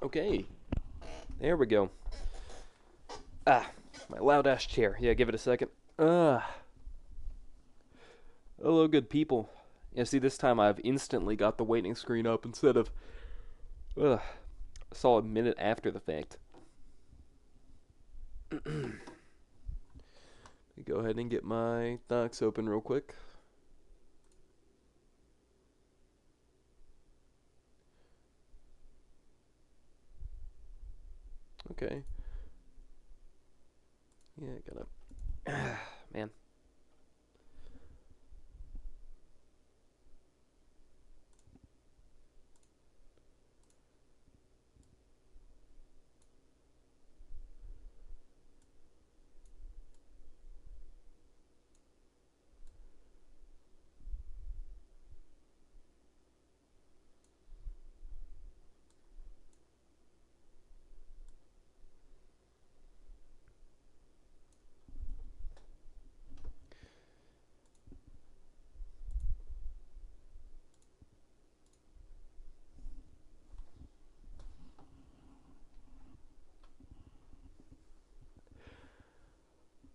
Okay, there we go. Ah, my loud ass chair. Yeah, give it a second. Hello, good people. Yeah, see, this time I've instantly got the waiting screen up instead of a solid minute after the fact. Go ahead and get my docs open real quick. Okay. Yeah, gotta. Man.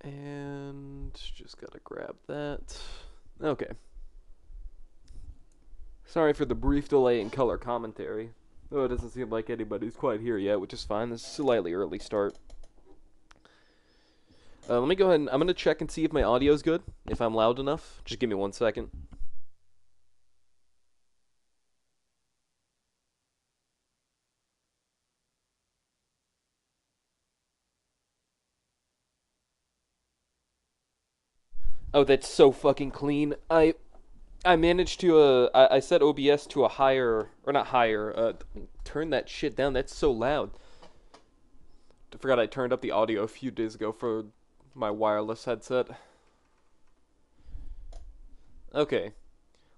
And just gotta grab that. Okay. Sorry for the brief delay in color commentary. Though it doesn't seem like anybody's quite here yet, which is fine. This is a slightly early start. Let me go ahead and I'm gonna check and see if my audio's good. If I'm loud enough. Just give me 1 second. Oh, that's so fucking clean. I managed to I set OBS to a higher or not higher. Turn that shit down. That's so loud. I forgot I turned up the audio a few days ago for my wireless headset. Okay.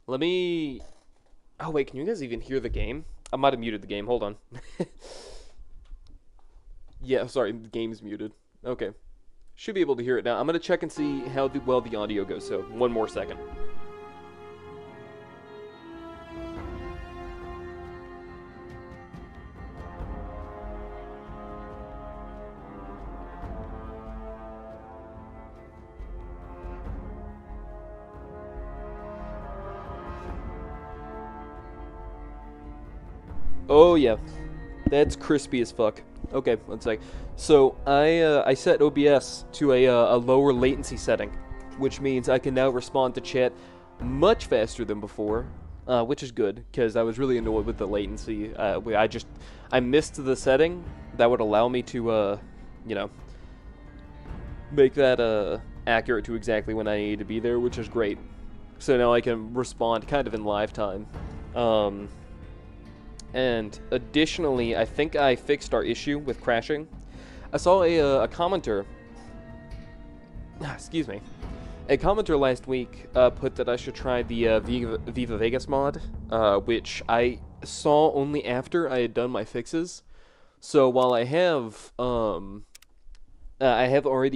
Let me. Oh wait, can you guys even hear the game? I might have muted the game. Hold on. Yeah, sorry, the game's muted. Okay. Should be able to hear it now. I'm gonna check and see how well the audio goes. So 1 more second. Oh yeah, that's crispy as fuck. Okay, 1 sec. So I set OBS to a lower latency setting, which means I can now respond to chat much faster than before, which is good because I was really annoyed with the latency. I missed the setting that would allow me to you know, make that accurate to exactly when I need to be there, which is great. So now I can respond kind of in live time. And additionally, I think I fixed our issue with crashing. I saw a commenter, excuse me, a commenter last week put that I should try the Viva Vegas mod, which I saw only after I had done my fixes. So while I have already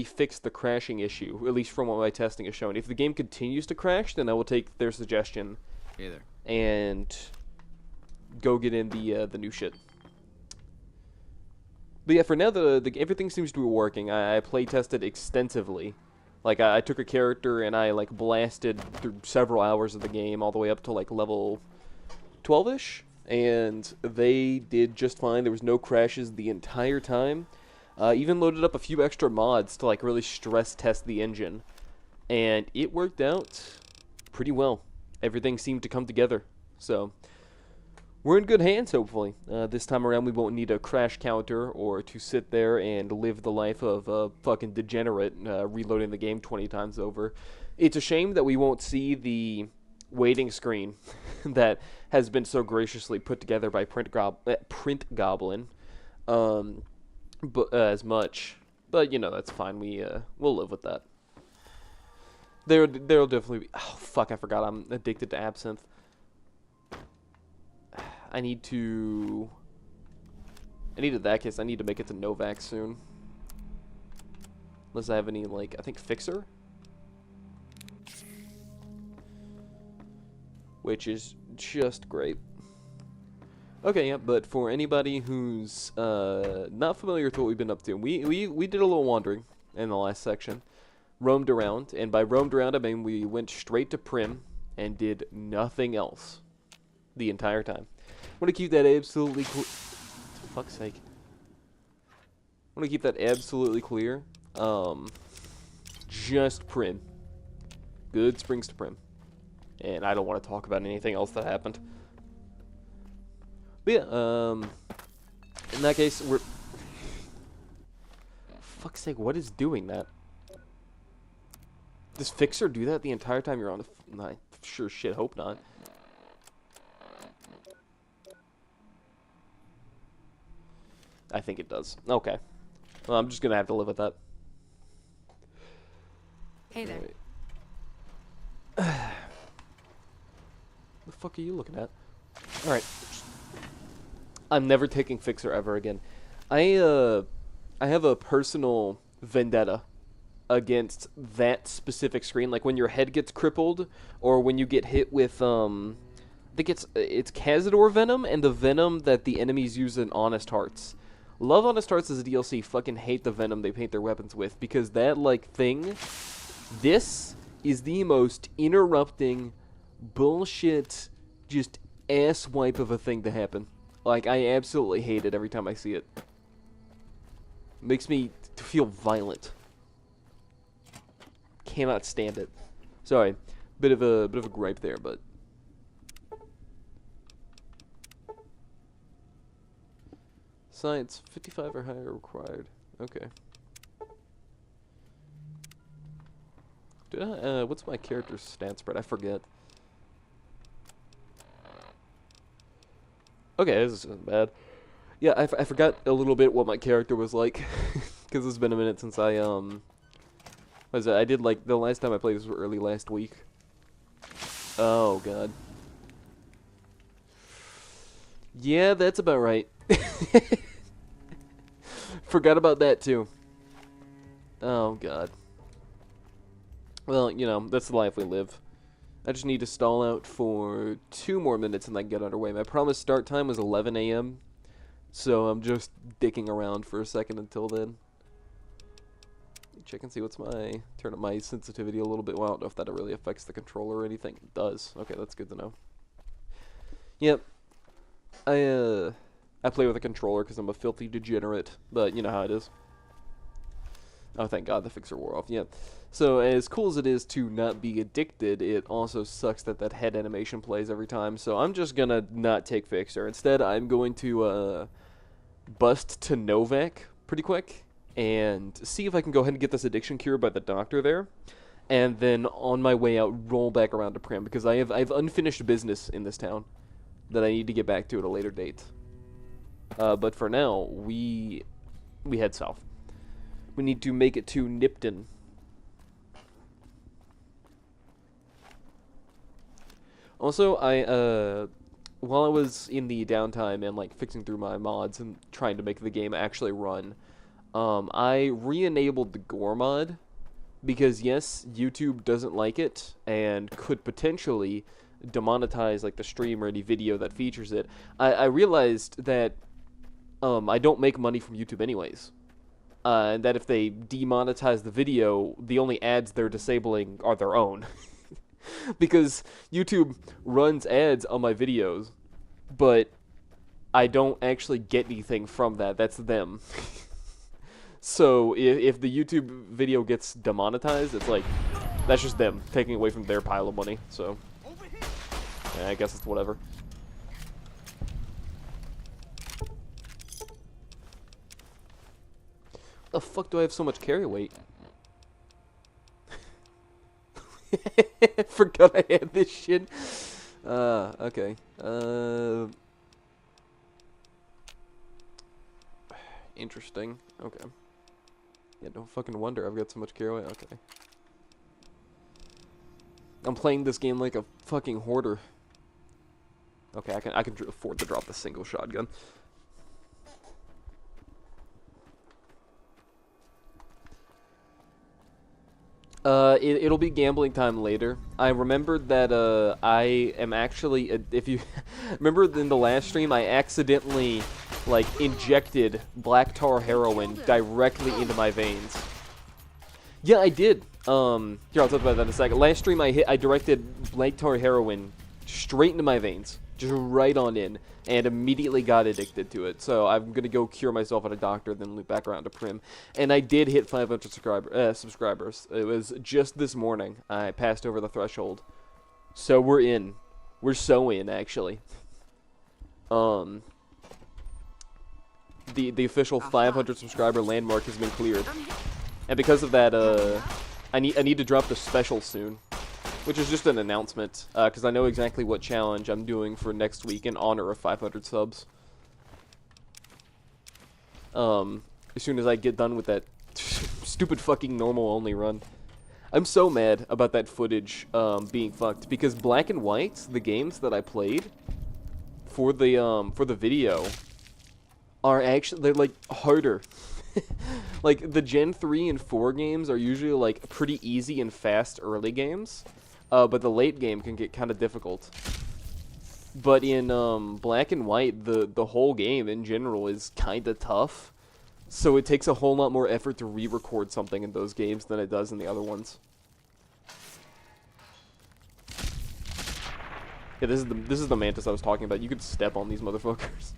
fixed the crashing issue, at least from what my testing has shown. If the game continues to crash, then I will take their suggestion. Hey there. And go get in the new shit. But yeah, for now the everything seems to be working. I play tested extensively. Like I took a character and I like blasted through several hours of the game all the way up to like level 12ish, and they did just fine. There was no crashes the entire time. Even loaded up a few extra mods to like really stress test the engine, and it worked out pretty well. Everything seemed to come together. So we're in good hands, hopefully. This time around, we won't need a crash counter or to sit there and live the life of a fucking degenerate reloading the game 20 times over. It's a shame that we won't see the waiting screen that has been so graciously put together by Print Goblin as much. But, you know, that's fine. We'll live with that. There'll definitely be... Oh, fuck, I forgot I'm addicted to absinthe. I need to in that case, I need to make it to Novak soon. Unless I have any, like, I think Fixer? Which is just great. Okay, yeah, but for anybody who's not familiar with what we've been up to, we did a little wandering in the last section. Roamed around, and by roamed around, I mean we went straight to Primm and did nothing else the entire time. I want to keep that absolutely clear. For fuck's sake. I want to keep that absolutely clear. Just Primm. Good Springs to Primm. And I don't want to talk about anything else that happened. But yeah, in that case, we're... fuck's sake, what is doing that? Does Fixer do that the entire time you're on the... I sure shit hope not. I think it does. Okay. Well, I'm just gonna have to live with that. Hey there. The fuck are you looking at? Alright. I'm never taking Fixer ever again. I have a personal vendetta against that specific screen. Like when your head gets crippled, or when you get hit with, I think it's Cazador Venom, and the venom that the enemies use in Honest Hearts. Love Honest Hearts as a DLC, fucking hate the venom they paint their weapons with, because that, like, thing, this is the most interrupting, bullshit, just ass wipe of a thing to happen. Like, I absolutely hate it every time I see it. Makes me feel violent. Cannot stand it. Sorry, bit of a gripe there, but science 55 or higher required. Okay. Did I, what's my character's stat spread? I forget. Okay, this isn't bad. Yeah, I forgot a little bit what my character was like, because it's been a minute since I, what was it? I did, like, the last time I played this was early last week. Oh, God. Yeah, that's about right. Forgot about that, too. Oh, God. Well, you know, that's the life we live. I just need to stall out for 2 more minutes and then get underway. My promised start time was 11 a.m., so I'm just dicking around for a second until then. Check and see what's my... turn up my sensitivity a little bit. Well, I don't know if that really affects the controller or anything. It does. Okay, that's good to know. Yep. I play with a controller because I'm a filthy degenerate, but you know how it is. Oh, thank God the Fixer wore off. Yeah. So, as cool as it is to not be addicted, it also sucks that that head animation plays every time, so I'm just gonna not take Fixer. Instead, I'm going to, bust to Novak pretty quick, and see if I can go ahead and get this addiction cured by the doctor there, and then on my way out, roll back around to Primm, because I have unfinished business in this town that I need to get back to at a later date. But for now, we head south. We need to make it to Nipton. Also, while I was in the downtime and, like, fixing through my mods and trying to make the game actually run, I re-enabled the gore mod, because, yes, YouTube doesn't like it, and could potentially demonetize, like, the stream or any video that features it. I realized that, I don't make money from YouTube anyways. And that if they demonetize the video, the only ads they're disabling are their own. Because YouTube runs ads on my videos, but I don't actually get anything from that. That's them. So if the YouTube video gets demonetized, it's like, that's just them taking away from their pile of money. So yeah, I guess it's whatever. The fuck do I have so much carry weight? Forgot I had this shit. Okay. Interesting. Okay. Yeah, don't fucking wonder I've got so much carry weight. Okay. I'm playing this game like a fucking hoarder. Okay, I can afford to drop the single shotgun. It'll be gambling time later. I remembered that, I am actually, if you remember in the last stream, I accidentally, like, injected black tar heroin directly into my veins. Yeah, I did. Here, I'll talk about that in a second. Last stream, I directed black tar heroin straight into my veins, just right on in, and immediately got addicted to it. So I'm gonna go cure myself at a doctor, then loop back around to Primm. And I did hit 500 subscribers. It was just this morning. I passed over the threshold. So we're in. We're so in, actually. The official 500 subscriber landmark has been cleared. And because of that, I need to drop the special soon, which is just an announcement, because I know exactly what challenge I'm doing for next week in honor of 500 subs. As soon as I get done with that stupid fucking normal only run. I'm so mad about that footage being fucked, because Black and White, the games that I played for the video, are actually, they're like harder. Like, the Gen 3 and 4 games are usually, like, pretty easy and fast early games, but the late game can get kind of difficult. But in Black and White, the whole game in general is kind of tough, so it takes a whole lot more effort to re-record something in those games than it does in the other ones. Yeah, this is the mantis I was talking about. You could step on these motherfuckers.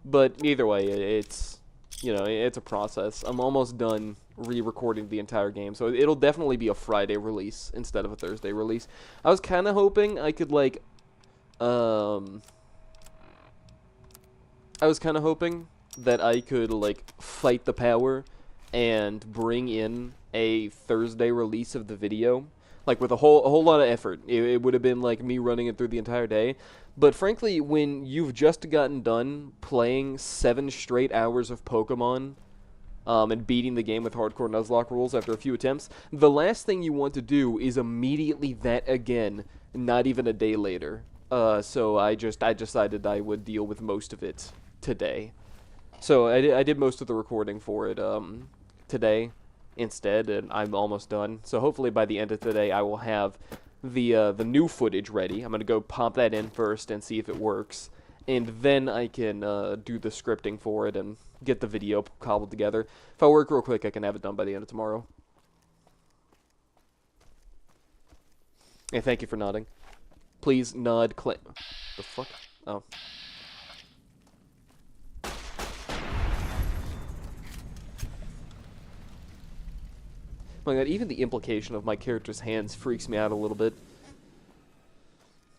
But either way, it's, you know, it's a process. I'm almost done re-recording the entire game, so it'll definitely be a Friday release instead of a Thursday release. I was kind of hoping I could, like, I was kind of hoping that I could, like, fight the power and bring in a Thursday release of the video, like, with a whole lot of effort. It would have been like me running it through the entire day. But frankly, when you've just gotten done playing 7 straight hours of Pokemon, and beating the game with hardcore Nuzlocke rules after a few attempts, the last thing you want to do is immediately that again, not even a day later. So I decided I would deal with most of it today. So I did most of the recording for it today instead, and I'm almost done. So hopefully by the end of today, I will have the new footage ready. I'm gonna go pop that in first and see if it works, and then I can do the scripting for it and get the video cobbled together. If I work real quick, I can have it done by the end of tomorrow. Hey, thank you for nodding. Please nod. The fuck? Oh. Oh my god, even the implication of my character's hands freaks me out a little bit.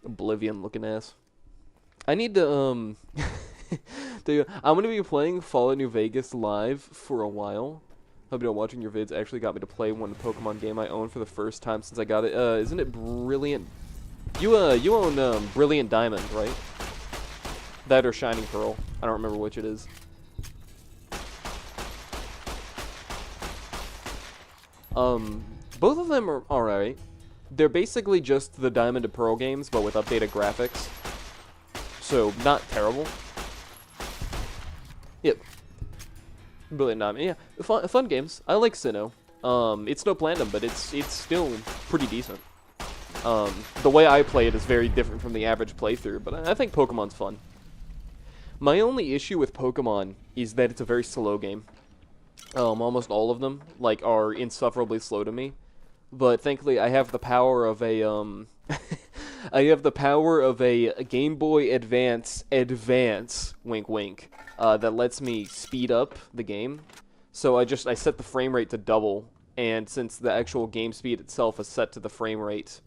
Oblivion looking ass. I need to, I'm gonna be playing Fallout New Vegas live for a while. Hope you know, watching your vids actually got me to play one Pokemon game I own for the first time since I got it. Isn't it Brilliant? You own, Brilliant Diamond, right? That or Shining Pearl. I don't remember which it is. Both of them are alright. They're basically just the Diamond and Pearl games, but with updated graphics. So, not terrible. Yep. Brilliant Diamond. Yeah, fun games. I like Sinnoh. It's no Platinum, but it's still pretty decent. The way I play it is very different from the average playthrough, but I think Pokemon's fun. My only issue with Pokemon is that it's a very slow game. Almost all of them, like, are insufferably slow to me. But thankfully, I have the power of a, I have the power of a Game Boy Advance, wink wink, that lets me speed up the game. So I set the frame rate to double, and since the actual game speed itself is set to the frame rate,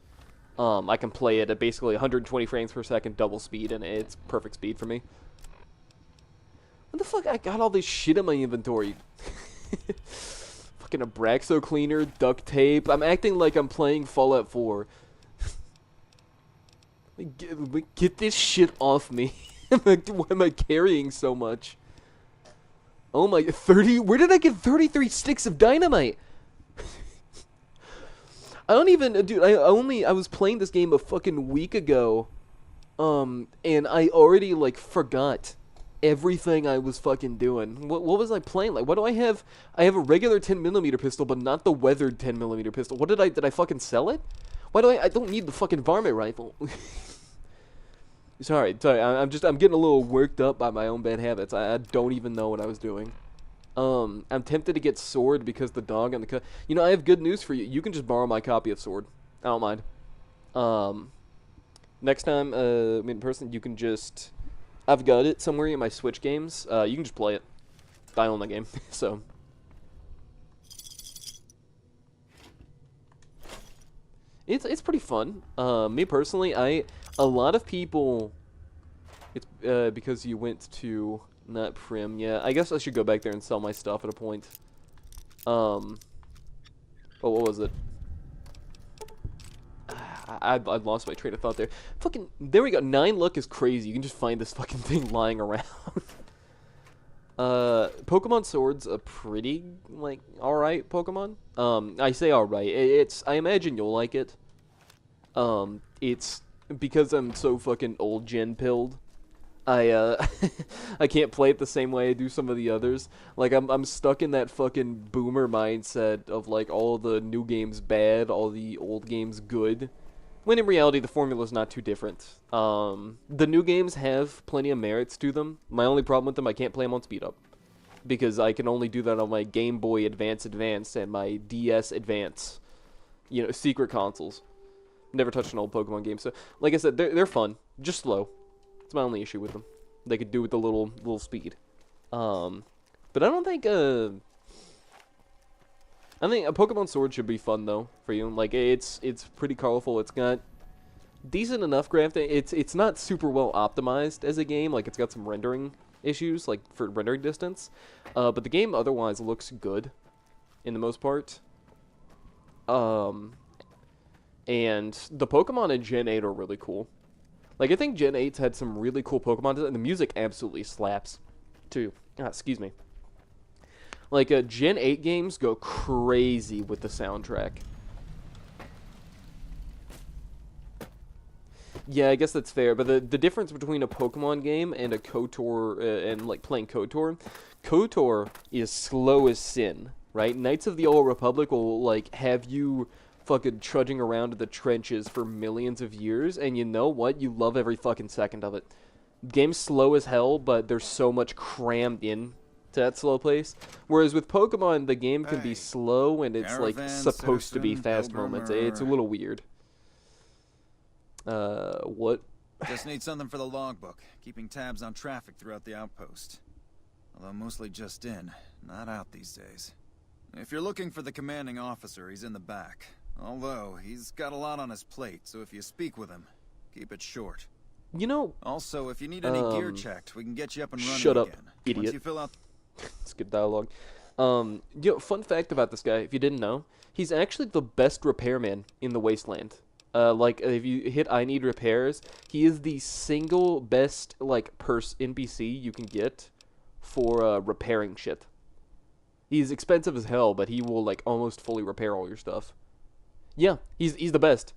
I can play it at basically 120 frames per second, double speed, and it's perfect speed for me. What the fuck? I got all this shit in my inventory. Fucking Abraxo cleaner, duct tape. I'm acting like I'm playing Fallout 4. Get this shit off me. Why am I carrying so much? Oh my, 30? Where did I get 33 sticks of dynamite? I don't even, dude, I was playing this game a fucking week ago, and I already, like, forgot everything I was fucking doing. What was I playing? Like, what do I have? I have a regular 10mm pistol, but not the weathered 10mm pistol. What did I fucking sell it? Why do I don't need the fucking varmint rifle. Sorry, I'm getting a little worked up by my own bad habits. I don't even know what I was doing. I'm tempted to get Sword because the dog and the you know, I have good news for you. You can just borrow my copy of Sword. I don't mind. Next time, in person, you can just... I've got it somewhere in my Switch games. You can just play it. I own the game, so... It's pretty fun. Me personally, a lot of people... It's because you went to... Not Primm, yeah. I guess I should go back there and sell my stuff at a point. Oh, what was it? I lost my train of thought there. Fucking, there we go. 9 luck is crazy. You can just find this fucking thing lying around. Pokemon Sword's a pretty, like, alright Pokemon. I say alright. I imagine you'll like it. It's, because I'm so fucking old gen pilled, I can't play it the same way I do some of the others. Like, I'm stuck in that fucking boomer mindset of, like, all the new games bad, all the old games good. When in reality, the formula's not too different. The new games have plenty of merits to them. My only problem with them, I can't play them on speed up. Because I can only do that on my Game Boy Advance and my DS Advance. You know, secret consoles. Never touched an old Pokemon game. So, like I said, they're fun. Just slow. That's my only issue with them. They could do with a little speed. But I don't think, I think a Pokemon Sword should be fun though for you. Like it's pretty colorful. It's got decent enough graphics. It's not super well optimized as a game. Like it's got some rendering issues, like for rendering distance. But the game otherwise looks good, in the most part. And the Pokemon in Gen 8 are really cool. Like I think Gen 8's had some really cool Pokemon, and the music absolutely slaps, too. Excuse me. Like, Gen 8 games go crazy with the soundtrack. Yeah, I guess that's fair, but the difference between a Pokemon game and a KOTOR, and, like, playing KOTOR is slow as sin, right? Knights of the Old Republic will, like, have you fucking trudging around in the trenches for millions of years, and you know what? You love every fucking second of it. Game's slow as hell, but there's so much crammed in to that slow pace. Whereas with Pokemon, the game can be slow and it's like supposed to be fast moments. It's a little weird. What? Just need something for the logbook, keeping tabs on traffic throughout the outpost. Although mostly just in, not out these days. If you're looking for the commanding officer, he's in the back. Although, he's got a lot on his plate, so if you speak with him, keep it short. You know... Also, if you need any gear checked, we can get you up and running shut up, again. idiot. Once you fill out... It's good dialogue. You know, fun fact about this guy, if you didn't know, he's actually the best repairman in the Wasteland. Like, if you hit I need repairs, he is the single best, like, NPC you can get for, repairing shit. He's expensive as hell, but he will, like, almost fully repair all your stuff. Yeah, he's the best.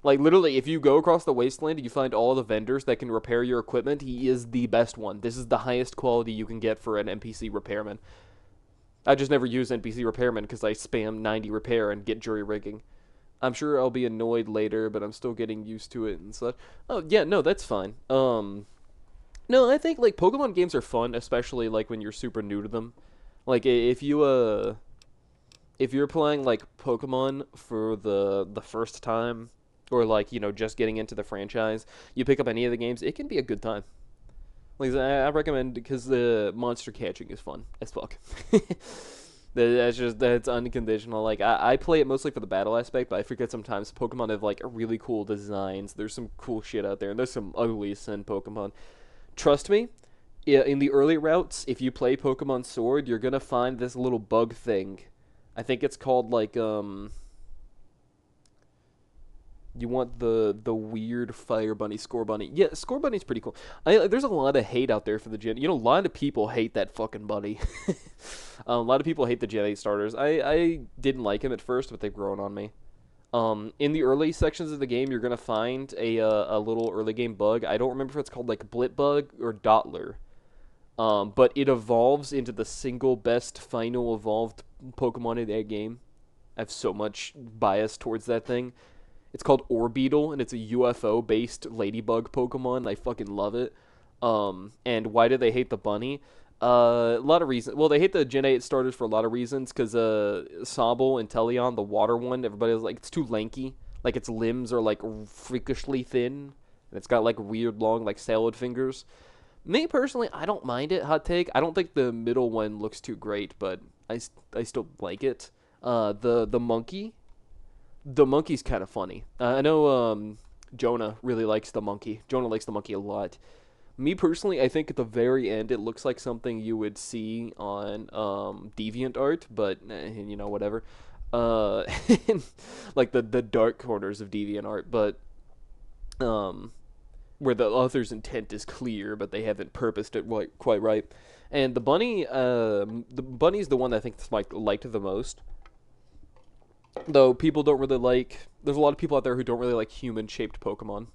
Like, literally, if you go across the Wasteland and you find all the vendors that can repair your equipment, he is the best one. This is the highest quality you can get for an NPC repairman. I just never use NPC repairman because I spam 90 repair and get jury rigging. I'm sure I'll be annoyed later, but I'm still getting used to it and such. Oh, yeah, no, that's fine. No, I think, like, Pokemon games are fun, especially, like, when you're super new to them. Like, if you're playing, like, Pokemon for the first time, or, like, you know, just getting into the franchise, you pick up any of the games, it can be a good time. Like, I recommend, because the monster catching is fun as fuck. That's unconditional. Like, I play it mostly for the battle aspect, but I forget sometimes Pokemon have, like, really cool designs. There's some cool shit out there, and there's some ugly sin Pokemon. Trust me, in the early routes, if you play Pokemon Sword, you're gonna find this little bug thing. I think it's called, like, you want the weird Fire Bunny, Score Bunny. Yeah, Score Bunny's pretty cool. There's a lot of hate out there for the Gen... You know, a lot of people hate that fucking bunny. A lot of people hate the Gen 8 starters. I didn't like him at first, but they've grown on me. In the early sections of the game, you're going to find a little early game bug. I don't remember if it's called, like, Blit Bug or Dottler. But it evolves into the single best final evolved Pokemon in that game. I have so much bias towards that thing. It's called Orbeetle, and it's a UFO-based ladybug Pokemon. I fucking love it. And why do they hate the bunny? A lot of reasons. Well, they hate the Gen 8 starters for a lot of reasons, because Sobble and Teleon, the water one, everybody was like, it's too lanky. Like, its limbs are, like, freakishly thin, and it's got, like, weird long, like, salad fingers. Me, personally, I don't mind it, hot take. I don't think the middle one looks too great, but I still like it. The monkey. The monkey's kind of funny. I know Jonah really likes the monkey. Jonah likes the monkey a lot. Me personally, I think at the very end it looks like something you would see on DeviantArt, but whatever. Like the dark corners of DeviantArt, but where the author's intent is clear, but they haven't purposed it quite right. And the bunny's the one that I think liked the most. Though people don't really like... There's a lot of people out there who don't really like human-shaped Pokemon.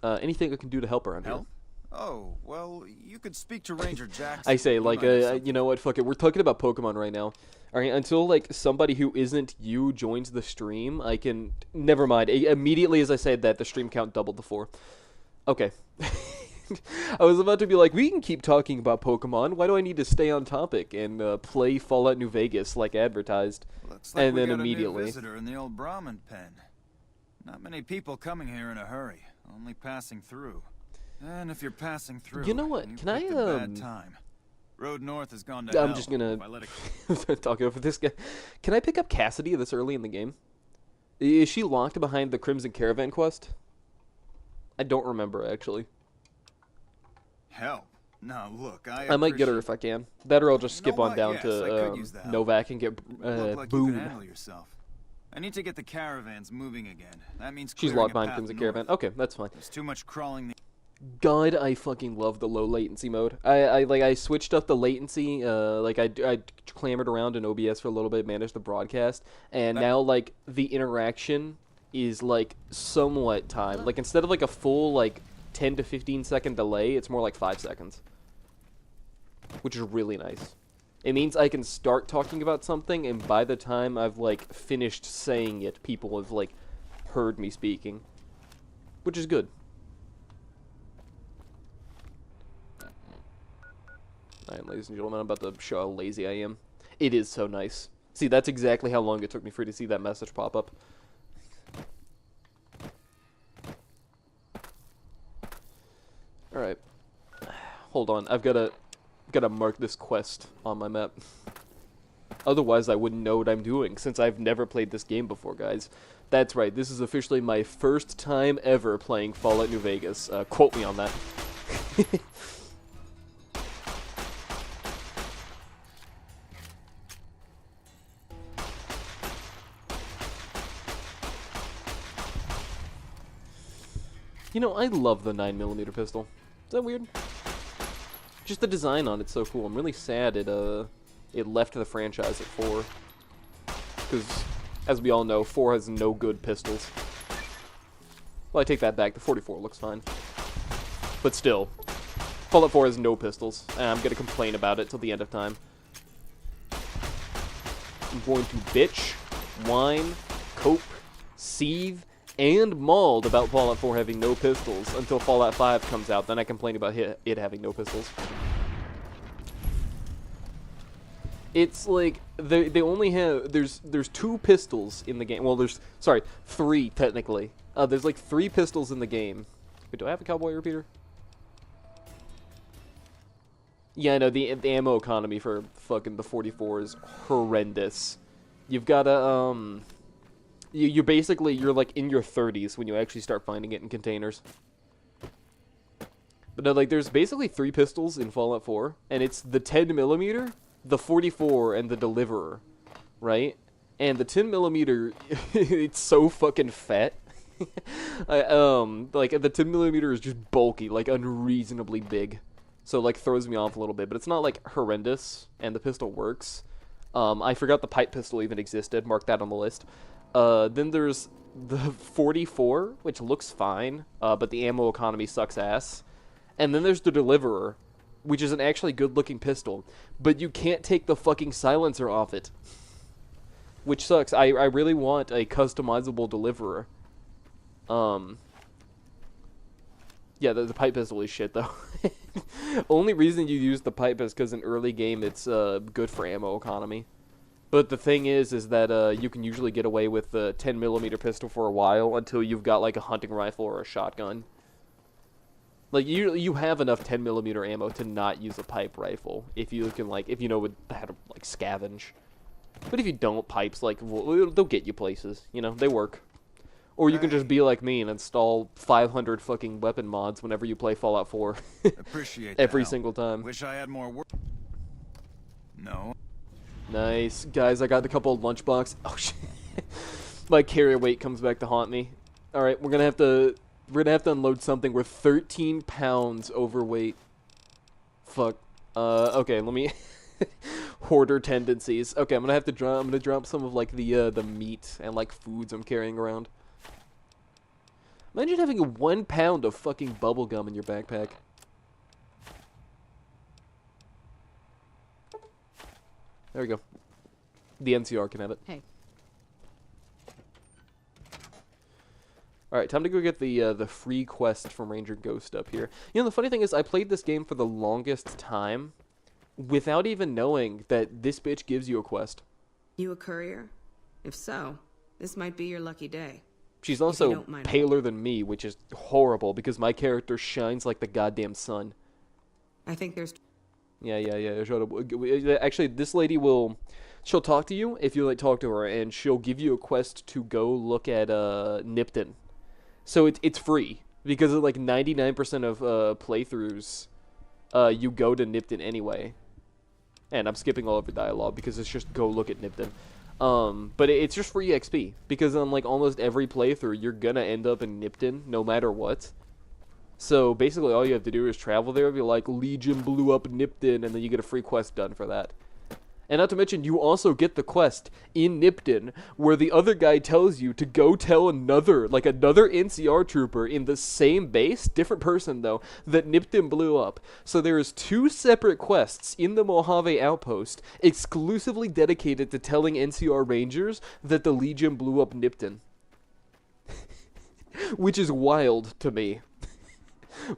Anything I can do to help around here? Oh, well, you could speak to Ranger Jackson. I say, like, you know what, fuck it. We're talking about Pokemon right now. Alright, until, like, somebody who isn't you joins the stream, I can... Never mind. Immediately as I said that, the stream count doubled to 4. Okay. I was about to be like, we can keep talking about Pokemon. Why do I need to stay on topic and play Fallout New Vegas like advertised? Looks like and we then got immediately, a new visitor in the old Brahmin pen. Not many people coming here in a hurry, only passing through. And if you're passing through, you know what? You Can I picked a bad time. Road north has gone to I'm hell just gonna if I let it talk over this guy. Can I pick up Cassidy this early in the game? Is she locked behind the Crimson Caravan quest? I don't remember actually. Help. Now look, I might get her if I can. That or I'll just skip on down Yes, to Novak and get look like you Boom. can handle yourself. I need to get the caravans moving again. That means She's clearing locked a behind path Crimson north. Caravan. Okay, that's fine. There's too much crawling. God, I fucking love the low latency mode. I switched up the latency. I clamored around in OBS for a little bit, managed the broadcast, and now like the interaction is like somewhat timed. Like instead of like a full like 10 to 15 second delay, it's more like 5 seconds, which is really nice. It means I can start talking about something, and by the time I've like finished saying it, people have like heard me speaking, which is good. Alright, ladies and gentlemen, I'm about to show how lazy I am. It is so nice. See, that's exactly how long it took me for you to see that message pop up. Alright. Hold on, I've gotta mark this quest on my map. Otherwise, I wouldn't know what I'm doing, since I've never played this game before, guys. That's right, this is officially my first time ever playing Fallout New Vegas. Quote me on that. You know, I love the 9mm pistol. Is that weird? Just the design on it's so cool. I'm really sad it left the franchise at 4. Because, as we all know, 4 has no good pistols. Well, I take that back. The 44 looks fine. But still, Fallout 4 has no pistols, and I'm going to complain about it till the end of time. I'm going to bitch, whine, cope, seethe, and mauled about Fallout 4 having no pistols until Fallout 5 comes out. Then I complain about it having no pistols. It's like they only have there's 2 pistols in the game. Well, there's 3 technically. There's like 3 pistols in the game. Wait, do I have a cowboy repeater? Yeah, no, the ammo economy for fucking the 44 is horrendous. You've gotta you're like in your 30s when you actually start finding it in containers. But no, like there's basically 3 pistols in Fallout 4, and it's the 10mm, the 44, and the Deliverer, right? And the 10mm, it's so fucking fat. Like the 10mm is just bulky, like unreasonably big. So like throws me off a little bit, but it's not like horrendous, and the pistol works. I forgot the pipe pistol even existed. Mark that on the list. Then there's the 44, which looks fine, but the ammo economy sucks ass. And then there's the Deliverer, which is an actually good-looking pistol, but you can't take the fucking silencer off it. Which sucks. I really want a customizable Deliverer. Yeah, the pipe pistol is shit, though. Only reason you use the pipe is because in early game it's good for ammo economy. But the thing is that you can usually get away with the 10mm pistol for a while until you've got like a hunting rifle or a shotgun. Like you have enough 10mm ammo to not use a pipe rifle if you can if you know how to like scavenge. But if you don't, pipes they'll get you places. You know, they work. Or you can just be like me and install 500 fucking weapon mods whenever you play Fallout 4. Appreciate every single time. Wish I had more work. No. Nice. Guys, I got a couple of lunchbox. Oh shit. My carrier weight comes back to haunt me. Alright, we're gonna have to unload something. We're 13 pounds overweight. Fuck. Okay, let me hoarder tendencies. Okay, I'm gonna drop some of like the meat and like foods I'm carrying around. Imagine having 1 pound of fucking bubble gum in your backpack. There we go. The NCR can have it. Hey. Alright, time to go get the free quest from Ranger Ghost up here. You know, the funny thing is, I played this game for the longest time without even knowing that this bitch gives you a quest. You a courier? If so, this might be your lucky day. She's also paler than me, which is horrible because my character shines like the goddamn sun. I think there's... Yeah, shut up. Actually, this lady she'll talk to you if you talk to her, and she'll give you a quest to go look at Nipton. So it's free because of 99% of playthroughs, you go to Nipton anyway. And I'm skipping all over dialogue because it's just go look at Nipton. But it's just free XP because on almost every playthrough, you're gonna end up in Nipton no matter what. So basically all you have to do is travel there, be like, Legion blew up Nipton, and then you get a free quest done for that. And not to mention, you also get the quest in Nipton where the other guy tells you to go tell another NCR trooper in the same base, different person though, that Nipton blew up. So there's 2 separate quests in the Mojave outpost exclusively dedicated to telling NCR Rangers that the Legion blew up Nipton. Which is wild to me.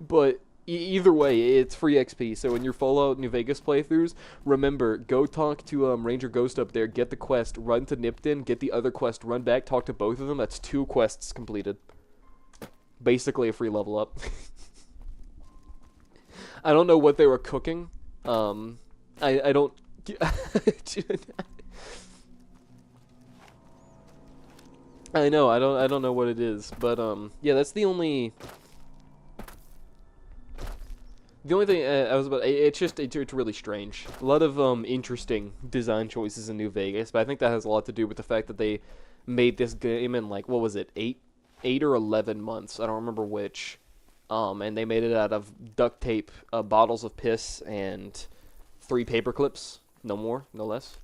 But either way, it's free XP. So in your Fallout New Vegas playthroughs, remember, go talk to Ranger Ghost up there, get the quest, run to Nipton, get the other quest, run back, talk to both of them. That's 2 quests completed. Basically a free level up. I don't know what they were cooking. I don't... I know, I don't know what it is, but yeah, that's the only... The only thing it's really strange. A lot of interesting design choices in New Vegas, but I think that has a lot to do with the fact that they made this game in what was it, 8 or 11 months? I don't remember which. And they made it out of duct tape, bottles of piss, and 3 paper clips. No more, no less.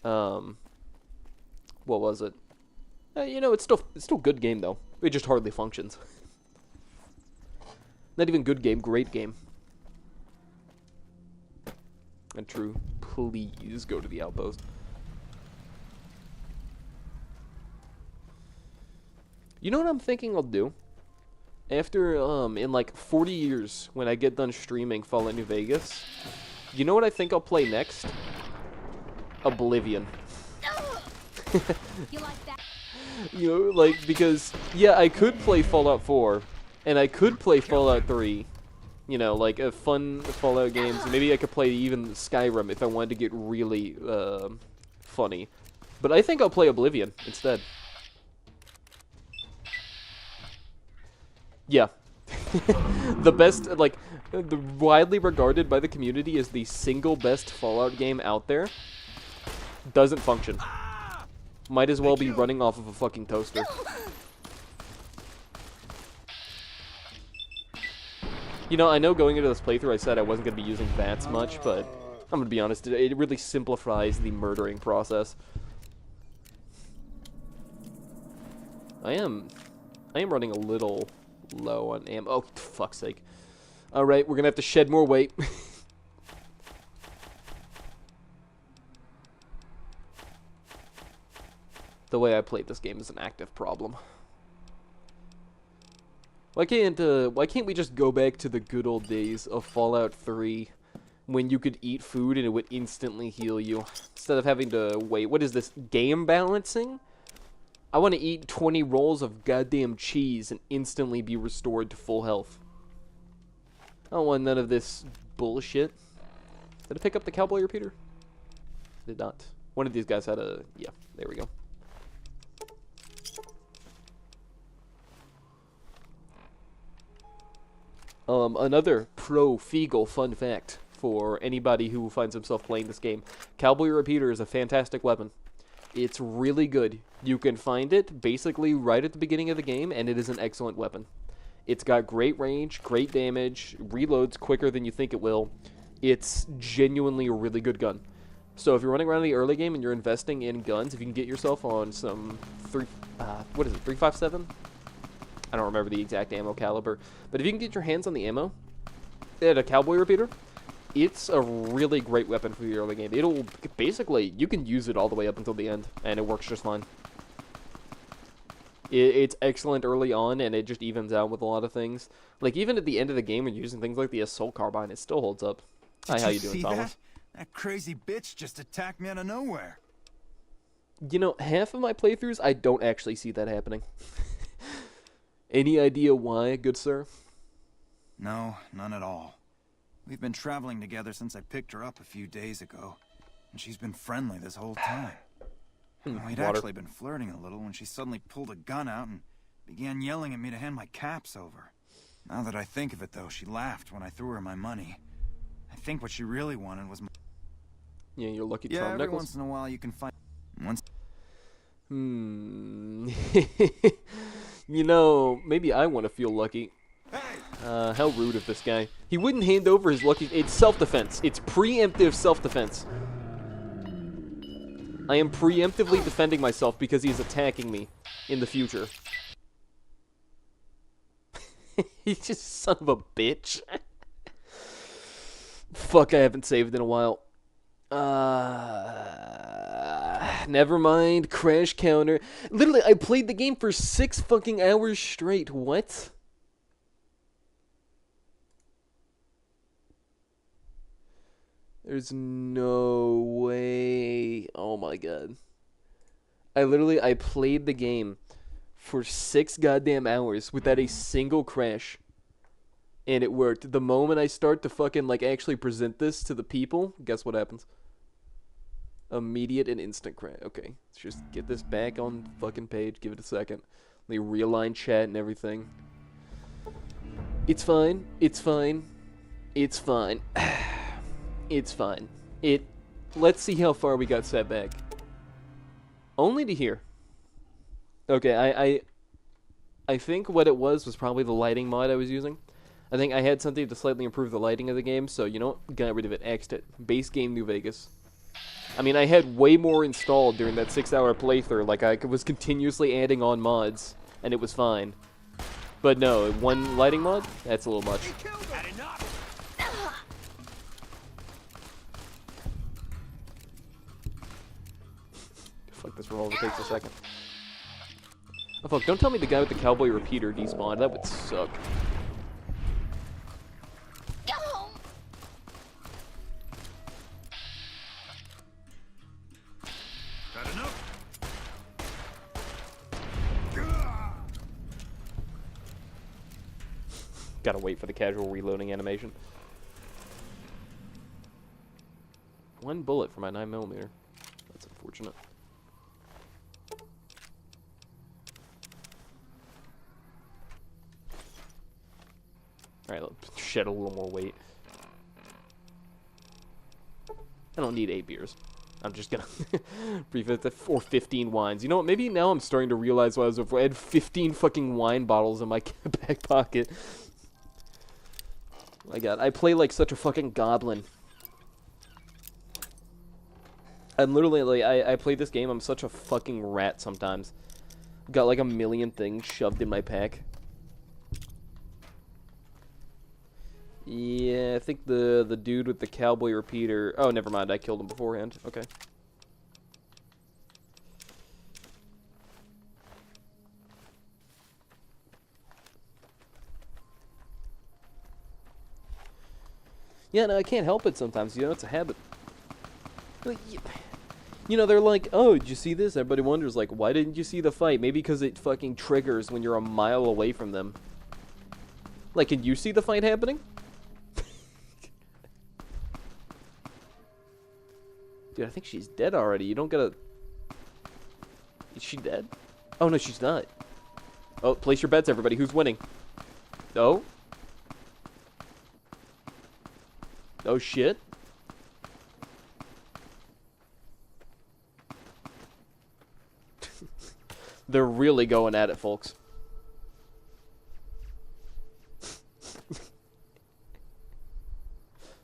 What was it? You know, it's still good game though. It just hardly functions. Not even good game, great game. And true, please go to the outpost. You know what I'm thinking I'll do? After, in 40 years, when I get done streaming Fallout New Vegas, you know what I think I'll play next? Oblivion. You like that? You know, because, yeah, I could play Fallout 4, and I could play Fallout 3, you know, a fun Fallout games. Maybe I could play even Skyrim if I wanted to get really funny. But I think I'll play Oblivion instead. Yeah. The best, the widely regarded by the community as the single best Fallout game out there doesn't function. Might as well be running off of a fucking toaster. You know, I know going into this playthrough I said I wasn't going to be using VATS much, but I'm going to be honest, it really simplifies the murdering process. I am running a little low on ammo. Oh, fuck's sake. Alright, we're gonna have to shed more weight. The way I played this game is an active problem. Why can't we just go back to the good old days of Fallout 3 when you could eat food and it would instantly heal you instead of having to wait? What is this, game balancing? I want to eat 20 rolls of goddamn cheese and instantly be restored to full health. I don't want none of this bullshit. Did I pick up the cowboy repeater? Did not. One of these guys had a... yeah, there we go. Another pro-Feagle fun fact for anybody who finds himself playing this game. Cowboy Repeater is a fantastic weapon. It's really good. You can find it basically right at the beginning of the game, and it is an excellent weapon. It's got great range, great damage, reloads quicker than you think it will. It's genuinely a really good gun. So if you're running around in the early game and you're investing in guns, if you can get yourself on some 357? I don't remember the exact ammo caliber, but if you can get your hands on the ammo at a cowboy repeater, it's a really great weapon for the early game. It'll basically, you can use it all the way up until the end, and it works just fine. It's excellent early on, and it just evens out with a lot of things. Like, even at the end of the game, when you're using things like the assault carbine, it still holds up. Hi, how you doing, Thomas? That crazy bitch just attacked me out of nowhere. You know, half of my playthroughs, I don't actually see that happening. Any idea why, good sir? No, none at all. We've been traveling together since I picked her up a few days ago, and she's been friendly this whole time. We'd actually been flirting a little when she suddenly pulled a gun out and began yelling at me to hand my caps over. Now that I think of it, though, she laughed when I threw her my money. I think what she really wanted was my... Yeah, your lucky yeah, charm every necklace. once in a while you can find... Once... You know, maybe I want to feel lucky. How rude of this guy. He wouldn't hand over his lucky... It's self-defense. It's preemptive self-defense. I am preemptively defending myself because he's attacking me in the future. He's just son of a bitch. Fuck, I haven't saved in a while. Never mind. Crash counter. Literally, I played the game for 6 fucking hours straight. What? There's no way. Oh my god. I played the game for 6 goddamn hours without a single crash. And it worked. The moment I start to fucking, like, actually present this to the people, guess what happens? Immediate and instant crash. Okay, let's just get this back on the fucking page. Give it a second. Let me realign chat and everything. It's fine. It's fine. It's fine. It's fine. Let's see how far we got set back. Only to here. Okay, I think what it was probably the lighting mod I was using. I think I had something to slightly improve the lighting of the game, so you know what? Got rid of it. Axed it. Base game New Vegas. I mean, I had way more installed during that 6-hour playthrough. Like, I was continuously adding on mods, and it was fine. But no, one lighting mod? That's a little much. Fuck, this revolver takes a second. Oh fuck, don't tell me the guy with the cowboy repeater despawned. That would suck. Gotta wait for the casual reloading animation. 1 bullet for my 9mm. That's unfortunate. Alright, let's shed a little more weight. I don't need 8 beers. I'm just gonna refill it or 15 wines. You know what? Maybe now I'm starting to realize why I was before. I had 15 fucking wine bottles in my back pocket. My god, I play like such a fucking goblin. I'm literally, like, I play this game, I'm such a fucking rat sometimes. Got like a million things shoved in my pack. Yeah, I think the dude with the cowboy repeater... Oh, never mind. I killed him beforehand. Okay. Yeah, no, I can't help it sometimes. You know, it's a habit. Like, you know, they're like, oh, did you see this? Everybody wonders, like, why didn't you see the fight? Maybe because it fucking triggers when you're a mile away from them. Like, can you see the fight happening? Dude, I think she's dead already. You don't gotta... Is she dead? Oh, no, she's not. Oh, place your bets, everybody. Who's winning? Oh? Oh, shit. They're really going at it, folks.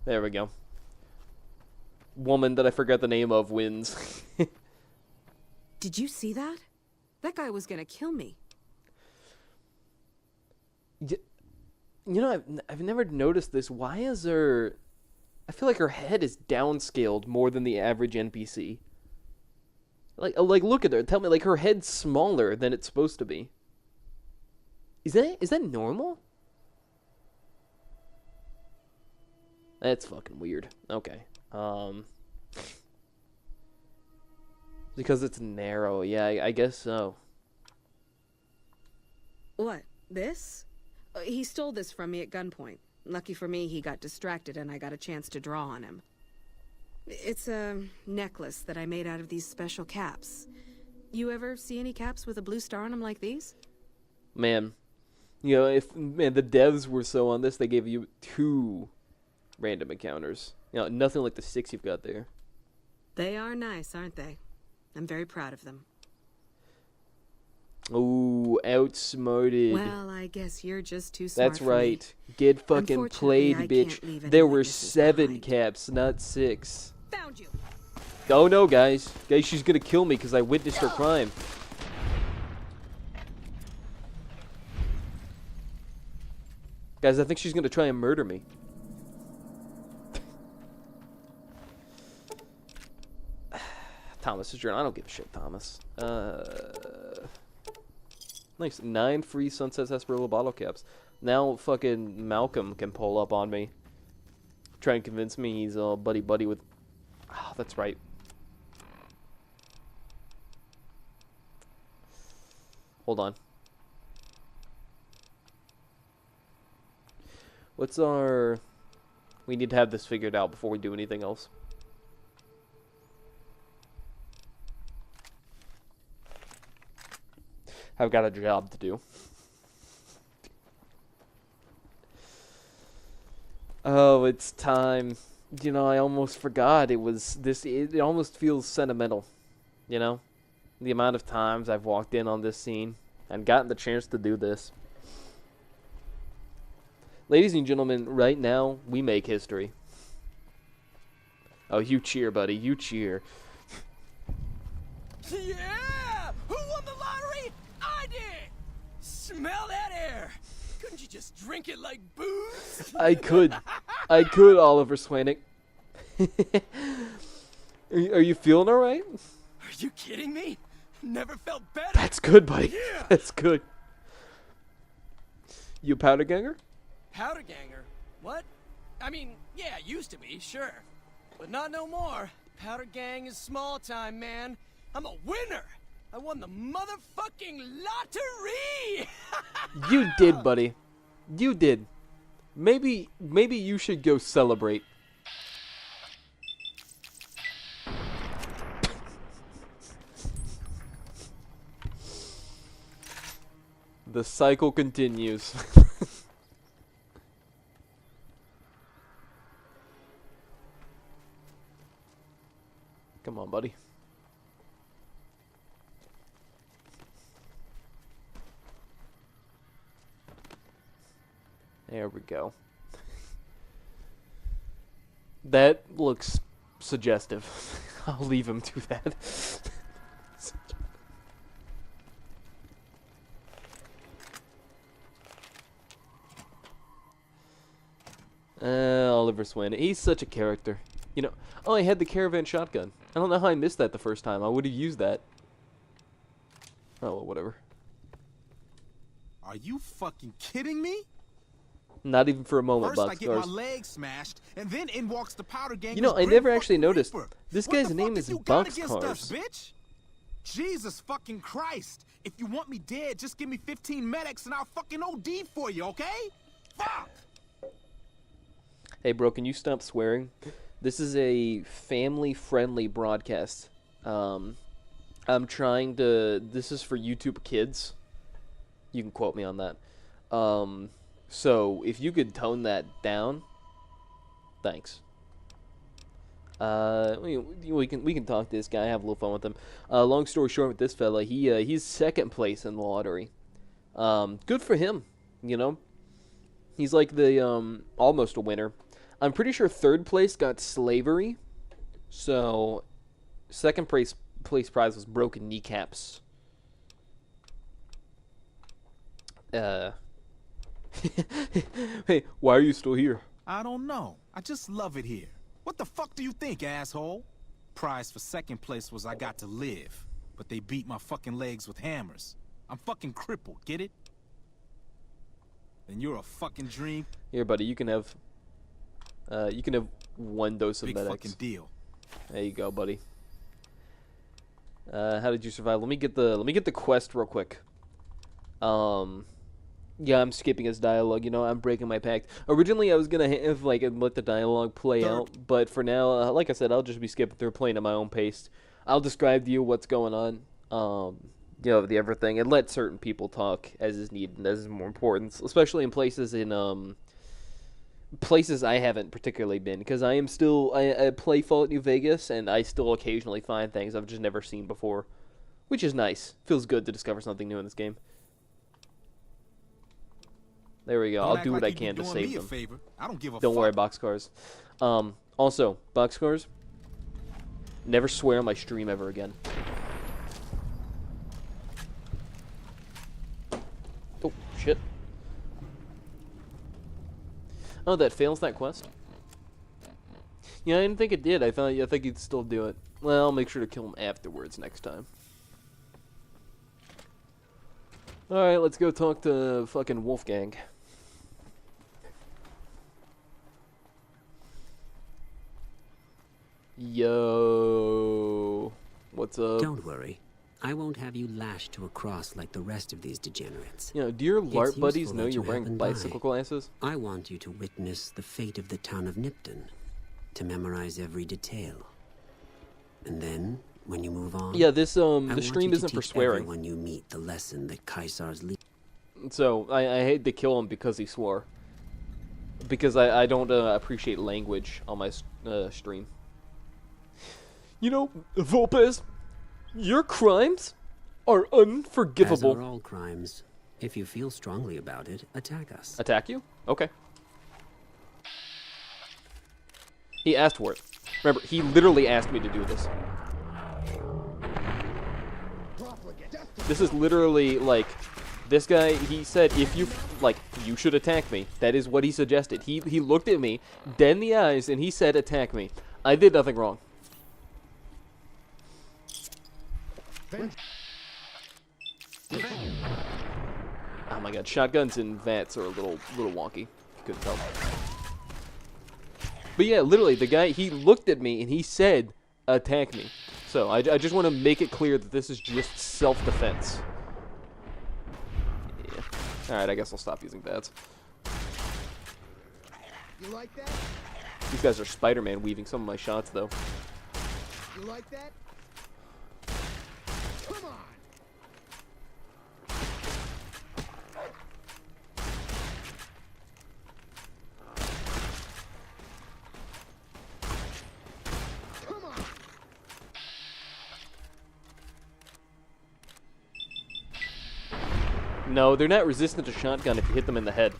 There we go. Woman that I forgot the name of wins. Did you see that? That guy was gonna kill me. You know, I've never noticed this. Why is her... I feel like her head is downscaled more than the average NPC. Like, look at her. Tell me, like, her head's smaller than it's supposed to be. Is that normal? That's fucking weird. Okay. Because it's narrow. Yeah, I guess so. What? This? He stole this from me at gunpoint. Lucky for me, he got distracted and I got a chance to draw on him. It's a necklace that I made out of these special caps. You ever see any caps with a blue star on them like these? Man. You know, if the devs were so on this, they gave you 2 random encounters. You know, nothing like the 6 you've got there. They are nice, aren't they? I'm very proud of them. Ooh, outsmarted. Well, I guess you're just too smart. That's right. Get fucking played, bitch. There were 7 caps, not 6. Found you. Oh no, guys. Guys, she's gonna kill me because I witnessed her crime. Guys, I think she's gonna try and murder me. Thomas's journal. I don't give a shit, Thomas. Nice. 9 free Sunset Sarsaparilla bottle caps. Now fucking Malcolm can pull up on me. Try and convince me he's buddy-buddy with... Oh, that's right. Hold on. What's our... We need to have this figured out before we do anything else. I've got a job to do. Oh, it's time. You know, I almost forgot it was this. It almost feels sentimental. You know? The amount of times I've walked in on this scene and gotten the chance to do this. Ladies and gentlemen, right now, we make history. Oh, you cheer, buddy. You cheer. Yeah! Who won the lottery? I did! Smell that air! Couldn't you just drink it like booze? I could. I could, Oliver Swanick. Are you feeling alright? Are you kidding me? Never felt better. That's good, buddy. Yeah. That's good. You a powder ganger? Powder ganger? What? I mean, yeah, used to be, sure. But not no more. Powder gang is small time, man. I'm a winner! I won the motherfucking lottery! You did, buddy. You did. Maybe you should go celebrate. The cycle continues. Come on, buddy. There we go. That looks suggestive. I'll leave him to that. Oliver Swin. He's such a character. You know, oh, I had the caravan shotgun. I don't know how I missed that the first time. I would have used that. Oh, well, whatever. Are you fucking kidding me? Not even for a moment, First I get my Boxcars. leg smashed, and then in walks the powder gang. You know, I Primm never actually fucking noticed. Reaper. This What guy's the name fuck is have you got against us, Boxcars. bitch? Jesus fucking Christ. If you want me dead, just give me 15 medics and I'll fucking OD for you, okay? Fuck! Hey, bro, can you stop swearing? This is a family-friendly broadcast. I'm trying to... This is for YouTube Kids. You can quote me on that. So, if you could tone that down, thanks. We can talk to this guy, have a little fun with him. Long story short with this fella, he's second place in the lottery. Good for him, you know. He's like the almost a winner. I'm pretty sure third place got slavery. So second place prize was broken kneecaps. Hey, why are you still here? I don't know. I just love it here. What the fuck do you think, asshole? Prize for second place was I got to live, but they beat my fucking legs with hammers. I'm fucking crippled, get it? Then you're a fucking dream. Here, buddy, you can have one dose of Big medics. fucking deal. There you go, buddy. How did you survive? Let me get the quest real quick. Yeah, I'm skipping his dialogue. You know, I'm breaking my pact. Originally, I was gonna have let the dialogue play out, but for now, like I said, I'll just be skipping through, playing at my own pace. I'll describe to you what's going on. You know, the everything, and let certain people talk as is needed and as is more important, especially in places places I haven't particularly been, because I am still I play Fallout New Vegas, and I still occasionally find things I've just never seen before, which is nice. Feels good to discover something new in this game. There we go. Don't I'll act do what like I you can to doing save me a them. favor. I don't give a Don't fuck. worry, Boxcars. Also, Boxcars, never swear on my stream ever again. Oh, shit. Oh, that fails that quest? Yeah, I didn't think it did. I think you'd still do it. Well, I'll make sure to kill him afterwards next time. Alright, let's go talk to fucking Wolfgang. Yo, what's up? Don't worry. I won't have you lashed to a cross like the rest of these degenerates. You know, do your LARP It's buddies useful know that you're you wearing happen by. bicycle glasses? I want you to witness the fate of the town of Nipton, to memorize every detail. And then, when you move on, Yeah, this I the want stream you to isn't for teach swearing. everyone you meet the lesson that Caesar's So I hate to kill him because he swore. Because I don't appreciate language on my stream. You know, Volpez, your crimes are As unforgivable. are all crimes. If you feel strongly about it, attack us. Attack you? Okay. He asked for it. Remember, he literally asked me to do this. This is literally like, this guy, he said, if you, you should attack me. That is what he suggested. He looked at me, dead in the eyes, and he said, attack me. I did nothing wrong. Oh my god, shotguns and VATs are a little wonky. You couldn't tell. But yeah, literally, the guy, he looked at me and he said, attack me. So, I just want to make it clear that this is just self-defense. Yeah. Alright, I guess I'll stop using VATs. You like that? These guys are Spider-Man weaving some of my shots, though. You like that? Come on! Come on! No, they're not resistant to shotgun if you hit them in the head.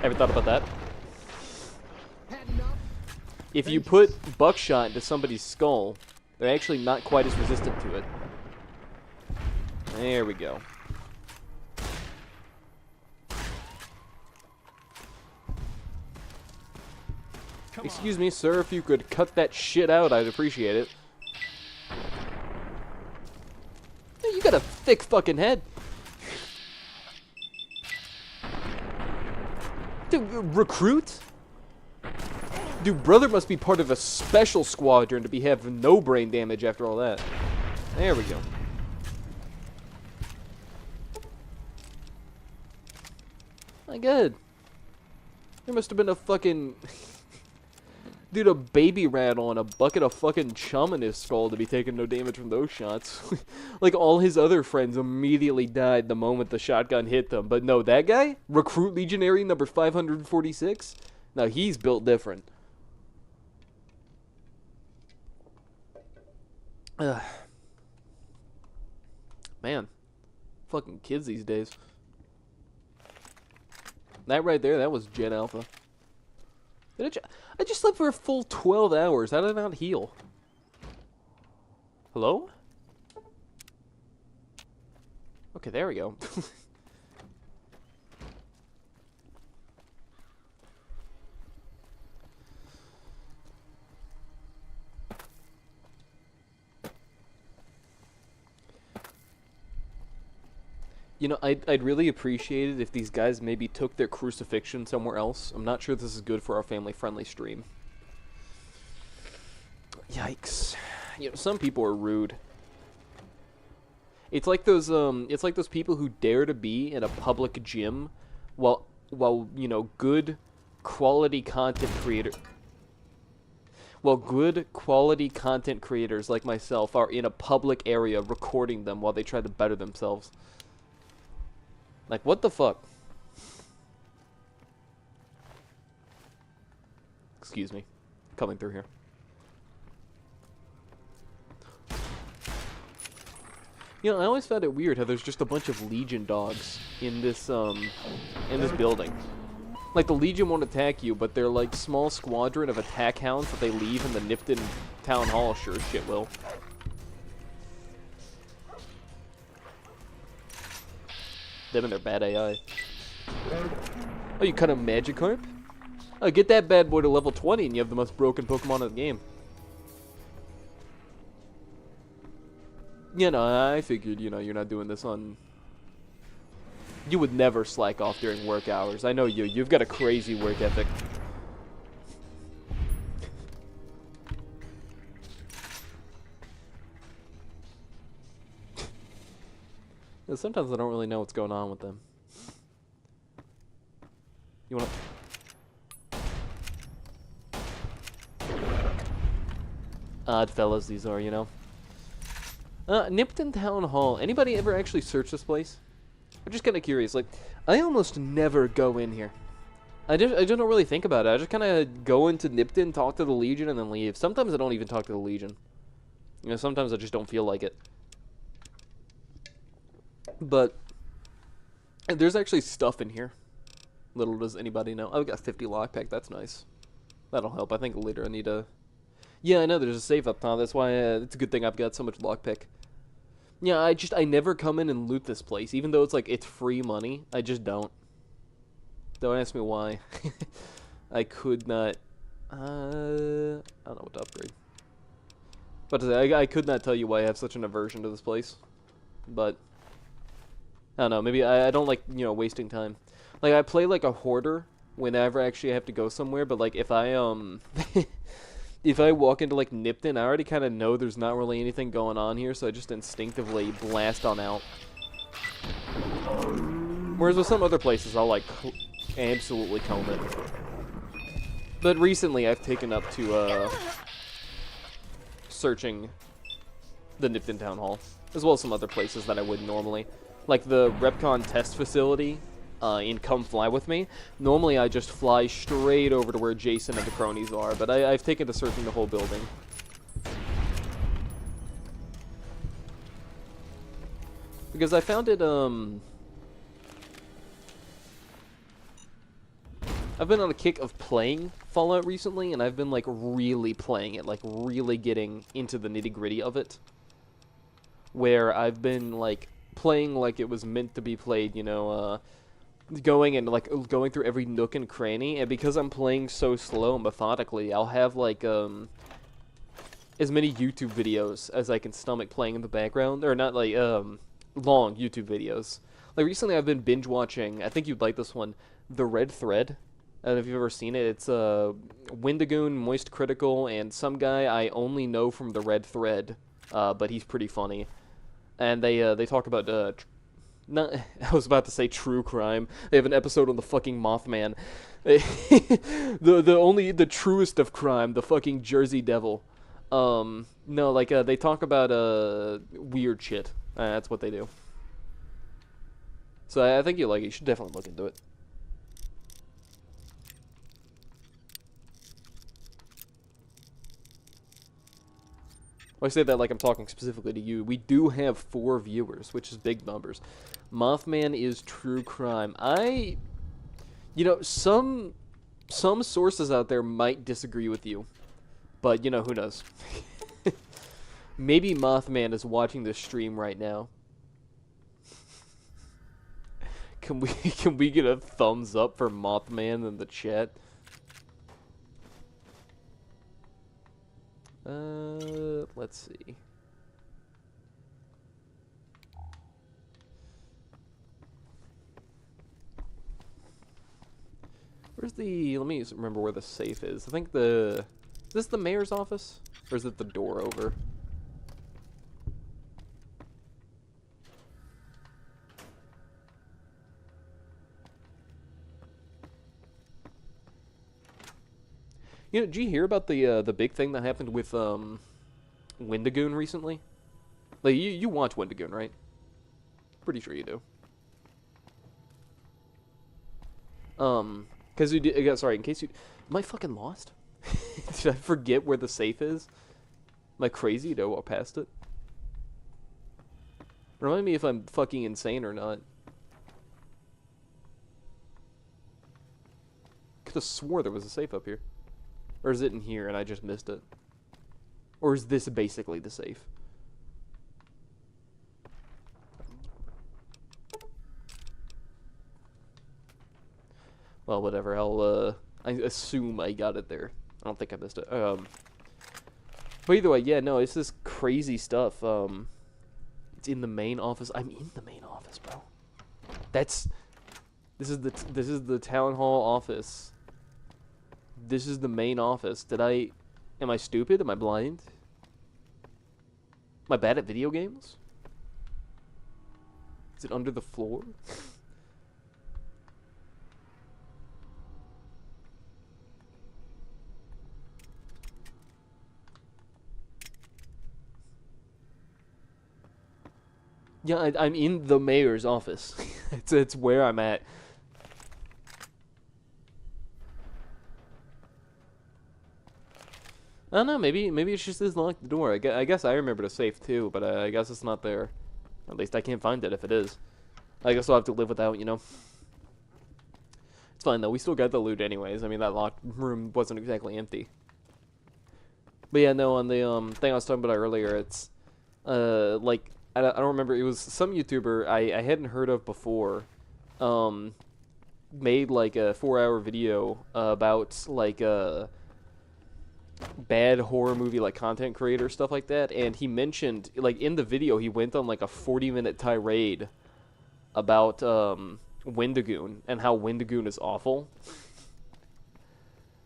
Ever thought about that? Had enough? If you put buckshot into somebody's skull, they're actually not quite as resistant to it. There we go. Excuse me, sir, if you could cut that shit out, I'd appreciate it. Hey, you got a thick fucking head. Dude, recruit? Dude, brother must be part of a special squadron to be having no brain damage after all that. There we go. My god. There must have been a fucking... Dude, a baby rattle and a bucket of fucking chum in his skull to be taking no damage from those shots. Like, all his other friends immediately died the moment the shotgun hit them. But no, that guy? Recruit Legionary number 546? Now, he's built different. Man. Fucking kids these days. That right there, that was Gen Alpha. I just slept for a full 12 hours. How did I not heal? Hello? Okay, there we go. You know, I'd really appreciate it if these guys maybe took their crucifixion somewhere else. I'm not sure this is good for our family-friendly stream. Yikes. You know, some people are rude. It's like those people who dare to be in a public gym while you know, good quality content creators like myself are in a public area recording them while they try to better themselves. Like, what the fuck? Excuse me. Coming through here. You know, I always found it weird how there's just a bunch of Legion dogs in this building. Like, the Legion won't attack you, but they're like small squadron of attack hounds that they leave in the Nipton Town Hall sure as shit will. Them and their bad AI. Oh, you cut a Magikarp? Oh, get that bad boy to level 20 and you have the most broken Pokemon in the game. You know, I figured, you know, you're not doing this on... You would never slack off during work hours. I know you. You've got a crazy work ethic. Sometimes I don't really know what's going on with them. You wanna... Odd fellas these are, you know. Nipton Town Hall. Anybody ever actually search this place? I'm just kind of curious. Like, I almost never go in here. I just don't really think about it. I just kind of go into Nipton, talk to the Legion, and then leave. Sometimes I don't even talk to the Legion. You know, sometimes I just don't feel like it. But there's actually stuff in here. Little does anybody know. I've got 50 lockpick. That's nice. That'll help. I think later I need a... Yeah, I know there's a safe up top. That's why it's a good thing I've got so much lockpick. Yeah, I never come in and loot this place. Even though it's like, it's free money. I just don't. Don't ask me why. I could not... I don't know what to upgrade. But I could not tell you why I have such an aversion to this place. But... I don't know, maybe I don't like, you know, wasting time. Like, I play like a hoarder whenever I actually have to go somewhere, but like, if I, if I walk into like Nipton, I already kind of know there's not really anything going on here, so I just instinctively blast on out. Whereas with some other places, I'll like, absolutely comb it. But recently, I've taken up to, searching the Nipton Town Hall, as well as some other places that I wouldn't normally. Like the Repcon test facility in Come Fly With Me. Normally I just fly straight over to where Jason and the cronies are, but I've taken to searching the whole building. Because I found it, I've been on a kick of playing Fallout recently, and I've been like really playing it, like really getting into the nitty-gritty of it. Where I've been like... playing like it was meant to be played, you know, going and like going through every nook and cranny, and because I'm playing so slow and methodically, I'll have like as many YouTube videos as I can stomach playing in the background, or not like long YouTube videos. Like recently I've been binge watching, I think you'd like this one, The Red Thread. I don't know if you've ever seen it. It's Wendigoon, Moist Critical, and some guy I only know from The Red Thread, but he's pretty funny. And they talk about not, I was about to say true crime. They have an episode on the fucking Mothman. the truest of crime, the fucking Jersey Devil. No, like they talk about weird shit. That's what they do. So I think you like it. You should definitely look into it. I say that like I'm talking specifically to you. We do have 4 viewers, which is big numbers. Mothman is true crime. You know, some sources out there might disagree with you, but you know, who knows? Maybe Mothman is watching this stream right now. Can we get a thumbs up for Mothman in the chat? Let's see. Where's the, let me remember where the safe is. I think is this the mayor's office? Or is it the door over? You know, did you hear about the big thing that happened with Wendigoon recently? Like you watch Wendigoon, right? Pretty sure you do. Cause you did, sorry, in case you, am I fucking lost? Did I forget where the safe is? Am I crazy to walk past it? Remind me if I'm fucking insane or not. Could have swore there was a safe up here. Or is it in here and I just missed it? Or is this basically the safe? Well, whatever. I assume I got it there. I don't think I missed it. But either way, yeah, no, it's this crazy stuff. It's in the main office. I'm in the main office, bro. This is the town hall office. This is the main office. Am I stupid? Am I blind? Am I bad at video games? Is it under the floor? Yeah, I'm in the mayor's office. It's where I'm at. I don't know, maybe it's just this locked door. I guess I remember the safe too, but I guess it's not there. At least I can't find it if it is. I guess I'll have to live without, you know. It's fine though, we still got the loot anyways. I mean, that locked room wasn't exactly empty. But yeah, no, on the thing I was talking about earlier, it's like I don't remember, it was some YouTuber I hadn't heard of before, made like a 4-hour video about like bad horror movie like content creator stuff like that, and he mentioned, like, in the video he went on like a 40-minute tirade about Wendigoon and how Wendigoon is awful.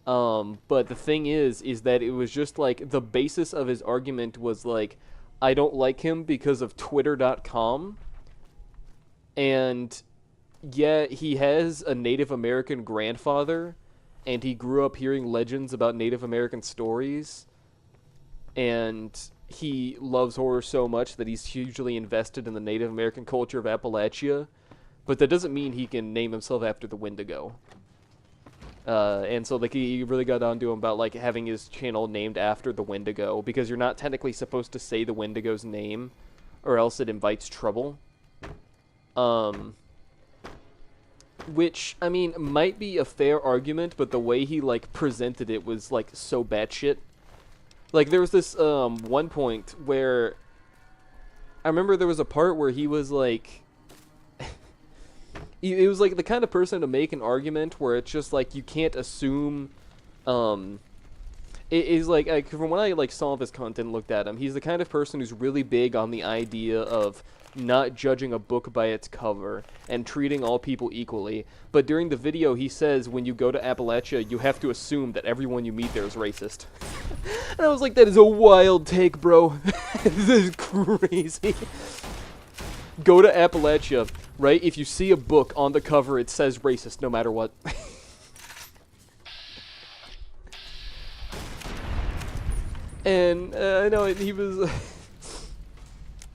But the thing is that it was just like the basis of his argument was like, I don't like him because of Twitter.com, and yeah, he has a Native American grandfather, and he grew up hearing legends about Native American stories, and he loves horror so much that he's hugely invested in the Native American culture of Appalachia, but that doesn't mean he can name himself after the Wendigo. And so like he really got on to him about like having his channel named after the Wendigo, because you're not technically supposed to say the Wendigo's name, or else it invites trouble. Which, I mean, might be a fair argument, but the way he, like, presented it was, like, so batshit. Like, there was this, one point where, I remember there was a part where he was, like, it was like the kind of person to make an argument where it's just like you can't assume. It is like from when I like saw this content and looked at him, he's the kind of person who's really big on the idea of not judging a book by its cover and treating all people equally. But during the video, he says when you go to Appalachia, you have to assume that everyone you meet there is racist. And I was like, that is a wild take, bro. This is crazy. Go to Appalachia, right? If you see a book on the cover, it says racist no matter what. And I know he was.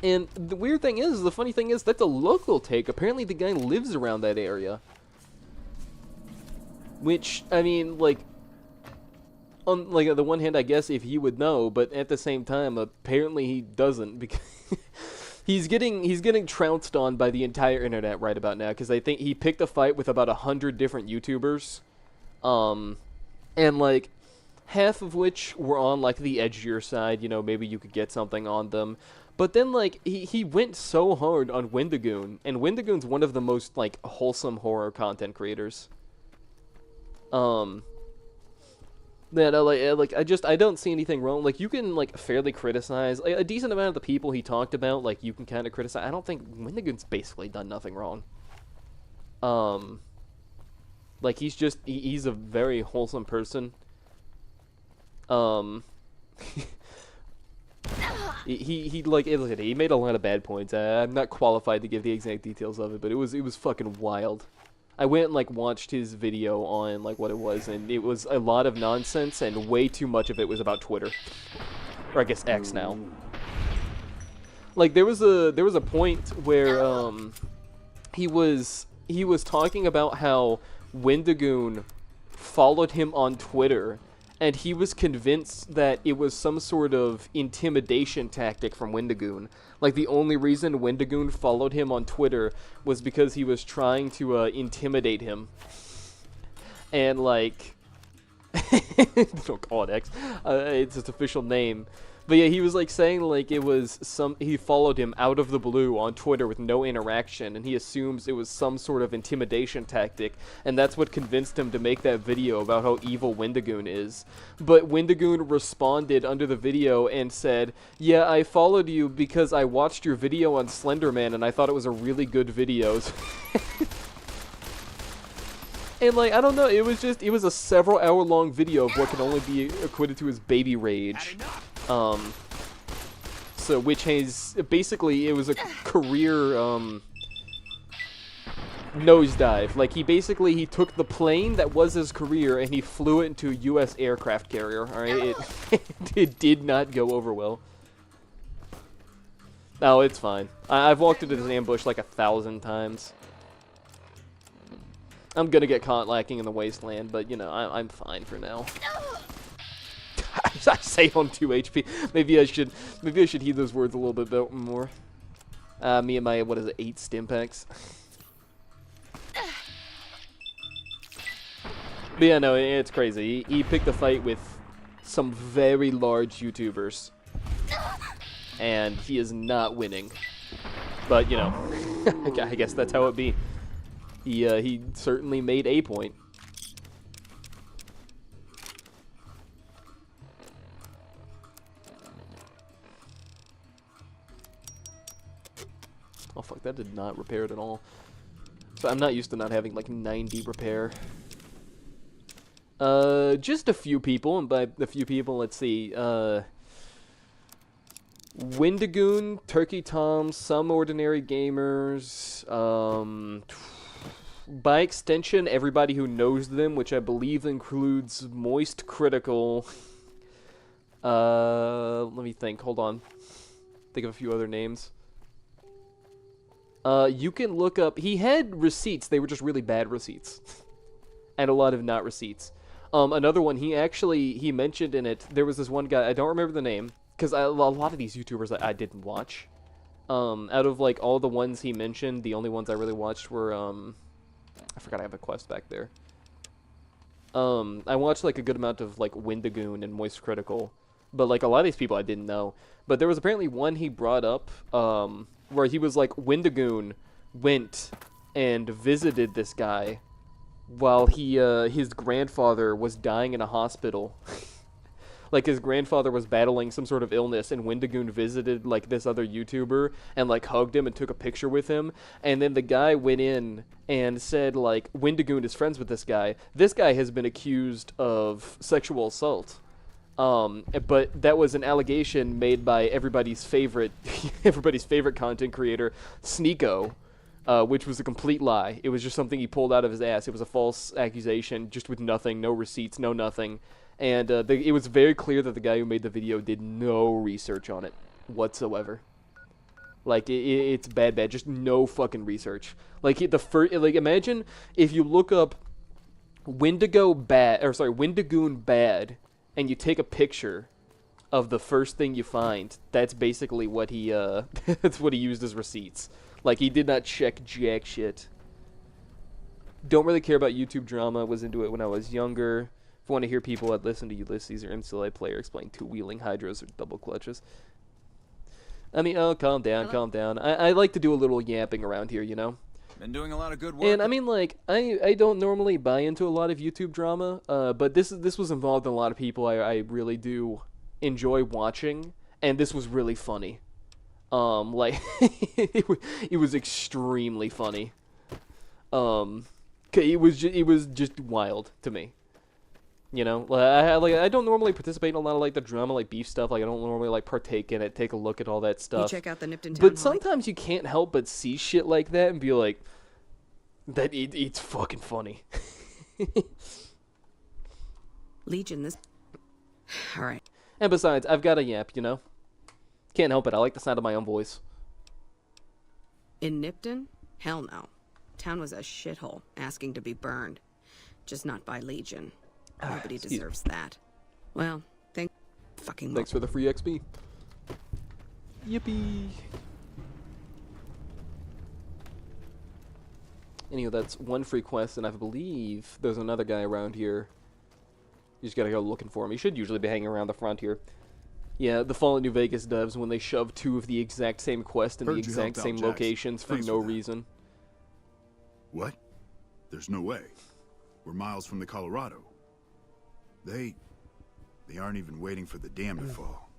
And the weird thing is, the funny thing is, that's a local take. Apparently, the guy lives around that area. Which, I mean, like, on like the one hand, I guess if he would know, but at the same time, apparently he doesn't, because he's getting trounced on by the entire internet right about now, because I think he picked a fight with about 100 different YouTubers, and like half of which were on like the edgier side. You know, maybe you could get something on them. But then, like, he went so hard on Wendigoon, and Wendigoon's one of the most, like, wholesome horror content creators. That, I don't see anything wrong. Like, you can, like, fairly criticize. Like, a decent amount of the people he talked about, like, you can kind of criticize. I don't think Wendigoon's basically done nothing wrong. Like, he's a very wholesome person. He made a lot of bad points. I'm not qualified to give the exact details of it, but it was fucking wild. I went and like watched his video on like what it was, and it was a lot of nonsense, and way too much of it was about Twitter, or I guess X now. Like there was a point where he was talking about how Wendigoon followed him on Twitter. And he was convinced that it was some sort of intimidation tactic from Wendigoon. Like, the only reason Wendigoon followed him on Twitter was because he was trying to intimidate him. And, like... don't call it X. It's its official name. But yeah, he was like saying like it was he followed him out of the blue on Twitter with no interaction, and he assumes it was some sort of intimidation tactic, and that's what convinced him to make that video about how evil Wendigoon is. But Wendigoon responded under the video and said, "Yeah, I followed you because I watched your video on Slenderman and I thought it was a really good video." And, like, I don't know, it was a several hour long video of what can only be equated to as baby rage. So, which has, basically, it was a career, nosedive. Like, he took the plane that was his career and he flew it into a U.S. aircraft carrier, alright? It did not go over well. No, it's fine. I've walked into this ambush like 1,000 times. I'm gonna get caught lacking in the wasteland, but, you know, I'm fine for now. I say on 2 HP. Maybe I should heed those words a little bit more. Me and my, 8 stim packs? But yeah, no, it's crazy. He picked a fight with some very large YouTubers. And he is not winning. But, you know, I guess that's how it be. He certainly made a point. Oh fuck, that did not repair it at all. So I'm not used to not having like 90 repair. Just a few people, and by a few people, let's see, Wendigoon, Turkey Tom, some ordinary gamers, by extension, everybody who knows them, which I believe includes Moist Critical. Let me think. Hold on. Think of a few other names. You can look up... He had receipts. They were just really bad receipts. And a lot of not receipts. Another one, he mentioned in it, there was this one guy, I don't remember the name, because a lot of these YouTubers I didn't watch. Out of, like, all the ones he mentioned, the only ones I really watched were, I forgot I have a quest back there. I watched, like, a good amount of, like, Wendigoon and Moist Critical. But, like, a lot of these people I didn't know. But there was apparently one he brought up, where he was like, Wendigoon went and visited this guy while his grandfather was dying in a hospital. Like, his grandfather was battling some sort of illness, and Wendigoon visited, like, this other YouTuber and, like, hugged him and took a picture with him. And then the guy went in and said, like, Wendigoon is friends with this guy. This guy has been accused of sexual assault. But that was an allegation made by everybody's favorite content creator, Sneeko, which was a complete lie. It was just something he pulled out of his ass. It was a false accusation, just with nothing, no receipts, no nothing. And it was very clear that the guy who made the video did no research on it whatsoever. Like, it's bad, just no fucking research. Like, imagine if you look up Wendigoon bad, and you take a picture of the first thing you find. That's basically what he that's what he used as receipts. Like, he did not check jack shit. Don't really care about YouTube drama. Was into it when I was younger. If you want to hear people that listen to Ulysses or NCLA player explain two-wheeling hydros or double clutches. I mean, oh, calm down, calm down. I like to do a little yapping around here, you know? Been doing a lot of good work. And I mean, like, I don't normally buy into a lot of YouTube drama, but this was involved in a lot of people I really do enjoy watching, and this was really funny. Like, it was extremely funny. It was just wild to me. You know, I don't normally participate in a lot of, like, the drama, like, beef stuff. Like, I don't normally, like, partake in it, take a look at all that stuff. You check out the Nipton Town But Hall. sometimes you can't help but see shit like that and be like, it's fucking funny. Legion, this... Alright. And besides, I've got a yap, you know? Can't help it, I like the sound of my own voice. In Nipton? Hell no. Town was a shithole, asking to be burned. Just not by Legion. Nobody deserves that. Well, thanks for the free XP. Yippee. Anyway, that's one free quest, and I believe there's another guy around here. You just gotta go looking for him. He should usually be hanging around the front here. Yeah, the Fallout New Vegas devs, when they shove two of the exact same quest in the exact same locations for no reason. What? There's no way. We're miles from the Colorado. They aren't even waiting for the dam to fall.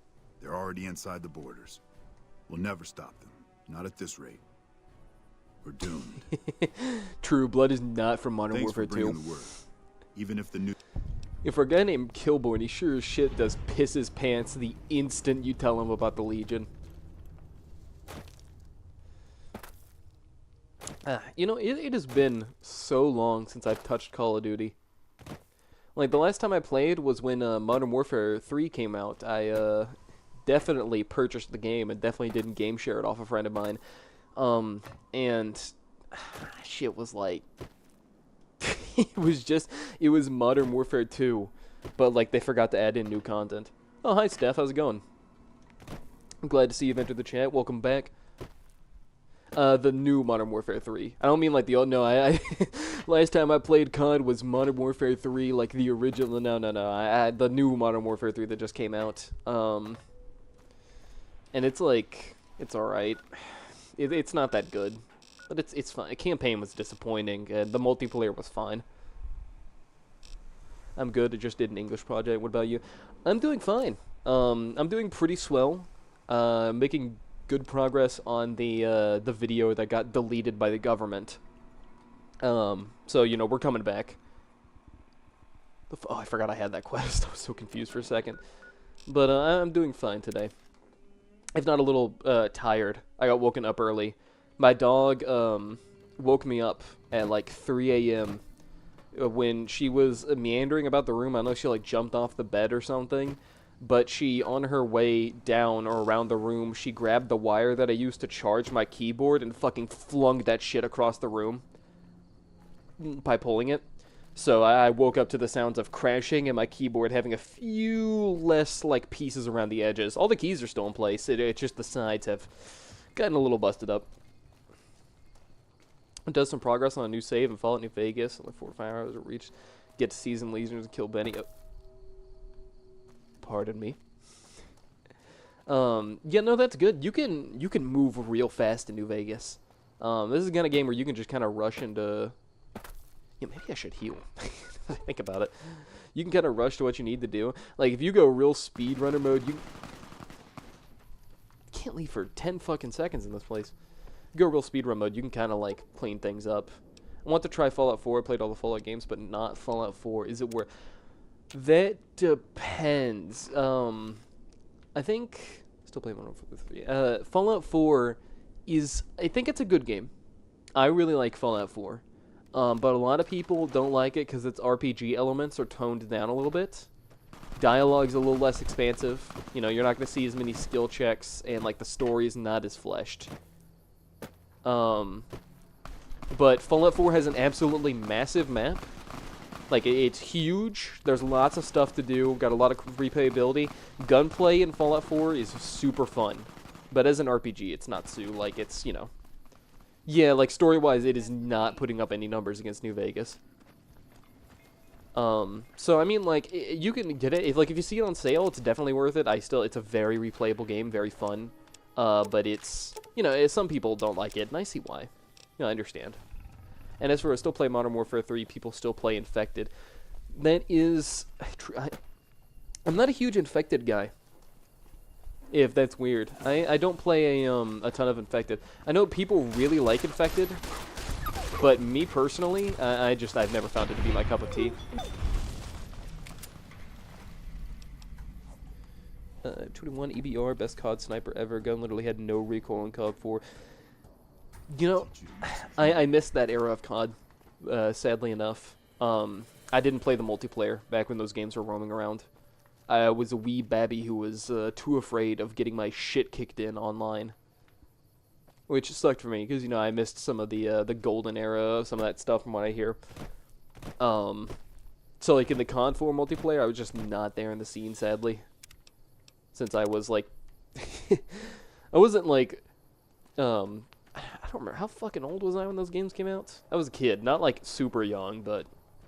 They're already inside the borders. We'll never stop them. Not at this rate. We're doomed. True, Blood is not from Modern Thanks Warfare for bringing 2. the word. Even if the new... If for a guy named Kilborn, he sure as shit does piss his pants the instant you tell him about the Legion. You know, it has been so long since I've touched Call of Duty. Like, the last time I played was when Modern Warfare 3 came out. I definitely purchased the game and definitely didn't game share it off a friend of mine. And shit was like... it was Modern Warfare 2, but, like, they forgot to add in new content. Oh, hi, Steph. How's it going? I'm glad to see you've entered the chat. Welcome back. The new Modern Warfare 3. I don't mean like the old, no, I last time I played COD was Modern Warfare 3, like the original, no, the new Modern Warfare 3 that just came out. And it's like, it's alright. It's not that good, but it's fine. The campaign was disappointing, and the multiplayer was fine. I'm good, I just did an English project. What about you? I'm doing fine. I'm doing pretty swell. Making good progress on the video that got deleted by the government. So, you know, we're coming back. Oh, I forgot I had that quest. I was so confused for a second. But I'm doing fine today. If not a little tired. I got woken up early. My dog woke me up at like 3 a.m. when she was meandering about the room. I know she like jumped off the bed or something. But she, on her way down or around the room, she grabbed the wire that I used to charge my keyboard and fucking flung that shit across the room by pulling it. So I woke up to the sounds of crashing and my keyboard having a few less, like, pieces around the edges. All the keys are still in place. It's just the sides have gotten a little busted up. It does some progress on a new save in Fallout New Vegas. Only 4 or 5 hours to reach. Get to season Legions and kill Benny. Pardon me. Yeah, no, that's good. You can move real fast in New Vegas. This is the kind of game where you can just kind of rush into... Yeah, maybe I should heal. Think about it. You can kind of rush to what you need to do. Like, if you go real speedrunner mode, you can't leave for 10 fucking seconds in this place. You go real speedrun mode, you can kind of, like, clean things up. I want to try Fallout 4. I played all the Fallout games, but not Fallout 4. Is it where... That depends. I think... Still playing Modern Warfare 3. Fallout 4 is... I think it's a good game. I really like Fallout 4. But a lot of people don't like it because its RPG elements are toned down a little bit. Dialogue's a little less expansive. You know, you're not going to see as many skill checks, and, like, the story is not as fleshed. But Fallout 4 has an absolutely massive map. Like, it's huge. There's lots of stuff to do. Got a lot of replayability. Gunplay in Fallout 4 is super fun. But as an RPG, it's not so, like, it's, you know... Yeah, like, story-wise, it is not putting up any numbers against New Vegas. So, I mean, like, you can get it. If you see it on sale, it's definitely worth it. It's a very replayable game, very fun. But it's, you know, some people don't like it, and I see why. You know, I understand. And as for still play Modern Warfare 3, people still play Infected. That is... I'm not a huge Infected guy. If that's weird. I don't play a ton of Infected. I know people really like Infected, but me personally, I've never found it to be my cup of tea. 21 EBR, best COD sniper ever. Gun literally had no recoil in COD 4. You know, I missed that era of COD, sadly enough. I didn't play the multiplayer back when those games were roaming around. I was a wee babby who was too afraid of getting my shit kicked in online. Which sucked for me, because, you know, I missed some of the golden era, some of that stuff from what I hear. So, like, in the COD 4 multiplayer, I was just not there in the scene, sadly. Since I was, like... I wasn't, like... I don't remember. How fucking old was I when those games came out? I was a kid. Not, like, super young, but...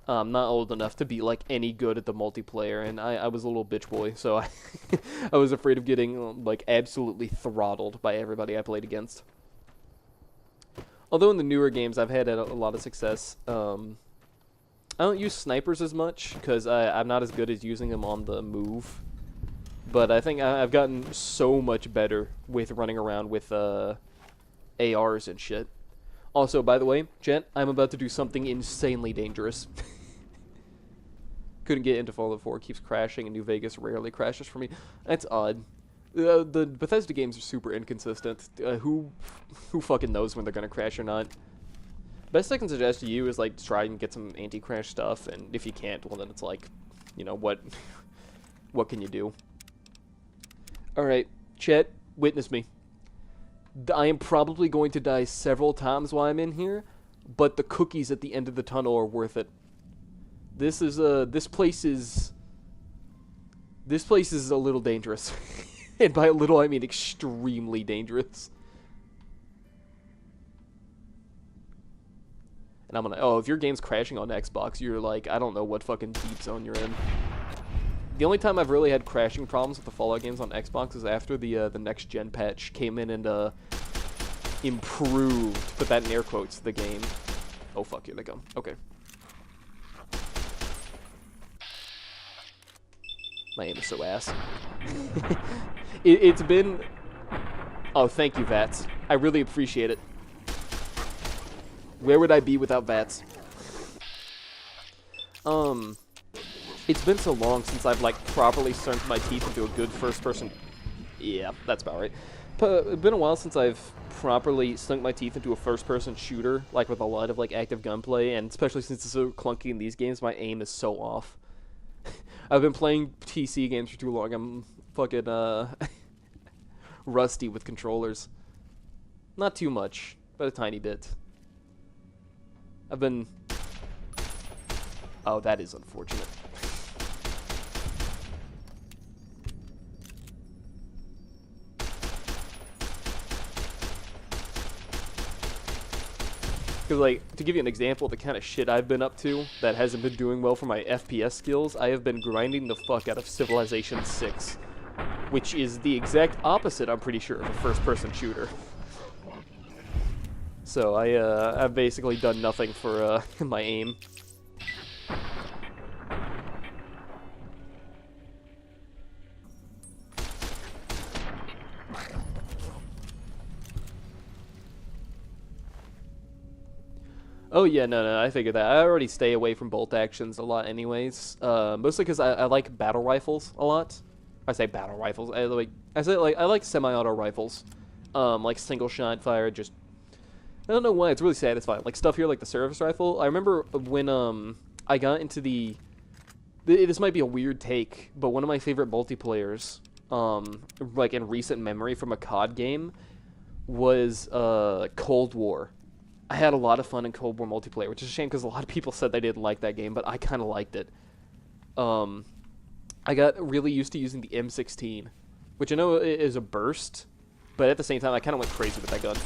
not old enough to be, like, any good at the multiplayer, and I was a little bitch boy, so I was afraid of getting, like, absolutely throttled by everybody I played against. Although in the newer games, I've had a lot of success. I don't use snipers as much, because I'm not as good as using them on the move. But I think I've gotten so much better with running around with ARs and shit. Also, by the way, chat, I'm about to do something insanely dangerous. Couldn't get into Fallout 4, keeps crashing, and New Vegas rarely crashes for me. That's odd. The Bethesda games are super inconsistent. Who fucking knows when they're gonna crash or not? Best I can suggest to you is, like, try and get some anti-crash stuff, and if you can't, well then it's like, you know, what can you do? Alright, chat, witness me. I am probably going to die several times while I'm in here, but the cookies at the end of the tunnel are worth it. This place is a little dangerous. And by a little, I mean extremely dangerous. And I'm gonna... Oh, if your game's crashing on Xbox, you're like... I don't know what fucking deep zone you're in. The only time I've really had crashing problems with the Fallout games on Xbox is after the next-gen patch came in and improved, put that in air quotes, the game. Oh, fuck, here they come. Okay. My aim is so ass. It's been... Oh, thank you, Vats. I really appreciate it. Where would I be without Vats? It's been so long since I've, like, properly sunk my teeth into a good first-person... Yeah, that's about right. It's been a while since I've properly sunk my teeth into a first-person shooter, like, with a lot of, like, active gunplay, and especially since it's so clunky in these games, my aim is so off. I've been playing PC games for too long. I'm fucking, rusty with controllers. Not too much, but a tiny bit. I've been... Oh, that is unfortunate. Because, like, to give you an example of the kind of shit I've been up to that hasn't been doing well for my FPS skills, I have been grinding the fuck out of Civilization 6. Which is the exact opposite, I'm pretty sure, of a first-person shooter. So I've basically done nothing for my aim. Oh yeah, no, I figured that. I already stay away from bolt actions a lot anyways. Mostly because I like battle rifles a lot. I say battle rifles. I like semi-auto rifles. Like single shot fire, just I don't know why, it's really satisfying. Like stuff here like the service rifle. I remember when I got into this might be a weird take, but one of my favorite multiplayers, like in recent memory from a COD game, was Cold War. I had a lot of fun in Cold War multiplayer, which is a shame because a lot of people said they didn't like that game, but I kind of liked it. I got really used to using the M16, which I know is a burst, but at the same time, I kind of went crazy with that gun.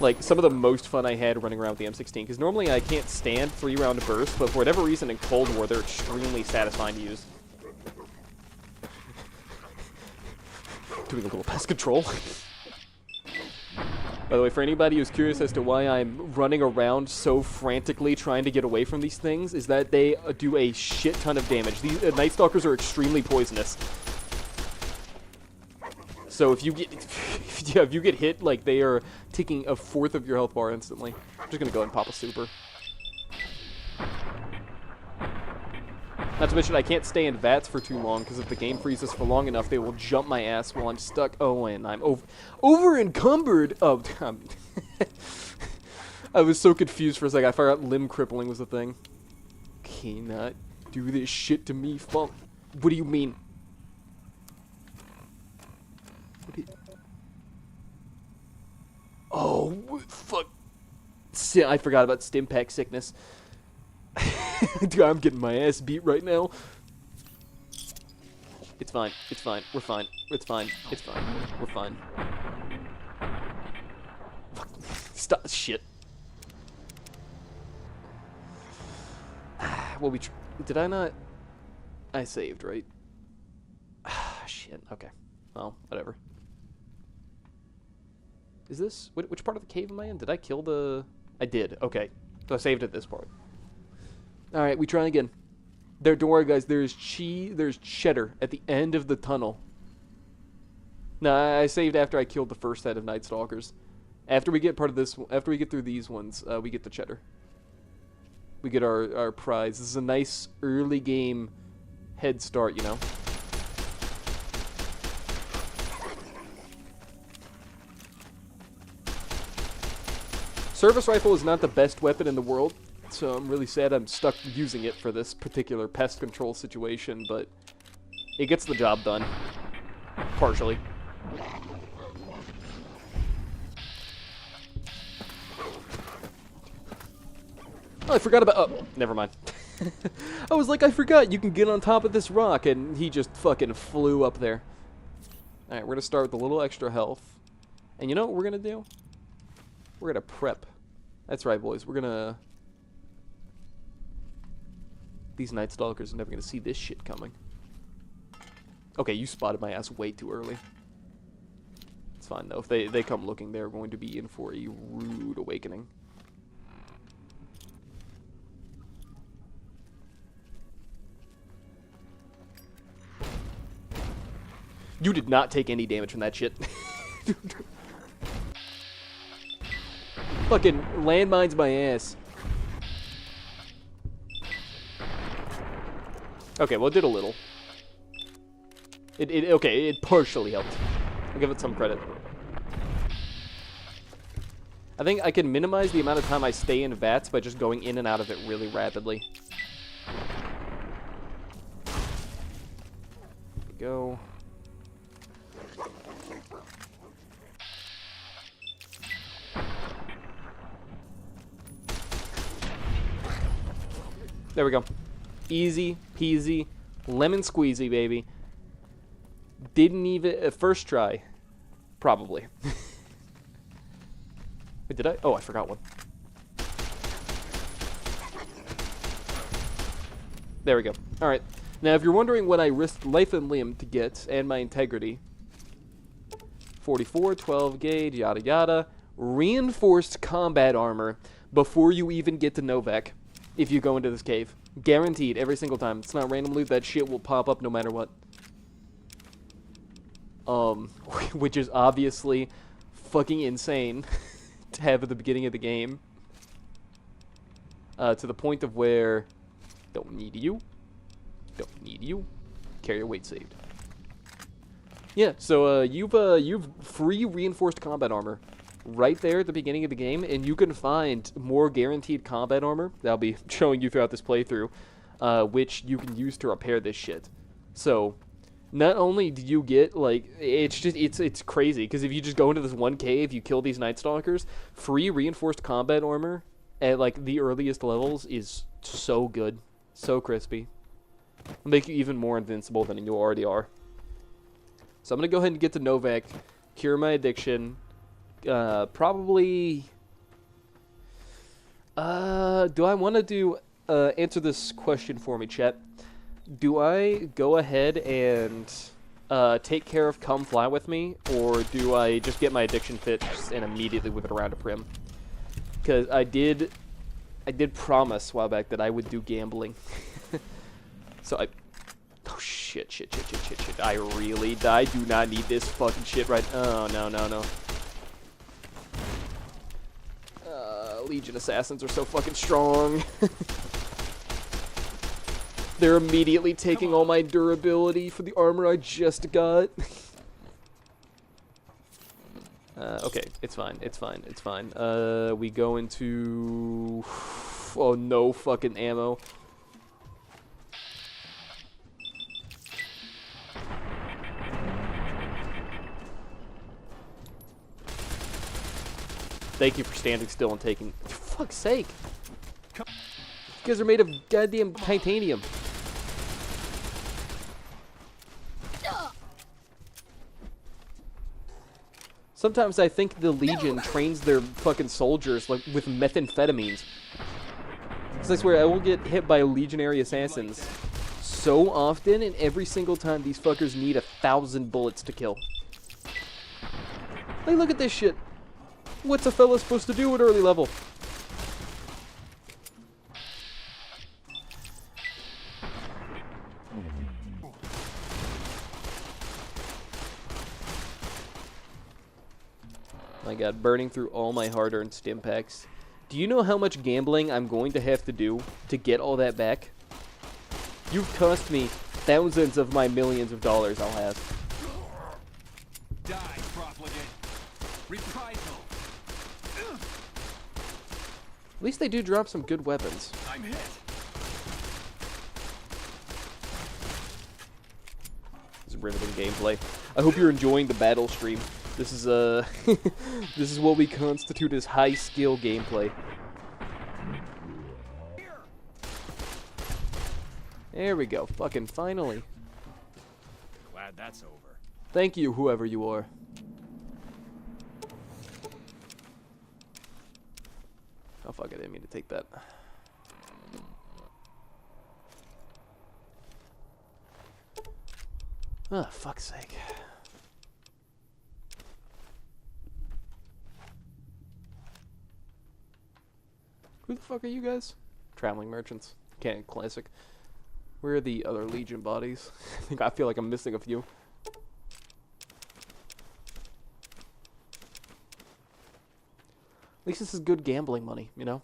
Like, some of the most fun I had running around with the M16, because normally I can't stand 3-round bursts, but for whatever reason in Cold War, they're extremely satisfying to use. Doing a little pest control. By the way, for anybody who's curious as to why I'm running around so frantically trying to get away from these things, is that they do a shit ton of damage. These Night Stalkers are extremely poisonous. So if you get hit, like, they are taking 1/4 of your health bar instantly. I'm just gonna go and pop a super. Not to mention, I can't stay in VATS for too long, because if the game freezes for long enough, they will jump my ass while I'm stuck. Oh, and I'm over-encumbered. Oh, I was so confused for a second. I forgot limb crippling was a thing. Cannot do this shit to me, fuck. What do you mean? Oh, fuck. I forgot about Stimpack sickness. Dude, I'm getting my ass beat right now. It's fine. It's fine. We're fine. It's fine. It's fine. We're fine. Stop. Shit. Well, did I not? I saved, right? Shit. Okay. Well, whatever. Is this... Which part of the cave am I in? Did I kill the... I did. Okay. So I saved at this part. Alright, we try again. Don't worry, guys. There's cheddar at the end of the tunnel. No, I saved after I killed the first set of Night Stalkers. After we get after we get through these ones, we get the cheddar. We get our prize. This is a nice early game head start, you know. Service rifle is not the best weapon in the world, so I'm really sad I'm stuck using it for this particular pest control situation, but it gets the job done. Partially. Oh, I forgot about... Oh, never mind. I was like, I forgot you can get on top of this rock, and he just fucking flew up there. Alright, we're going to start with a little extra health. And you know what we're going to do? We're going to prep. That's right, boys. We're going to... These Night Stalkers are never going to see this shit coming. Okay, you spotted my ass way too early. It's fine, though. If they come looking, they're going to be in for a rude awakening. You did not take any damage from that shit. Fucking landmines my ass. Okay, well, it did a little. Okay, it partially helped. I'll give it some credit. I think I can minimize the amount of time I stay in VATS by just going in and out of it really rapidly. There we go. There we go. Easy peasy, lemon squeezy, baby. Didn't even... first try. Probably. Wait, did I? Oh, I forgot one. There we go. Alright. Now, if you're wondering what I risked life and limb to get, and my integrity... 44, 12 gauge, yada yada. reinforced combat armor before you even get to Novak if you go into this cave. Guaranteed, every single time. It's not random loot. That shit will pop up no matter what. Which is obviously fucking insane to have at the beginning of the game. To the point of where, don't need you. Carry your weight saved. Yeah, so you've free reinforced combat armor right there at the beginning of the game, and you can find more guaranteed combat armor that I'll be showing you throughout this playthrough, which you can use to repair this shit. So, not only do you get, like, it's crazy, because if you just go into this one cave, you kill these Night Stalkers, free reinforced combat armor at, like, the earliest levels is so good, so crispy. It'll make you even more invincible than you already are. So I'm going to go ahead and get to Novak, cure my addiction. Probably... do I want to do... answer this question for me, chat. Do I go ahead and take care of Come Fly With Me, or do I just get my addiction fixed and immediately whip it around to Primm? Because I did promise a while back that I would do gambling. So oh shit. I do not need this fucking shit right. Oh, no. Legion Assassins are so fucking strong. They're immediately taking all my durability for the armor I just got. Okay, it's fine. We go into... Oh, no fucking ammo. Thank you for standing still and taking... For fuck's sake! You guys are made of goddamn titanium. Sometimes I think the Legion trains their fucking soldiers like with methamphetamines. Because I swear, I will get hit by legionary assassins so often, and every single time these fuckers need 1,000 bullets to kill. Hey, look at this shit. What's a fella supposed to do at early level? My god, burning through all my hard-earned stim packs. Do you know how much gambling I'm going to have to do to get all that back? You've cost me thousands of my millions of dollars I'll have. Die, profligate. Reprisal. At least they do drop some good weapons. I'm hit. This is riveting gameplay. I hope you're enjoying the battle stream. This is this is what we constitute as high skill gameplay. There we go. Fucking finally. Glad that's over. Thank you, whoever you are. Oh fuck, I didn't mean to take that. Ah, fuck's sake. Who the fuck are you guys? Traveling merchants. Can't classic. Where are the other Legion bodies? I feel like I'm missing a few. At least this is good gambling money, you know?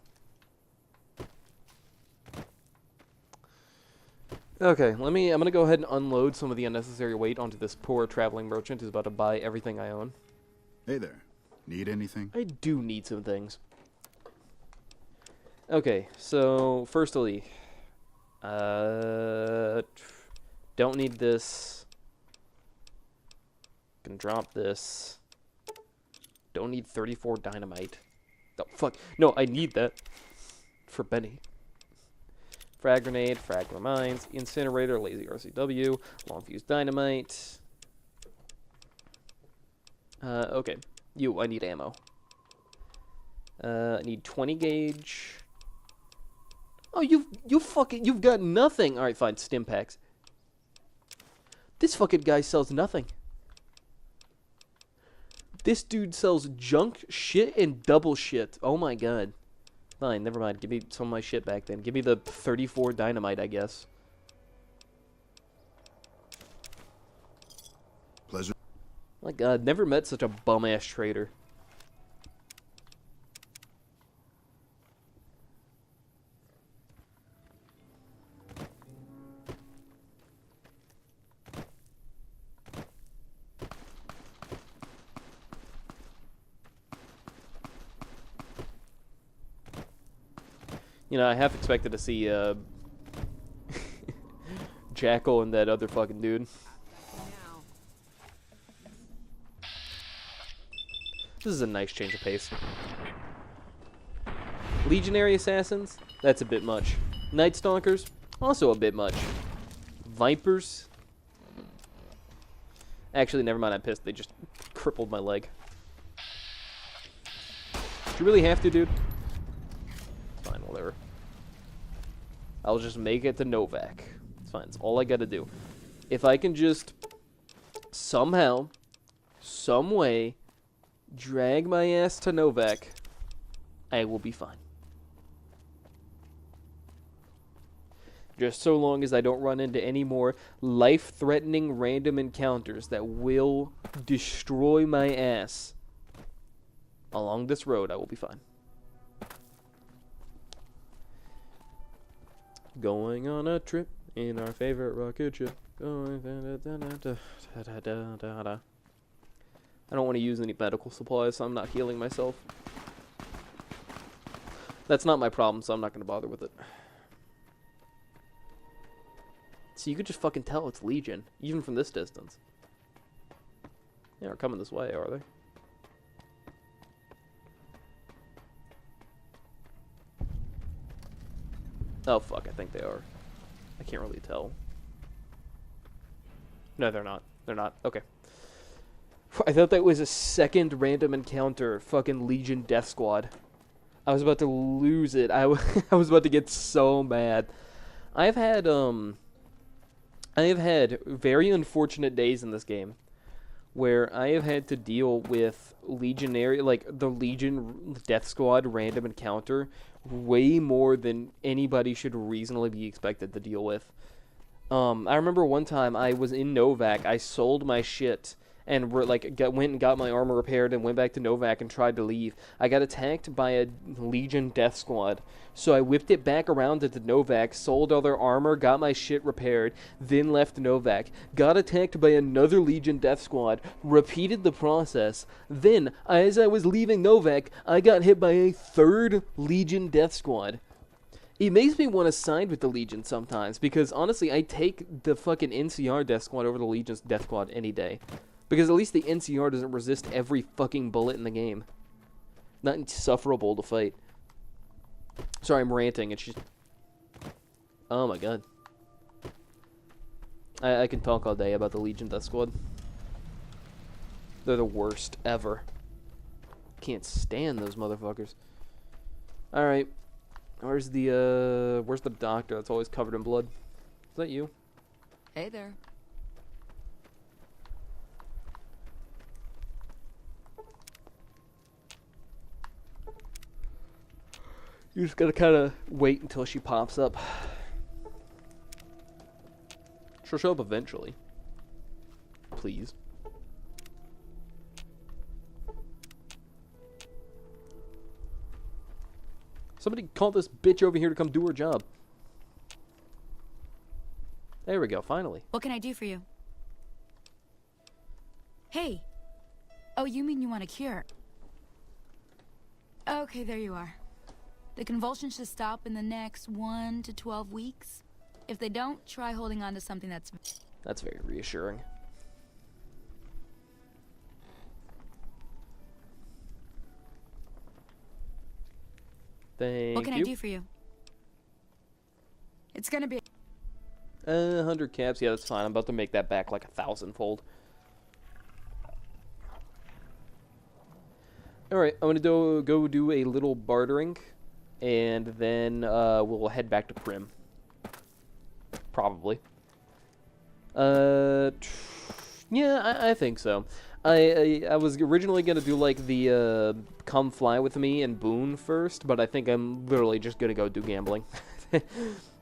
Okay, I'm gonna go ahead and unload some of the unnecessary weight onto this poor traveling merchant who's about to buy everything I own. Hey there. Need anything? I do need some things. Okay, so, firstly, don't need this. Can drop this. Don't need 34 dynamite. Oh, fuck. No, I need that. For Benny. Frag grenade, fragment mines, incinerator, lazy RCW, long fuse dynamite. Okay. I need ammo. I need 20 gauge. Oh, you've got nothing. Alright, fine, stim packs. This fucking guy sells nothing. This dude sells junk, shit, and double shit. Oh my god. Fine, never mind. Give me some of my shit back then. Give me the 34 dynamite, I guess. Pleasure. My god, never met such a bum-ass trader. You know, I half expected to see, Jackal and that other fucking dude. This is a nice change of pace. Legionary Assassins? That's a bit much. Night Stalkers? Also a bit much. Vipers? Actually, never mind, I'm pissed. They just crippled my leg. Do you really have to, dude? Fine, whatever. I'll just make it to Novak. It's fine. It's all I gotta do. If I can just somehow, some way, drag my ass to Novak, I will be fine. Just so long as I don't run into any more life-threatening random encounters that will destroy my ass along this road, I will be fine. Going on a trip in our favorite rocket ship. I don't want to use any medical supplies, so I'm not healing myself. That's not my problem, so I'm not going to bother with it. So you could just fucking tell it's Legion, even from this distance. They aren't coming this way, are they? Oh, fuck, I think they are. I can't really tell. No, they're not. They're not. Okay. I thought that was a second random encounter. Fucking Legion Death Squad. I was about to lose it. I was about to get so mad. I have had very unfortunate days in this game where I have had to deal with Legionary, like the Legion Death Squad random encounter way more than anybody should reasonably be expected to deal with. I remember one time I was in Novak, I sold my shit and went and got my armor repaired and went back to Novak and tried to leave. I got attacked by a Legion Death Squad, so I whipped it back around into Novak, sold all their armor, got my shit repaired, then left Novak. Got attacked by another Legion Death Squad, repeated the process. Then, as I was leaving Novak, I got hit by a third Legion Death Squad. It makes me want to side with the Legion sometimes, because honestly, I take the fucking NCR Death Squad over the Legion's Death Squad any day. Because at least the NCR doesn't resist every fucking bullet in the game. Not insufferable to fight. Sorry, I'm ranting. It's just... Oh my god. I can talk all day about the Legion Death Squad. They're the worst ever. Can't stand those motherfuckers. Alright. Where's the doctor that's always covered in blood? Is that you? Hey there. You just gotta kind of wait until she pops up. She'll show up eventually. Please. Somebody call this bitch over here to come do her job. There we go, finally. What can I do for you? Hey. Oh, you mean you want a cure? Okay, there you are. The convulsions should stop in the next 1 to 12 weeks. If they don't, try holding on to something that's... That's very reassuring. Thank you. What can I do for you? It's gonna be... 100 caps, yeah, that's fine. I'm about to make that back like 1,000-fold. Alright, I'm gonna go do a little bartering. And then we'll head back to Primm. Probably. Yeah, I think so. I was originally gonna do like the come fly with me and Boone first, but I think I'm literally just gonna go do gambling.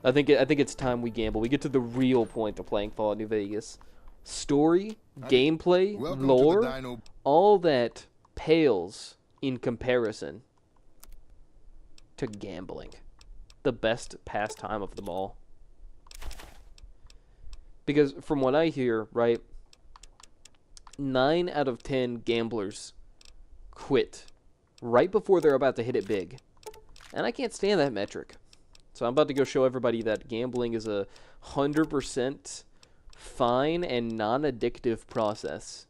I think it's time we gamble. We get to the real point of playing Fallout New Vegas. Story, gameplay, lore, all that pales in comparison to gambling. The best pastime of them all. Because from what I hear, right, 9 out of 10 gamblers quit right before they're about to hit it big. And I can't stand that metric. So I'm about to go show everybody that gambling is a 100% fine and non-addictive process.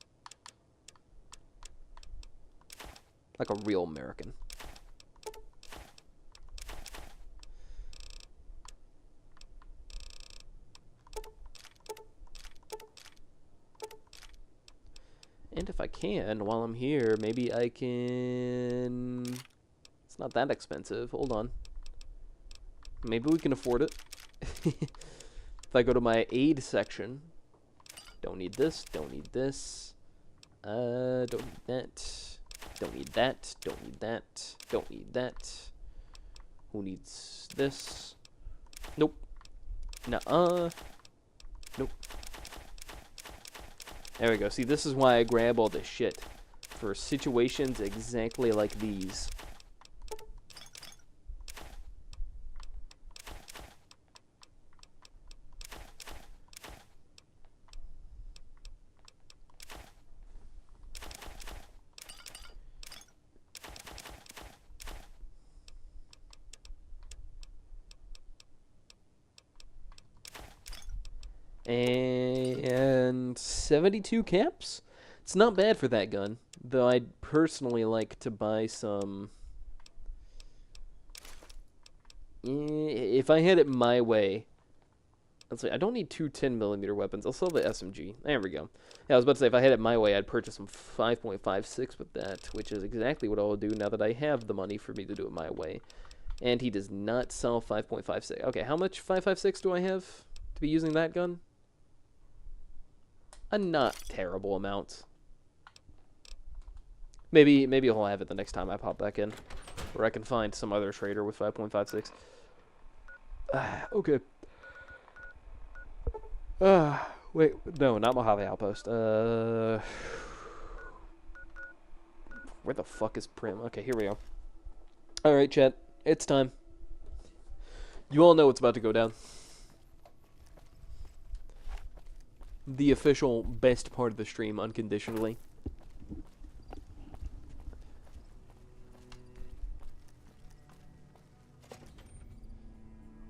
Like a real American. And if I can, while I'm here, maybe I can... It's not that expensive. Hold on. Maybe we can afford it. If I go to my aid section. Don't need this. Don't need this. Don't need that. Don't need that. Don't need that. Don't need that. Who needs this? Nope. Nuh-uh. Nope. There we go. See, this is why I grab all this shit. For situations exactly like these. And 72 caps? It's not bad for that gun. Though I'd personally like to buy some... If I had it my way... Let's see, I don't need two 10mm weapons. I'll sell the SMG. There we go. Yeah, I was about to say, if I had it my way, I'd purchase some 5.56 with that, which is exactly what I'll do now that I have the money for me to do it my way. And he does not sell 5.56. Okay, how much 5.56 do I have to be using that gun? A not terrible amount. Maybe he'll have it the next time I pop back in. Or I can find some other trader with 5.56. Okay. Wait, no, not Mojave Outpost. Where the fuck is Primm? Okay, here we go. Alright, chat. It's time. You all know what's about to go down. The official best part of the stream, unconditionally.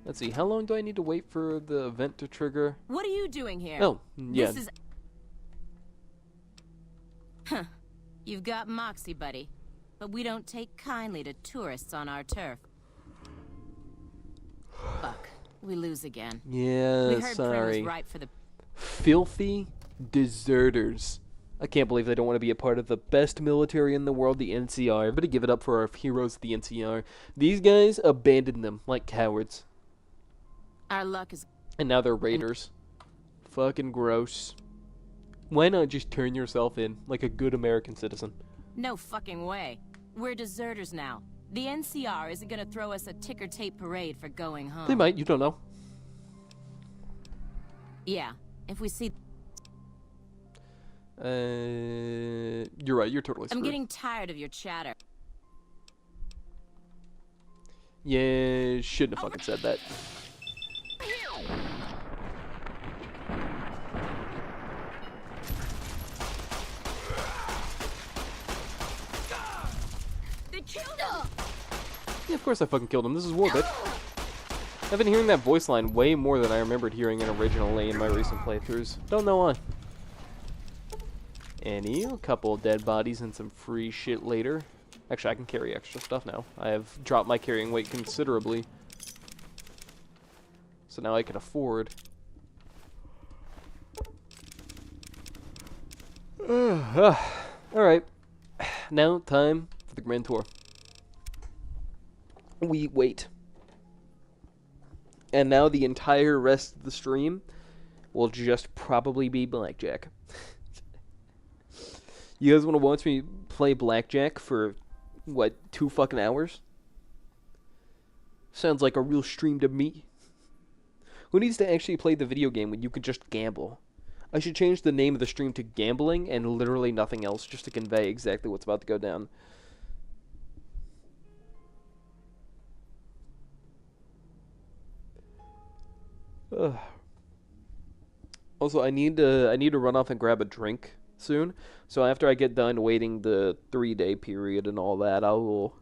Let's see, how long do I need to wait for the event to trigger? What are you doing here? Oh, yeah. This is... Huh. You've got moxie, buddy. But we don't take kindly to tourists on our turf. Fuck. We lose again. Yeah, we heard sorry. Primm was ripe for the... Filthy deserters. I can't believe they don't want to be a part of the best military in the world, the NCR. Everybody give it up for our heroes, the NCR. These guys abandoned them like cowards. Our luck is... And now they're raiders. Fucking gross. Why not just turn yourself in like a good American citizen? No fucking way. We're deserters now. The NCR isn't gonna throw us a ticker tape parade for going home. They might, you don't know. Yeah, if we see... You're right, you're totally screwed. I'm getting tired of your chatter. Yeah, shouldn't have fucking said that. They killed him! Yeah, of course I fucking killed him. This is war, bitch. I've been hearing that voice line way more than I remembered hearing it originally in my recent playthroughs. Don't know why. And a couple of dead bodies and some free shit later. Actually, I can carry extra stuff now. I have dropped my carrying weight considerably. So now I can afford. Alright. Now, time for the Grand Tour. We wait. And now the entire rest of the stream will just probably be blackjack. You guys want to watch me play blackjack for, what, 2 fucking hours? Sounds like a real stream to me. Who needs to actually play the video game when you can just gamble? I should change the name of the stream to gambling and literally nothing else, just to convey exactly what's about to go down. Ugh. Also, I need to run off and grab a drink soon. So after I get done waiting the 3-day period and all that, I will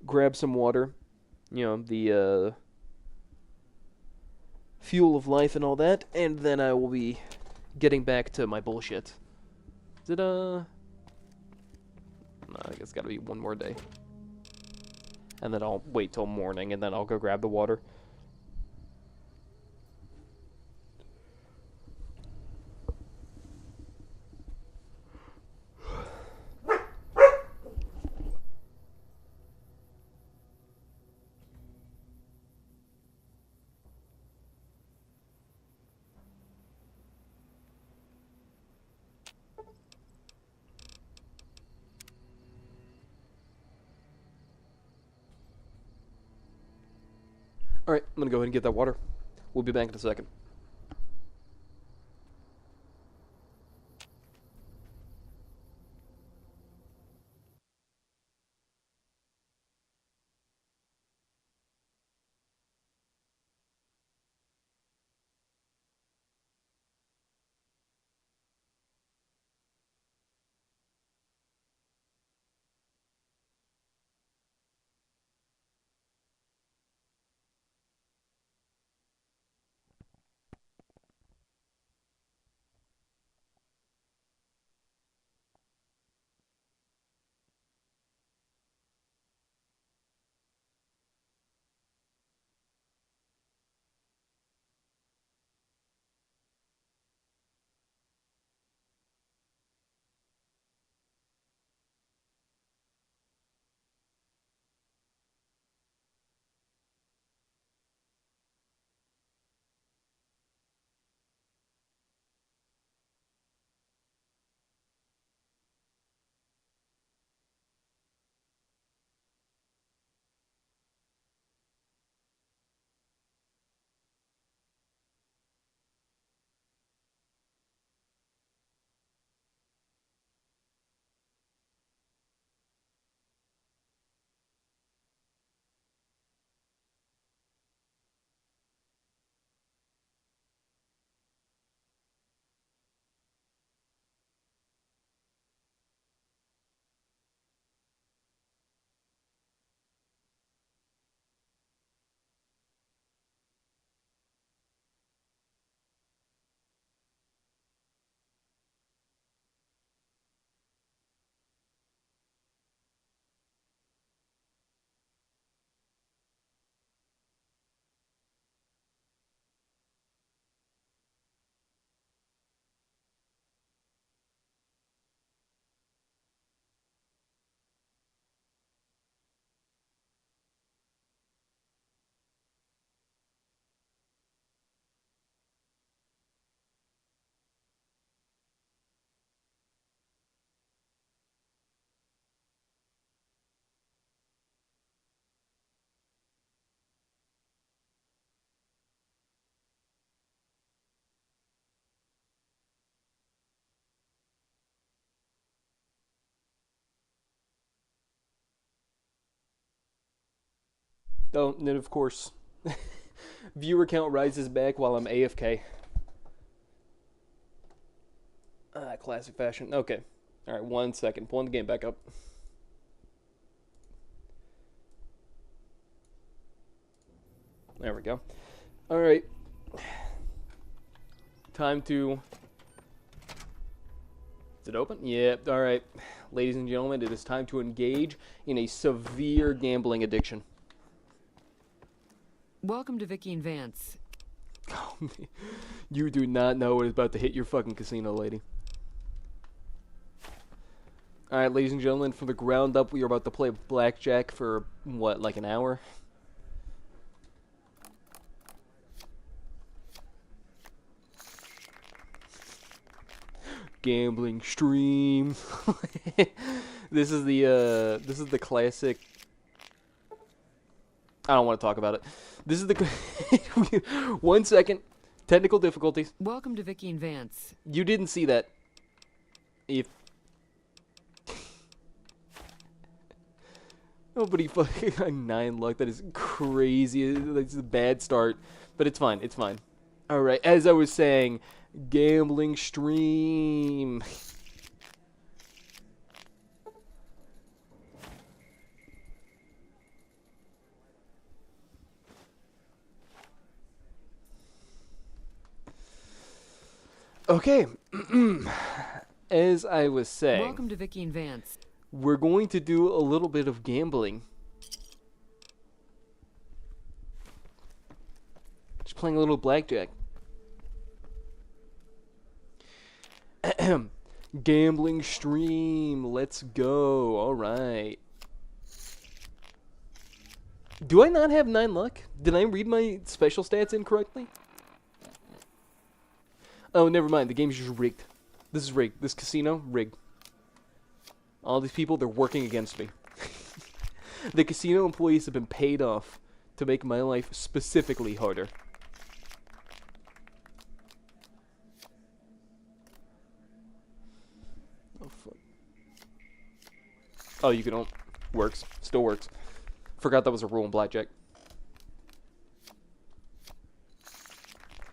grab some water. You know, the fuel of life and all that, and then I will be getting back to my bullshit. Is it, no, I guess it's gotta be one more day. And then I'll wait till morning, and then I'll go grab the water. Alright, I'm gonna go ahead and get that water. We'll be back in a second. Oh, and then of course, viewer count rises back while I'm AFK. Classic fashion. Okay. Alright, 1 second. Pulling the game back up. There we go. Alright. Time to... Is it open? Yep. Alright. Ladies and gentlemen, it is time to engage in a severe gambling addiction. Welcome to Vicky and Vance. You do not know what is about to hit your fucking casino, lady. Alright, ladies and gentlemen, from the ground up, we are about to play blackjack for, what, like an hour? gambling stream. This is the classic. I don't want to talk about it. This is the 1 second. Technical difficulties. Welcome to Vicky and Vance. You didn't see that. If nobody fucking got 9 luck, that is crazy. That's a bad start, but it's fine. It's fine. All right, as I was saying, gambling stream. Okay, as I was saying, Welcome to Vicky and Vance. we're going to do a little bit of gambling. Just playing a little blackjack. Gambling stream, let's go. All right. Do I not have 9 luck? Did I read my special stats incorrectly? Oh, never mind. The game's just rigged. This is rigged. This casino, rigged. All these people, they're working against me. The casino employees have been paid off to make my life specifically harder. Oh, fuck. Oh, you can all... Works. Still works. Forgot that was a rule in blackjack.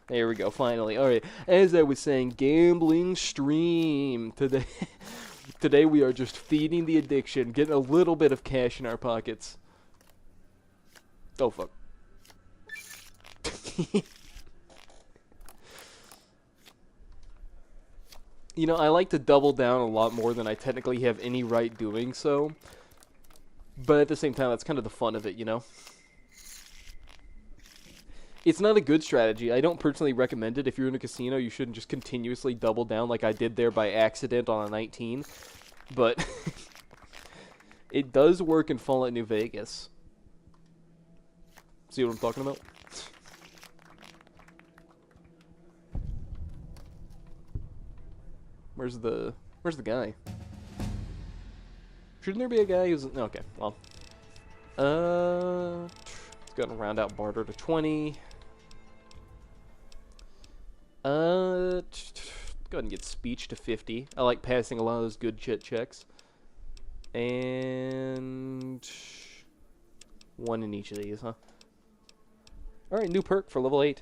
There we go, finally. Alright, as I was saying, gambling stream. Today we are just feeding the addiction, getting a little bit of cash in our pockets. Oh, fuck. You know, I like to double down a lot more than I technically have any right doing so. But at the same time, that's kind of the fun of it, you know? It's not a good strategy. I don't personally recommend it. If you're in a casino, you shouldn't just continuously double down like I did there by accident on a 19. But it does work in Fallout New Vegas. See what I'm talking about? Where's the guy? Shouldn't there be a guy who's... Okay, well. Let's go and round out barter to 20. Go ahead and get speech to 50. I like passing a lot of those good chit checks. And 1 in each of these, huh? Alright, new perk for level 8.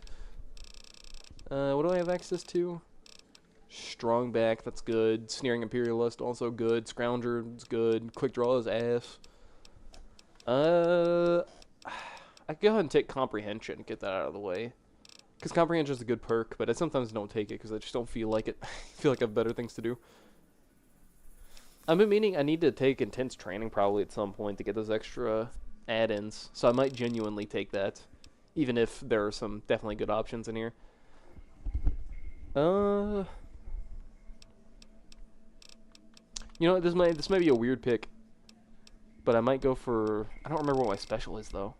What do I have access to? Strong back, that's good. Sneering Imperialist, also good. Scrounger is good. Quick draw is ass. I go ahead and take Comprehension and get that out of the way. Because Comprehension is a good perk, but I sometimes don't take it because I just don't feel like it. I feel like I have better things to do. I've been meaning I need to take Intense Training probably at some point to get those extra add-ins. So I might genuinely take that. Even if there are some definitely good options in here. You know, this might be a weird pick. But I might go for... I don't remember what my special is, though.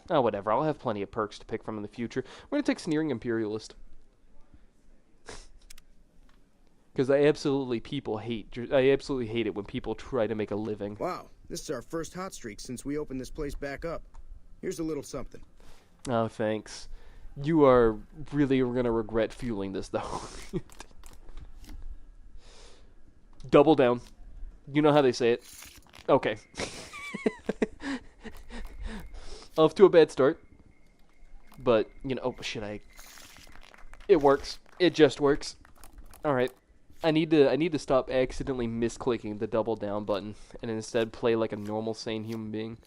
Oh, whatever. I'll have plenty of perks to pick from in the future. We're going to take Sneering Imperialist. Because I absolutely hate it when people try to make a living. Wow, this is our first hot streak since we opened this place back up. Here's a little something. Oh, thanks. You are really going to regret fueling this, though. Double down. You know how they say it. Okay. Off to a bad start. But, you know, oh shit, it works. It just works. Alright. I need to stop accidentally misclicking the double down button and instead play like a normal sane human being.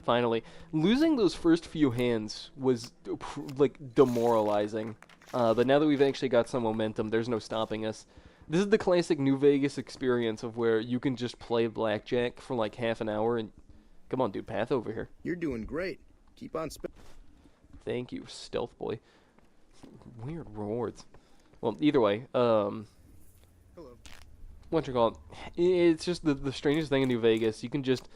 Finally. Losing those first few hands was, like, demoralizing. But now that we've actually got some momentum, there's no stopping us. This is the classic New Vegas experience of where you can just play blackjack for, like, half an hour and... Come on, dude, path over here. You're doing great. Keep on Thank you, stealth boy. Weird rewards. Well, either way, Hello. what you call it? It's just the strangest thing in New Vegas. You can just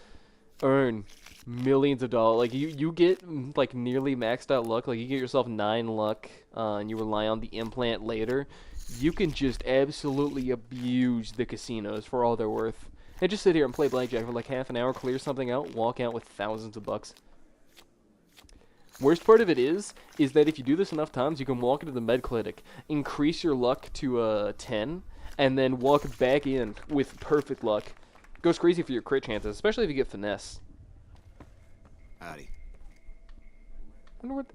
earn millions of dollars. Like, you get, like, nearly maxed out luck. Like, you get yourself 9 luck, and you rely on the implant later. You can just absolutely abuse the casinos for all they're worth. And just sit here and play blackjack for, like, half an hour, clear something out, walk out with thousands of bucks. Worst part of it is that if you do this enough times, you can walk into the med clinic, increase your luck to 10, and then walk back in with perfect luck. Goes crazy for your crit chances, especially if you get finesse. Howdy. I wonder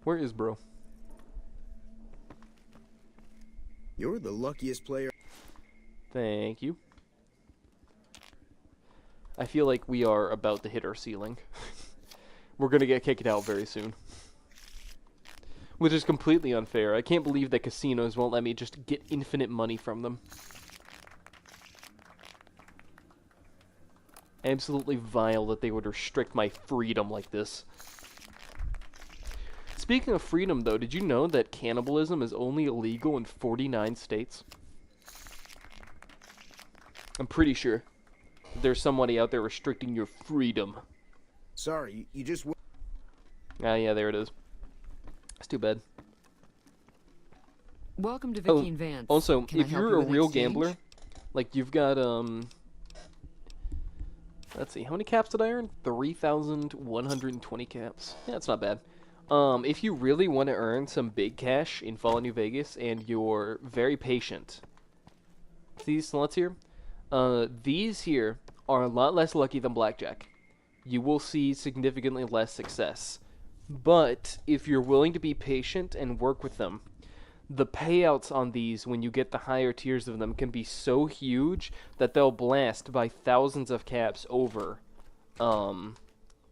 where is bro? You're the luckiest player. Thank you. I feel like we are about to hit our ceiling. We're gonna get kicked out very soon. Which is completely unfair. I can't believe that casinos won't let me just get infinite money from them. Absolutely vile that they would restrict my freedom like this. Speaking of freedom, though, did you know that cannibalism is only illegal in 49 states? I'm pretty sure there's somebody out there restricting your freedom. Sorry, you just... Ah, yeah, there it is. It's too bad. Welcome to Vicky and Vance. Also, Can I if help you're you a with real exchange? gambler, like you've got, let's see, how many caps did I earn? 3,120 caps. Yeah, that's not bad. If you really want to earn some big cash in Fallout New Vegas and you're very patient, these slots here, these here are a lot less lucky than blackjack. You will see significantly less success. But if you're willing to be patient and work with them, the payouts on these when you get the higher tiers of them can be so huge that they'll blast by thousands of caps over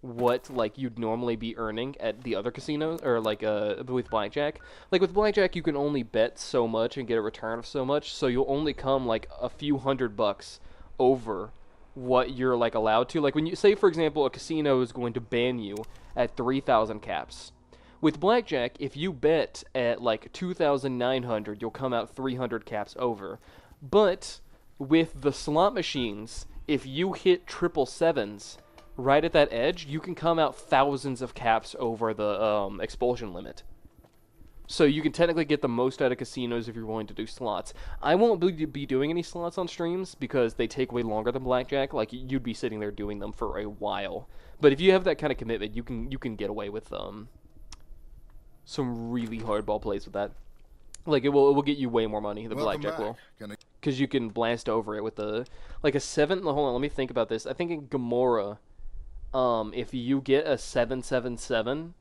what like you'd normally be earning at the other casinos or like with blackjack. Like with blackjack you can only bet so much and get a return of so much, so you'll only come like a few $100 over what you're like allowed to. Like when you say, for example, a casino is going to ban you at 3,000 caps. With blackjack, if you bet at like 2,900, you'll come out 300 caps over. But with the slot machines, if you hit 777s right at that edge, you can come out thousands of caps over the expulsion limit. So you can technically get the most out of casinos if you're willing to do slots. I won't be doing any slots on streams because they take way longer than blackjack. Like you'd be sitting there doing them for a while. But if you have that kind of commitment, you can get away with some really hardball plays with that. Like it will get you way more money than blackjack will. Because you can blast over it with a 7. Hold on, let me think about this. I think in Gamora, if you get a 777.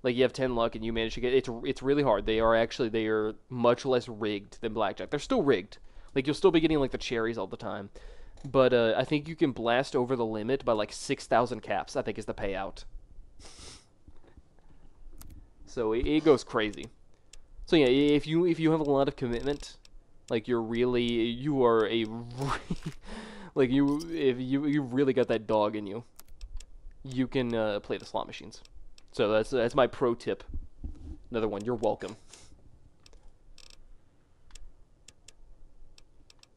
Like, you have 10 luck and you manage to get... It's really hard. They are much less rigged than blackjack. They're still rigged. Like, you'll still be getting, like, the cherries all the time. But, I think you can blast over the limit by, like, 6,000 caps, I think, is the payout. So, it goes crazy. So, yeah, if you have a lot of commitment, like, you are a... like, if you really got that dog in you, you can, play the slot machines. So that's my pro tip. Another one. You're welcome.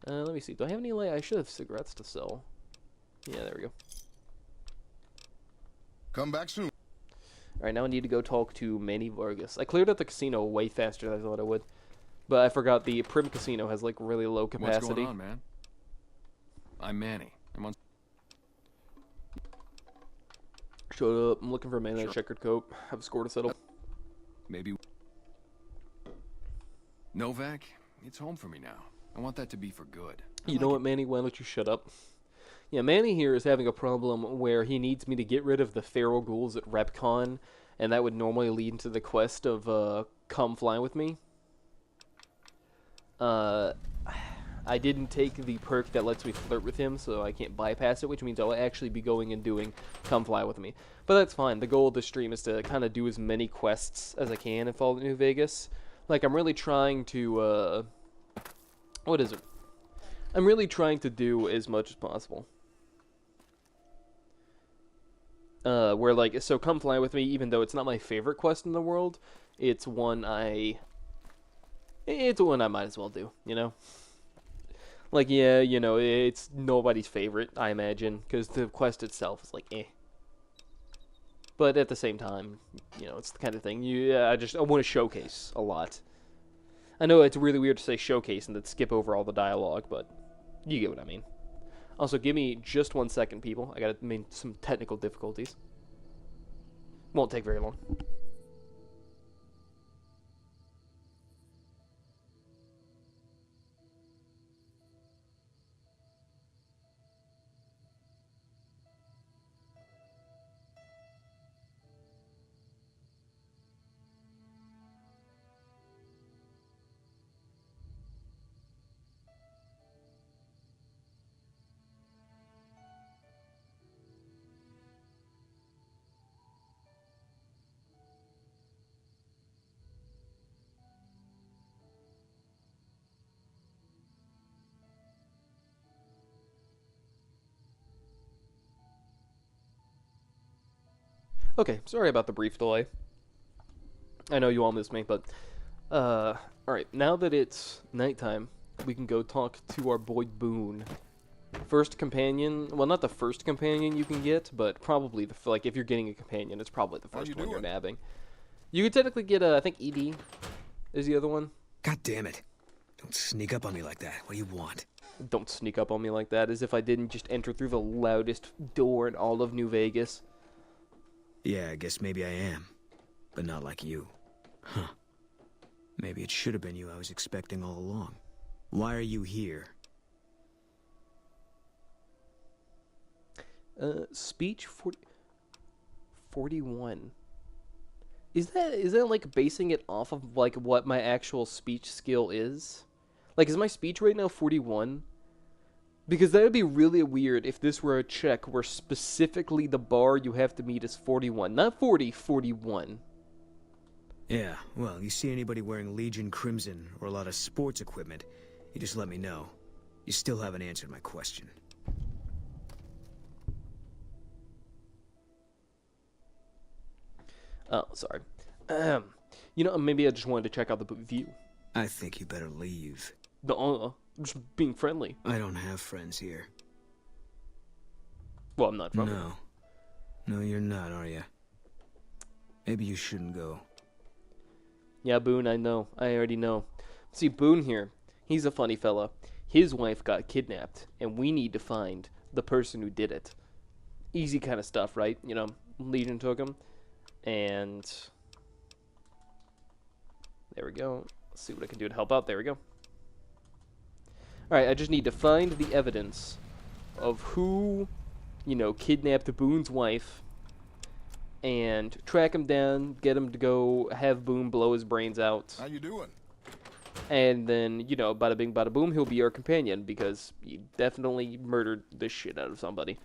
Let me see. Do I have any? I should have cigarettes to sell. Yeah, there we go. Come back soon. All right, now I need to go talk to Manny Vargas. I cleared out the casino way faster than I thought I would, but I forgot the Primm casino has like really low capacity. What's going on, man? I'm Manny. I'm on. Shut up. I'm looking for a man in a checkered coat. Have a score to settle. Maybe. Novak, it's home for me now. I want that to be for good. You know what, Manny? Why don't you shut up? Yeah, Manny here is having a problem where he needs me to get rid of the feral ghouls at RepCon, and that would normally lead into the quest of come fly with me. I didn't take the perk that lets me flirt with him, so I can't bypass it, which means I'll actually be going and doing come fly with me. But that's fine. The goal of the stream is to kind of do as many quests as I can in Fallout New Vegas. Like, I'm really trying to, what is it? I'm really trying to do as much as possible. Where, like, so come fly with me, even though it's not my favorite quest in the world, it's one I might as well do, you know? Like, yeah, you know, it's nobody's favorite, I imagine, because the quest itself is like, eh. But at the same time, you know, it's the kind of thing I want to showcase a lot. I know it's really weird to say showcase and then skip over all the dialogue, but you get what I mean. Also, give me just 1 second, people. I got some technical difficulties. Won't take very long. Okay, sorry about the brief delay. I know you all missed me, but alright, now that it's nighttime, we can go talk to our boy Boone. First companion, well, not the first companion you can get, but probably like if you're getting a companion, it's probably the first one you're nabbing. You could technically get I think ED is the other one. God damn it. Don't sneak up on me like that. What do you want? Don't sneak up on me like that, as if I didn't just enter through the loudest door in all of New Vegas. Yeah, I guess maybe I am. But not like you. Huh. Maybe it should have been you I was expecting all along. Why are you here? Speech 41. Is that like basing it off of like what my actual speech skill is? Like, is my speech right now 41? Because that would be really weird if this were a check where specifically the bar you have to meet is 41. Not 40, 41. Yeah, well, you see anybody wearing Legion Crimson or a lot of sports equipment, you just let me know. You still haven't answered my question. Oh, sorry. You know, maybe I just wanted to check out the view. I think you better leave. No, just being friendly. I don't have friends here. Well, I'm not from No. No, you're not, are you? Maybe you shouldn't go. Yeah, Boone, I know. I already know. See, Boone here, he's a funny fella. His wife got kidnapped, and we need to find the person who did it. Easy kind of stuff, right? You know, Legion took him, and there we go. Let's see what I can do to help out. There we go. Alright, I just need to find the evidence of who, you know, kidnapped Boone's wife, and track him down, get him to go have Boone blow his brains out. How you doing? And then, you know, bada bing, bada boom, he'll be our companion, because he definitely murdered the shit out of somebody.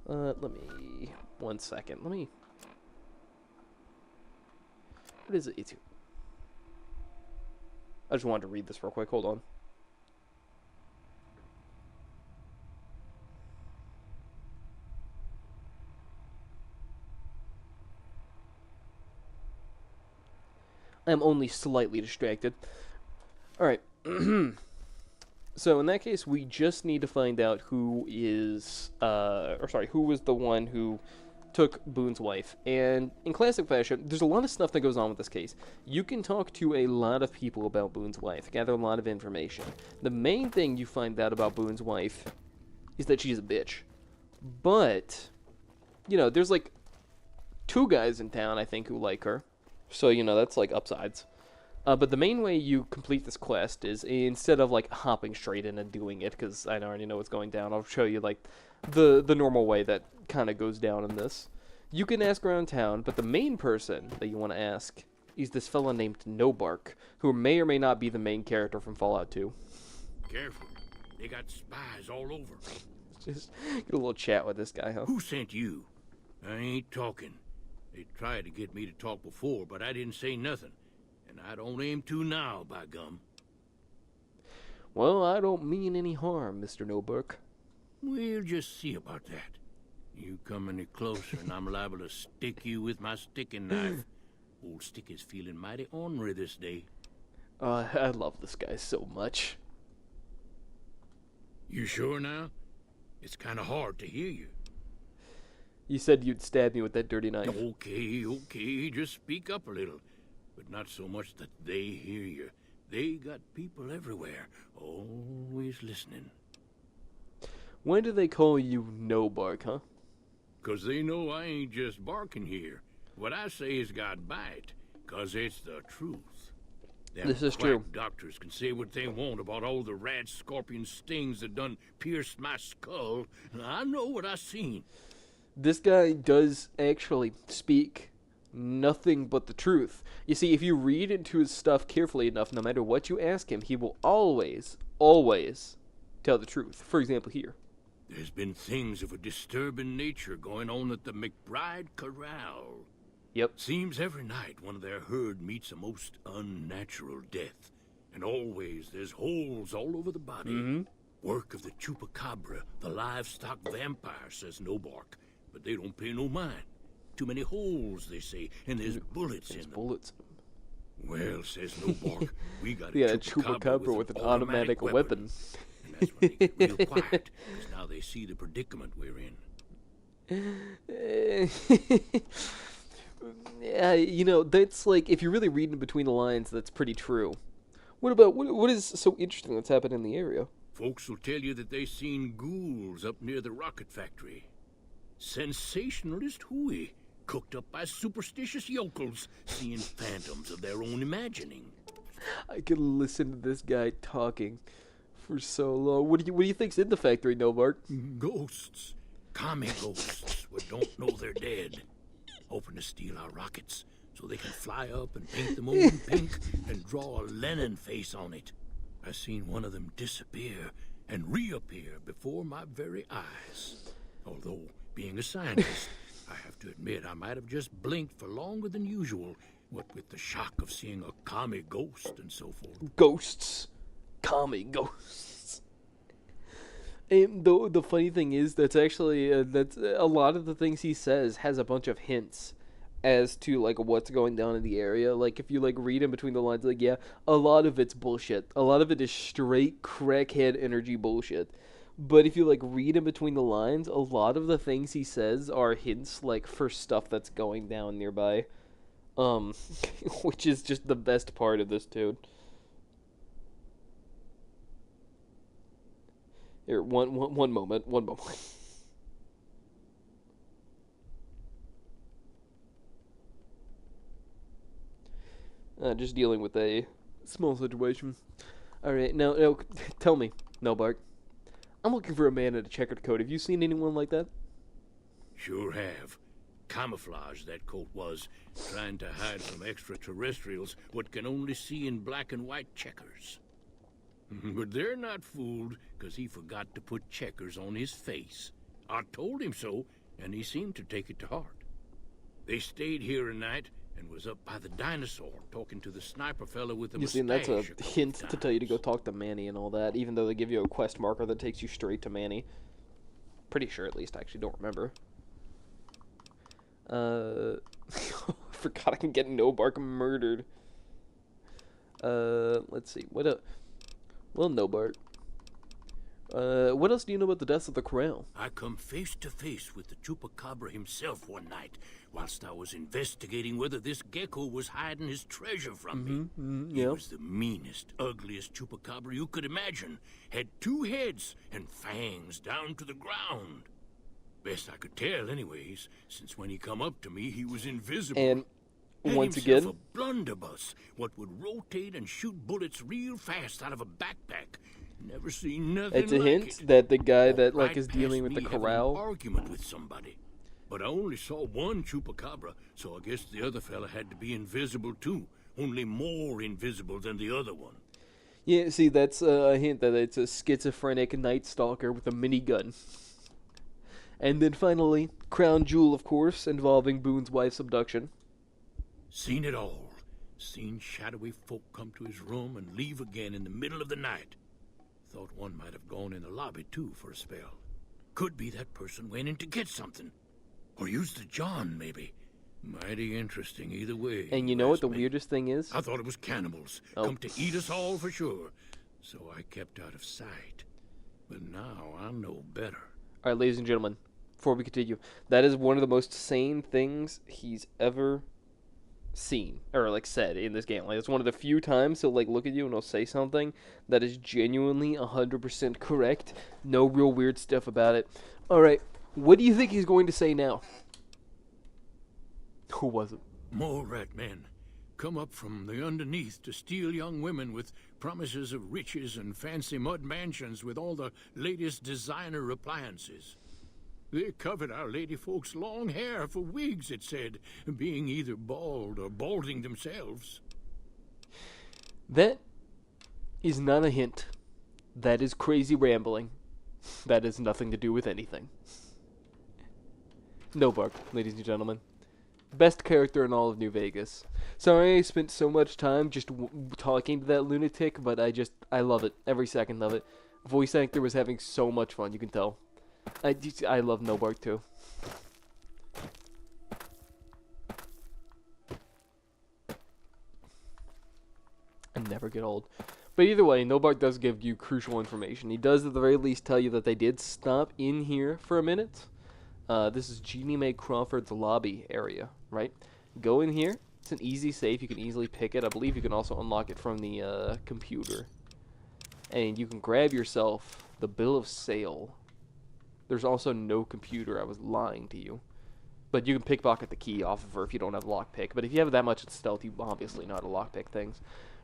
Let me... 1 second. Let me... What is it? It's... I just wanted to read this real quick. Hold on. I'm only slightly distracted. Alright. So in that case, we just need to find out who is, who was the one who took Boone's wife. And in classic fashion, there's a lot of stuff that goes on with this case. You can talk to a lot of people about Boone's wife, gather a lot of information. The main thing you find out about Boone's wife is that she's a bitch. But, you know, there's like 2 guys in town, I think, who like her. So, you know, that's like upsides. But the main way you complete this quest is, instead of like hopping straight in and doing it, because I already know what's going down, I'll show you like the normal way that kind of goes down in this. You can ask around town, but the main person that you want to ask is this fella named Nobark, who may or may not be the main character from Fallout 2. Careful, they got spies all over. Just get a little chat with this guy, huh? Who sent you? I ain't talking. They tried to get me to talk before, but I didn't say nothing. And I don't aim to now, by gum. Well, I don't mean any harm, Mr. Nobark. We'll just see about that. You come any closer and I'm liable to stick you with my sticking knife. Old Stick is feeling mighty ornery this day. I love this guy so much. You sure now? It's kind of hard to hear you. You said you'd stab me with that dirty knife. Okay, just speak up a little. But not so much that they hear you. They got people everywhere, always listening. When do they call you No Bark, huh? 'Cause they know I ain't just barking here. What I say has got bite, 'cause it's the truth. Them This is quack true. doctors can say what they want about all the rat scorpion stings that done pierced my skull. I know what I seen. This guy does actually speak nothing but the truth. You see, if you read into his stuff carefully enough, no matter what you ask him, he will always tell the truth. For example, here. There's been things of a disturbing nature going on at the McBride Corral. Yep. Seems every night one of their herd meets a most unnatural death. And always there's holes all over the body. Work of the chupacabra, the livestock vampire, says No Bark. But they don't pay no mind. Too many holes, they say, and there's bullets in them. Bullets. Well, says No Bark, we got a chupacabra with an automatic weapon. And that's when they get real quiet, because now they see the predicament we're in. Yeah, you know, that's like, if you're really reading between the lines, that's pretty true. What is so interesting that's happened in the area? Folks will tell you that they seen ghouls up near the rocket factory. Sensationalist hooey, cooked up by superstitious yokels, seeing phantoms of their own imagining. I could listen to this guy talking for so long. What do you think's in the factory, No Bark? Ghosts. Commie ghosts who don't know they're dead. Hoping to steal our rockets so they can fly up and paint the moon pink and draw a Lenin face on it. I seen one of them disappear and reappear before my very eyes. Although, being a scientist, I have to admit I might have just blinked for longer than usual, what with the shock of seeing a commie ghost and so forth. Ghosts. Commie ghosts. And the funny thing is, that's actually, that's a lot of the things he says has a bunch of hints as to, like, what's going down in the area. Like, if you, like, read in between the lines, like, yeah, a lot of it's bullshit. A lot of it is straight crackhead energy bullshit. But if you, like, read in between the lines, a lot of the things he says are hints, like, for stuff that's going down nearby. Which is just the best part of this, dude. Here, one moment. Just dealing with a small situation. Alright, now, tell me, No Bark. I'm looking for a man in a checkered coat. Have you seen anyone like that? Sure have. Camouflage, that coat was, trying to hide from extraterrestrials what can only see in black and white checkers. But they're not fooled, because he forgot to put checkers on his face. I told him so, and he seemed to take it to heart. They stayed here a night and was up by the dinosaur talking to the sniper fella with the mustache. You see, that's a hint to tell you to go talk to Manny and all that, even though they give you a quest marker that takes you straight to Manny. Pretty sure, at least. I actually don't remember. I forgot I can get No Bark murdered. Let's see. What else? Well, No Bark. What else do you know about the deaths of the corral? I come face to face with the chupacabra himself one night, whilst I was investigating whether this gecko was hiding his treasure from me. He was the meanest, ugliest chupacabra you could imagine. Had 2 heads and fangs down to the ground. Best I could tell, anyways, since when he come up to me, he was invisible. And Had once himself again, a blunderbuss, what would rotate and shoot bullets real fast out of a backpack. Never seen nothing it's a like hint it. that the guy that Right like is dealing past with the me having corral. An argument with somebody, but I only saw one chupacabra, so I guess the other fella had to be invisible too. Only more invisible than the other one. Yeah, see, that's a hint that it's a schizophrenic night stalker with a minigun. And then finally, crown jewel, of course, involving Boone's wife's abduction. Seen it all. Seen shadowy folk come to his room and leave again in the middle of the night. Thought one might have gone in the lobby, too, for a spell. Could be that person went in to get something. Or used the John, maybe. Mighty interesting either way. And you know what the weirdest thing is? I thought it was cannibals. Oh. Come to eat us all for sure. So I kept out of sight. But now I know better. All right, ladies and gentlemen, before we continue, that is one of the most sane things he's ever seen or like said in this game. Like, it's one of the few times he'll like look at you and he'll say something that is genuinely 100% correct. No real weird stuff about it. All right, what do you think he's going to say now? Who was it? More rat men come up from the underneath to steal young women with promises of riches and fancy mud mansions with all the latest designer appliances. They covered our lady folks' long hair for wigs, it said, being either bald or balding themselves. That is not a hint. That is crazy rambling. That has nothing to do with anything. No Bark, ladies and gentlemen. Best character in all of New Vegas. Sorry I spent so much time just talking to that lunatic, but I love it. Every second of it. Voice actor was having so much fun, you can tell. I love No Bark too. I never get old. But either way, No Bark does give you crucial information. He does at the very least tell you that they did stop in here for a minute. This is Jeannie Mae Crawford's lobby area, right? Go in here. It's an easy safe. You can easily pick it. I believe you can also unlock it from the computer. And you can grab yourself the bill of sale. There's also no computer. I was lying to you. But you can pickpocket the key off of her if you don't have lockpick. But if you have that much stealth, you obviously know how to lockpick things.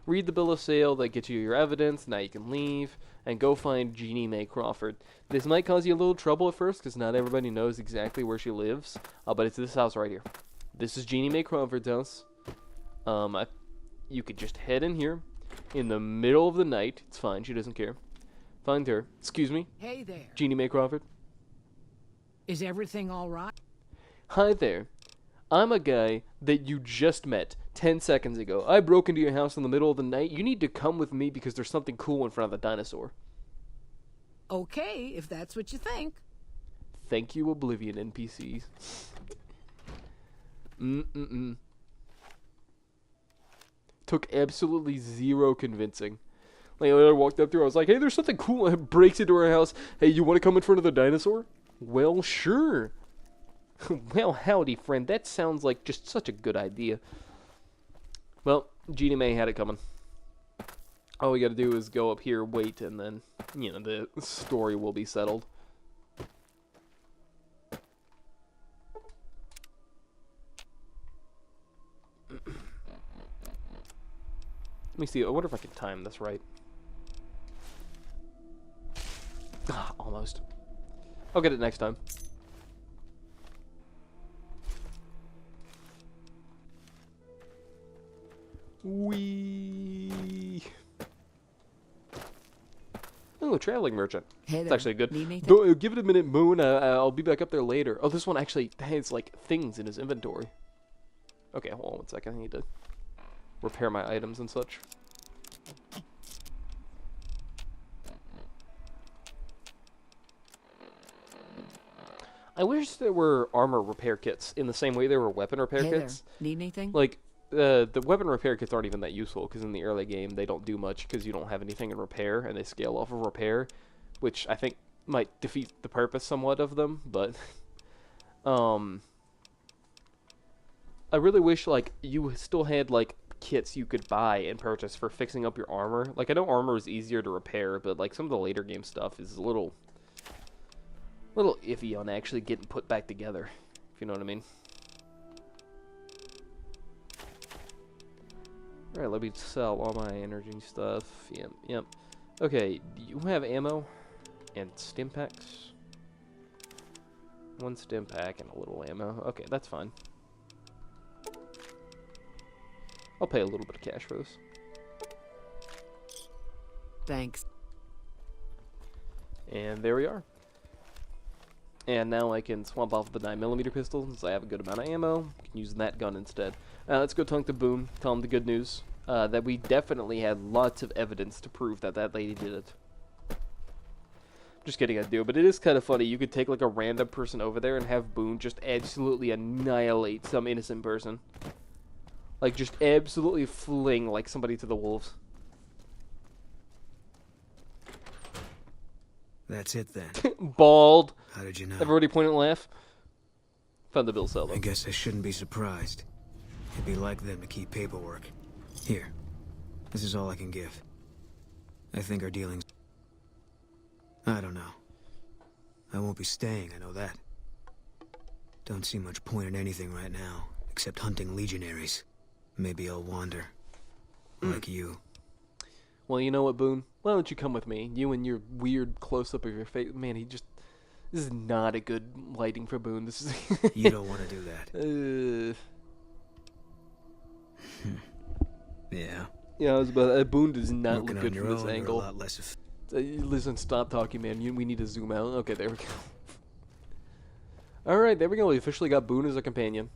Read the bill of sale. That gets you your evidence. Now you can leave and go find Jeannie Mae Crawford. This might cause you a little trouble at first because not everybody knows exactly where she lives. But it's this house right here. This is Jeannie Mae Crawford's house. You could just head in here in the middle of the night. It's fine. She doesn't care. Find her. Excuse me. Hey there. Jeannie Mae Crawford. Is everything all right? Hi there. I'm a guy that you just met 10 seconds ago. I broke into your house in the middle of the night. You need to come with me because there's something cool in front of the dinosaur. Okay, if that's what you think. Thank you, Oblivion NPCs. Took absolutely zero convincing. Like, I walked up to her, I was like, hey, there's something cool. And breaks into her house. Hey, you want to come in front of the dinosaur? Well, sure. Well, howdy, friend. That sounds like just such a good idea. Well, Jeannie Mae had it coming. All we gotta do is go up here, wait, and then, you know, the story will be settled. Let me see. I wonder if I can time this right. Ah, almost. I'll get it next time. Wee. Oh, a traveling merchant. Hey It's there. actually good. Need anything? Give it a minute, Moon. I'll be back up there later. Oh, this one actually has like things in his inventory. Okay, hold on 1 second. I need to repair my items and such. I wish there were armor repair kits in the same way there were weapon repair Hey kits. there. Need anything? Like, the weapon repair kits aren't even that useful because in the early game they don't do much because you don't have anything in repair and they scale off of repair, which I think might defeat the purpose somewhat of them, but I really wish like you still had like kits you could buy and purchase for fixing up your armor. Like, I know armor is easier to repair, but like some of the later game stuff is a little iffy on actually getting put back together, if you know what I mean. Alright, let me sell all my energy stuff. Yep. Okay, do you have ammo and stim packs? 1 stim pack and a little ammo. Okay, that's fine. I'll pay a little bit of cash for this. Thanks. And there we are. And now I can swap off the 9mm pistol since I have a good amount of ammo. I can use that gun instead. Let's go talk to Boone. Tell him the good news. That we definitely had lots of evidence to prove that that lady did it. Just kidding, I do. But it is kind of funny. You could take like a random person over there and have Boone just absolutely annihilate some innocent person. Like, just absolutely fling like somebody to the wolves. That's it then. Bald. How did you know? Everybody point and laugh. Found the bill seller. I guess I shouldn't be surprised. It'd be like them to keep paperwork. Here. This is all I can give. I think our dealings... I don't know. I won't be staying, I know that. Don't see much point in anything right now, except hunting legionaries. Maybe I'll wander. Like you. Well, you know what, Boone? Why don't you come with me? You and your weird close-up of your face. Man, he just... This is not a good lighting for Boone. This is... You don't want to do that. Yeah. Yeah, I was about... Boone does not Working look good on from your this own, angle. a lot less Listen, stop talking, man. We need to zoom out. Okay, there we go. Alright, there we go. We officially got Boone as a companion.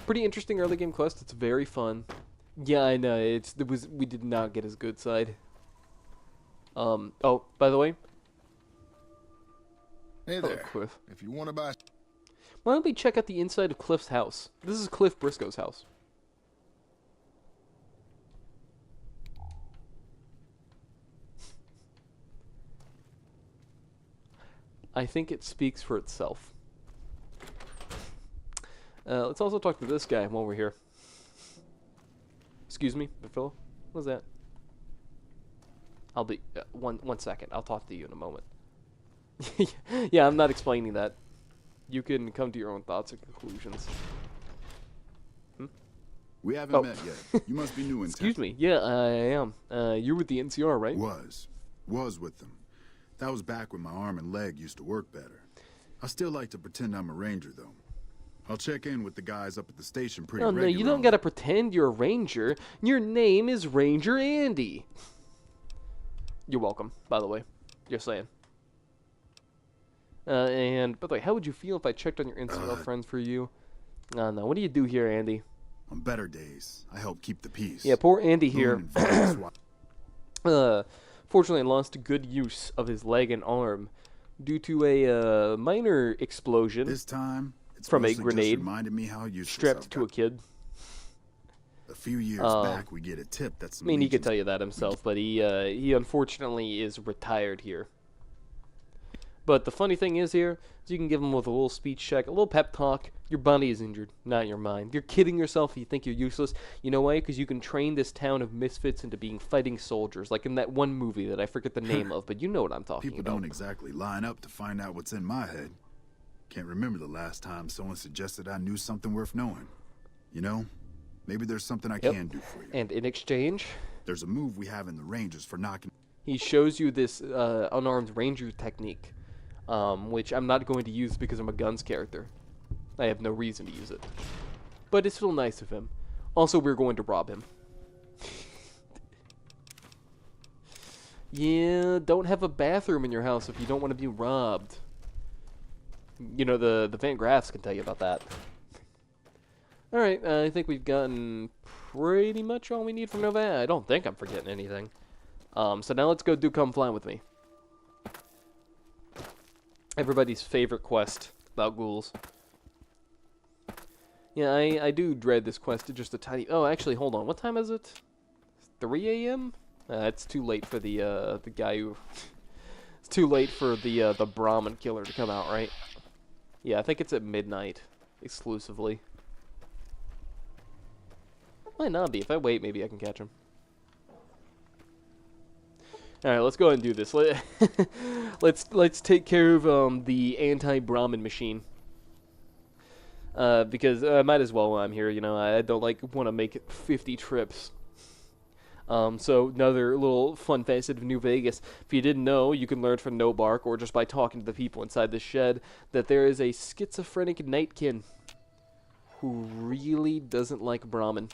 Pretty interesting early game quest. It's very fun. Yeah, I know. We did not get his good side. Oh, by the way. Hey Hello, there. Cliff. If you want to buy... Why don't we check out the inside of Cliff's house? This is Cliff Briscoe's house. I think it speaks for itself. Let's also talk to this guy while we're here. Excuse me, Phil. What was that? I'll be... one second. I'll talk to you in a moment. Yeah, I'm not explaining that. You can come to your own thoughts and conclusions. We haven't met yet. You must be new in Excuse me. Yeah, I am. You're with the NCR, right? Was with them. That was back when my arm and leg used to work better. I still like to pretend I'm a ranger, though. I'll check in with the guys up at the station pretty regularly. No, you don't gotta pretend you're a ranger. Your name is Ranger Andy. You're welcome, by the way. Just saying. And, by the way, how would you feel if I checked on your NCR friends for you? No, what do you do here, Andy? On better days, I help keep the peace. Yeah, poor Andy here. Fortunately, lost good use of his leg and arm due to a minor explosion. This time, it's from a mostly just grenade reminded me how useless strapped I've to a kid. A few years back, we get a tip that's. I mean, he could tell you that himself, but he unfortunately is retired here. But the funny thing is here, is you can give him with a little speech check, a little pep talk. Your body is injured, not your mind. You're kidding yourself if you think you're useless. You know why? Because you can train this town of misfits into being fighting soldiers, like in that one movie that I forget the name of, but you know what I'm talking People about. don't exactly line up to find out what's in my head. Can't remember the last time someone suggested I knew something worth knowing. You know, maybe there's something I can do for you. And in exchange, there's a move we have in the Rangers for knocking. He shows you this unarmed ranger technique, which I'm not going to use because I'm a guns character. I have no reason to use it. But it's still nice of him. Also, we're going to rob him. Yeah, don't have a bathroom in your house if you don't want to be robbed. You know, the Van Graffs can tell you about that. Alright, I think we've gotten pretty much all we need from Nova. I don't think I'm forgetting anything. So now let's go do Come Fly With Me. Everybody's favorite quest about ghouls. Yeah, I do dread this quest just a tiny... Oh, actually, hold on. What time is it? 3 a.m.? It's too late for the guy who... It's too late for the Brahmin killer to come out, right? Yeah, I think it's at midnight, exclusively. Might not be. If I wait, maybe I can catch him. Alright, let's go ahead and do this. Let's take care of the anti-Brahmin machine. Because I might as well while I'm here, you know, I don't want to make 50 trips. So another little fun facet of New Vegas. If you didn't know, you can learn from No Bark or just by talking to the people inside the shed that there is a schizophrenic nightkin who really doesn't like Brahmin.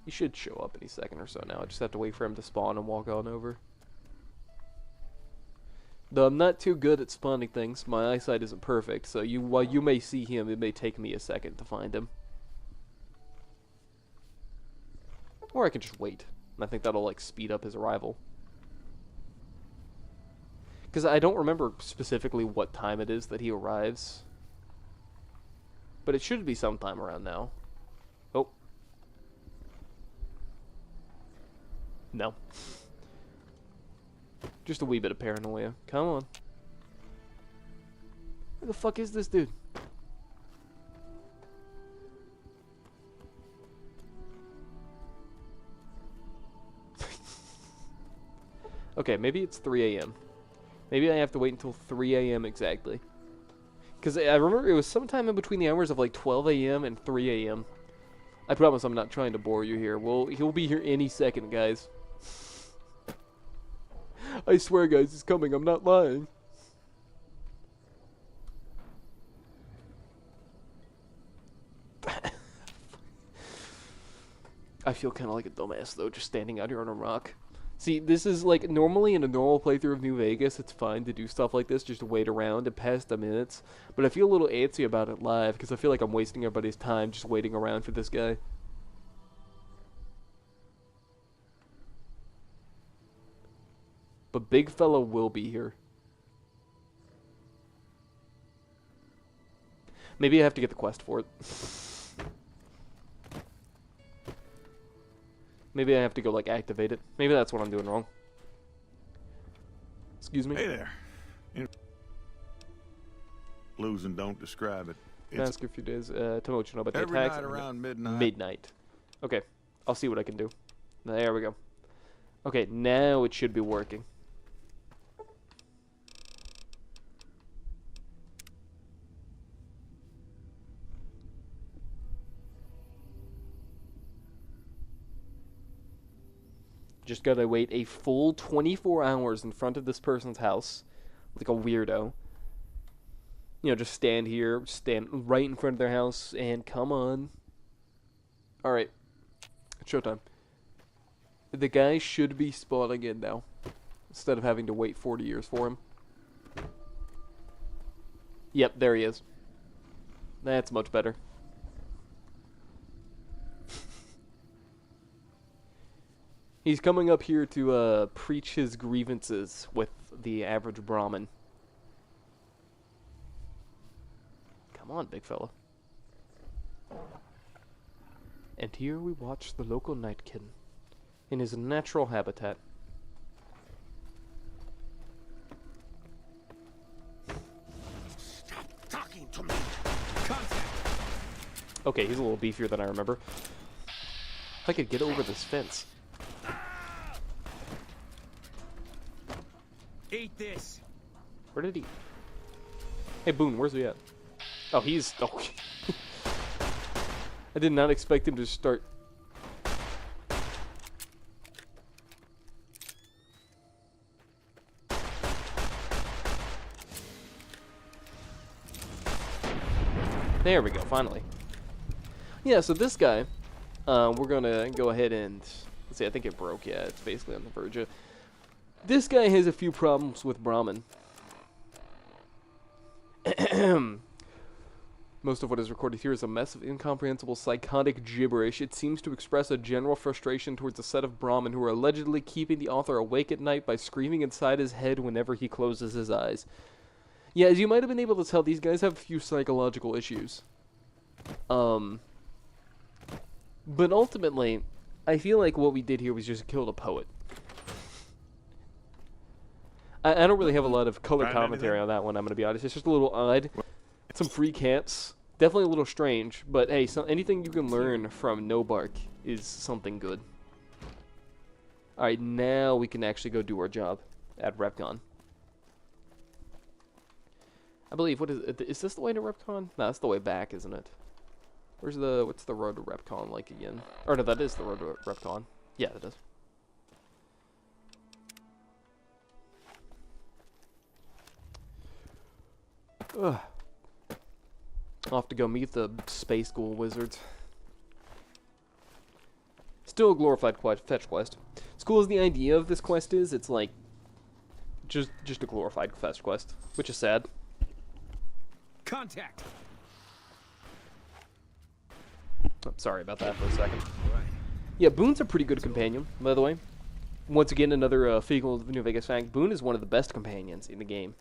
He should show up any second or so now. I just have to wait for him to spawn and walk on over. Though I'm not too good at spawning things, my eyesight isn't perfect, so while you may see him, it may take me a second to find him. Or I can just wait. And I think that'll, like, speed up his arrival. Because I don't remember specifically what time it is that he arrives. But it should be sometime around now. Oh. No. Just a wee bit of paranoia. Come on. Who the fuck is this dude? Okay, maybe it's 3 a.m. Maybe I have to wait until 3 a.m. exactly. Because I remember it was sometime in between the hours of like 12 a.m. and 3 a.m. I promise I'm not trying to bore you here. Well, he'll be here any second, guys. I swear, guys, he's coming. I'm not lying. I feel kind of like a dumbass, though, just standing out here on a rock. See, this is like, normally in a normal playthrough of New Vegas, it's fine to do stuff like this, just to wait around and pass the minutes. But I feel a little antsy about it live, because I feel like I'm wasting everybody's time just waiting around for this guy. But Big Fella will be here. Maybe I have to get the quest for it. Maybe I have to go, like, activate it. Maybe that's what I'm doing wrong. Excuse me? Hey there. Blues and don't describe it. Ask a few days. Tell me what you know about the every attacks. night around midnight. Midnight. Okay. I'll see what I can do. There we go. Okay, now it should be working. Just gotta wait a full 24 hours in front of this person's house, like a weirdo. You know, just stand here, stand right in front of their house, and come on. Alright, it's showtime. The guy should be spawning in now, instead of having to wait 40 years for him. Yep, there he is. That's much better. He's coming up here to preach his grievances with the average Brahmin. Come on, big fella. And here we watch the local nightkin in his natural habitat. Stop talking to me. Okay, he's a little beefier than I remember. If I could get over this fence. Eat this. Where did he? Hey, Boone, where's he at? Oh, he's... Oh. I did not expect him to start... There we go, finally. Yeah, so this guy, we're gonna go ahead and... Let's see, I think it broke. Yeah, it's basically on the verge of... This guy has a few problems with Brahmin. Most of what is recorded here is a mess of incomprehensible psychotic gibberish. It seems to express a general frustration towards a set of Brahmin who are allegedly keeping the author awake at night by screaming inside his head whenever he closes his eyes. Yeah, as you might have been able to tell, these guys have a few psychological issues. But ultimately, I feel like what we did here was just killed a poet. I don't really have a lot of color commentary on that one, I'm going to be honest. It's just a little odd. Some free camps. Definitely a little strange. But hey, anything you can learn from No Bark is something good. Alright, now we can actually go do our job at RepCon. I believe, is this the way to RepCon? No, that's the way back, isn't it? What's the road to RepCon like again? Or no, that is the road to RepCon. Yeah, that is. Ugh. I'll have to go meet the space school wizards. Still a glorified fetch quest. As cool as the idea of this quest is, it's like just a glorified fetch quest, which is sad. Contact. Oh, sorry about that for a second. Yeah, Boone's a pretty good companion, by the way. once again, another fecal New Vegas fact, Boone is one of the best companions in the game.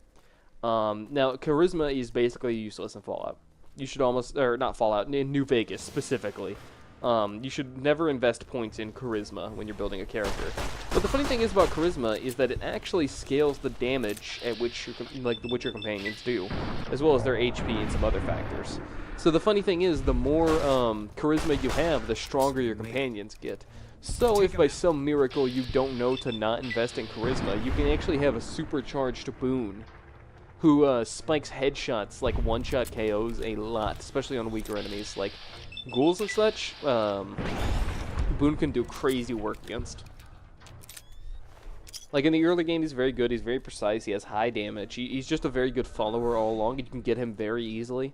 Now, charisma is basically useless in Fallout. You should almost, or not Fallout, in New Vegas specifically. You should never invest points in charisma when you're building a character. But the funny thing is about charisma is that it actually scales the damage at which your companions do, as well as their HP and some other factors. So the funny thing is, the more charisma you have, the stronger your companions get. So if by some miracle you don't know to not invest in charisma, you can actually have a supercharged Boone who spikes headshots like one-shot KOs a lot, especially on weaker enemies like ghouls and such. Boone can do crazy work against. Like in the early game, he's very good. He's very precise. He has high damage. He's just a very good follower all along. You can get him very easily.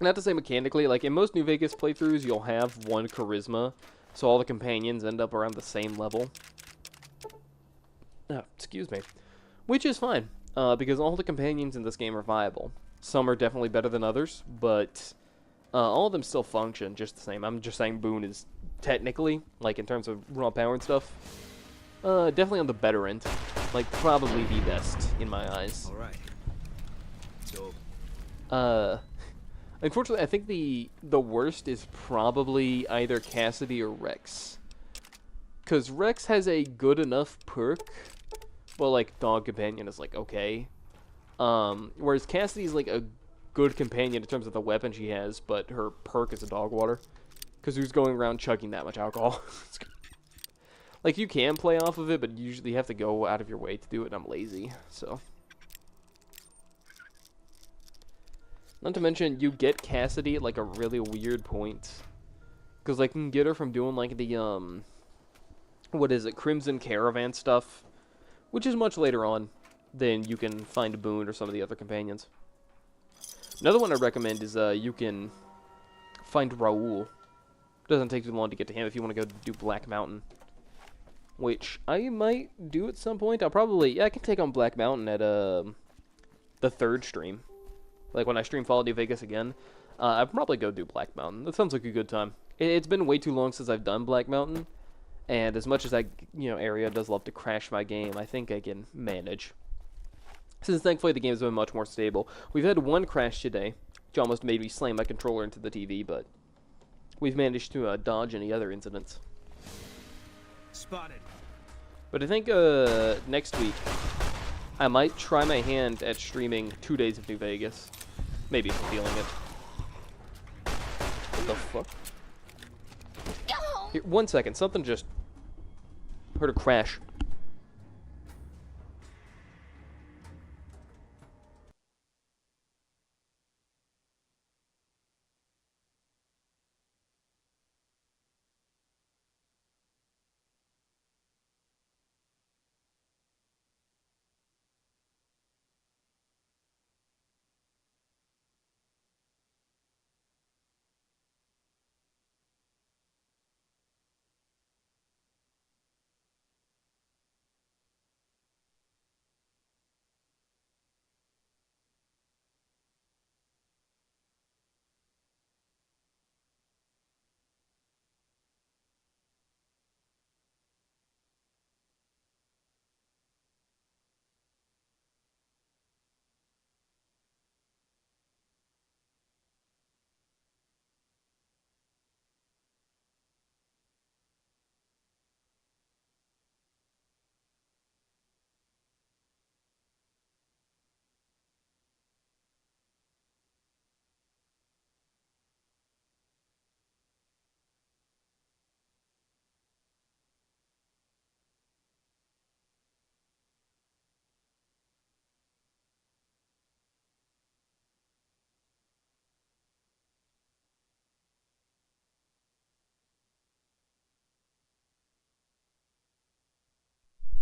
Not to say mechanically, like in most New Vegas playthroughs, you'll have one charisma, so all the companions end up around the same level. Excuse me. Which is fine, because all the companions in this game are viable. Some are definitely better than others, but all of them still function just the same. I'm just saying Boone is technically, like in terms of raw power and stuff, definitely on the better end. Like, probably the best in my eyes. Alright. So... Unfortunately, I think the worst is probably either Cassidy or Rex. Because Rex has a good enough perk, well, like, Dog Companion is, like, okay. Whereas Cassidy's, like, a good companion in terms of the weapon she has, but her perk is a dog water. Because who's going around chugging that much alcohol? Like, you can play off of it, but you usually have to go out of your way to do it, and I'm lazy, so... Not to mention, you get Cassidy at, like, a really weird point. Because, like, you can get her from doing, like, the, what is it, Crimson Caravan stuff. Which is much later on than you can find Boone or some of the other companions. Another one I recommend is, you can find Raoul. Doesn't take too long to get to him if you want to go do Black Mountain. Which I might do at some point. I'll probably, yeah, I can take on Black Mountain at, the third stream. Like, when I stream Fallout New Vegas again, I'll probably go do Black Mountain. That sounds like a good time. It's been way too long since I've done Black Mountain, and as much as that, area does love to crash my game, I think I can manage. Since thankfully the game's been much more stable. We've had one crash today, which almost made me slam my controller into the TV, but we've managed to dodge any other incidents. Spotted. But I think next week, I might try my hand at streaming 2 days of New Vegas. Maybe if I'm feeling it. What the fuck? Here, 1 second. Something just heard a crash.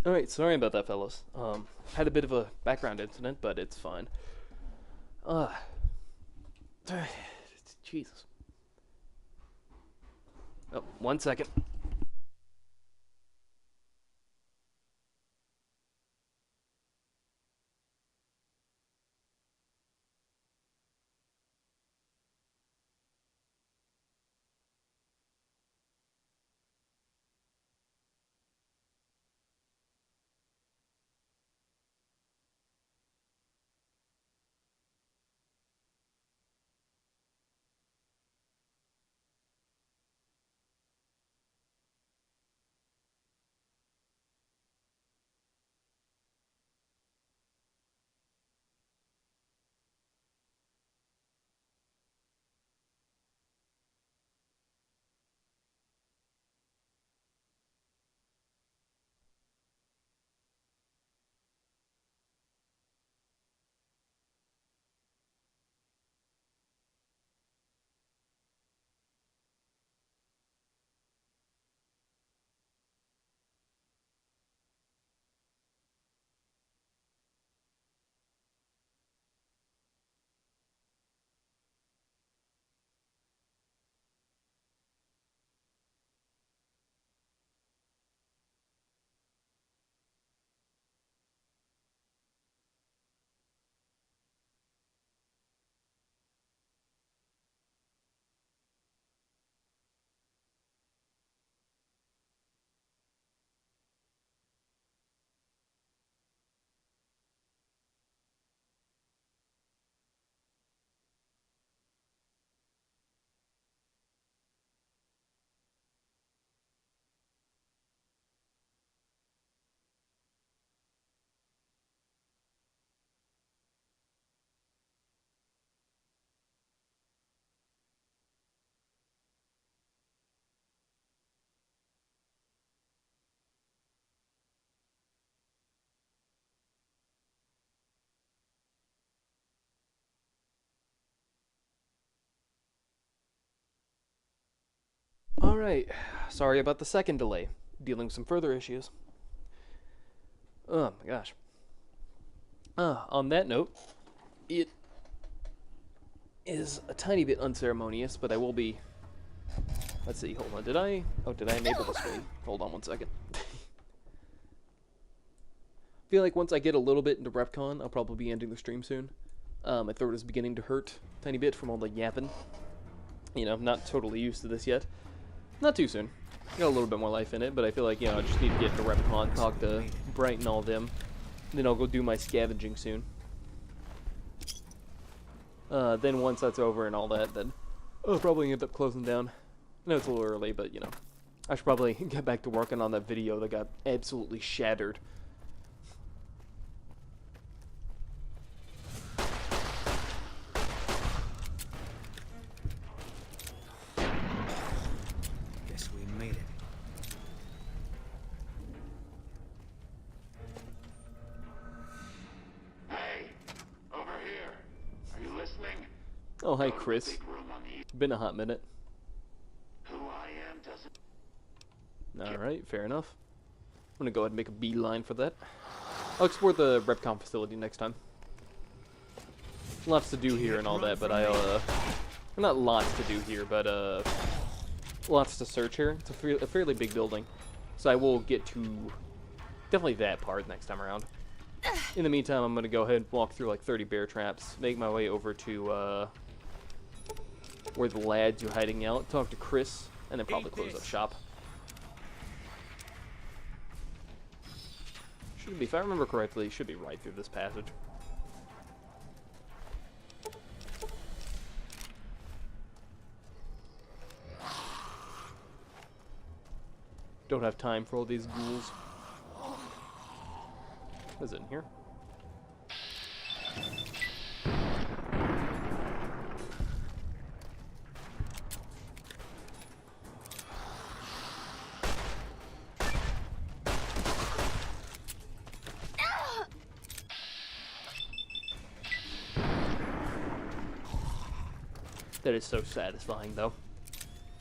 Alright, sorry about that, fellas. Had a bit of a background incident, but it's fine. Jesus. Oh, 1 second. Alright, sorry about the second delay. Dealing with some further issues. Oh my gosh. On that note, it is a tiny bit unceremonious, but I will be... Let's see, hold on, did I enable the screen? Hold on one second. I feel like once I get a little bit into RepCon, I'll probably be ending the stream soon. My throat is beginning to hurt a tiny bit from all the yapping. You know, I'm not totally used to this yet. Not too soon. Got a little bit more life in it, but I feel like, you know, I just need to get into RepCon, talk to Bright and all them. Then I'll go do my scavenging soon. Then once that's over and all that, then I'll probably end up closing down. I know it's a little early, but, you know, I should probably get back to working on that video that got absolutely shattered. Guess we made it. Hey, over here. Are you listening? Oh, hi, Chris. Been a hot minute. Who I am doesn't... Alright, fair enough. I'm gonna go ahead and make a beeline for that. I'll explore the RepCon facility next time. Lots to do here and all that, but not lots to do here, but, lots to search here. It's a fairly big building. So I will get to definitely that part next time around. In the meantime, I'm gonna go ahead and walk through like 30 bear traps, make my way over to, where the lads are hiding out, talk to Chris, and then probably close up shop. Should be, if I remember correctly, it should be right through this passage. Don't have time for all these ghouls. What is it in here? That is so satisfying, though.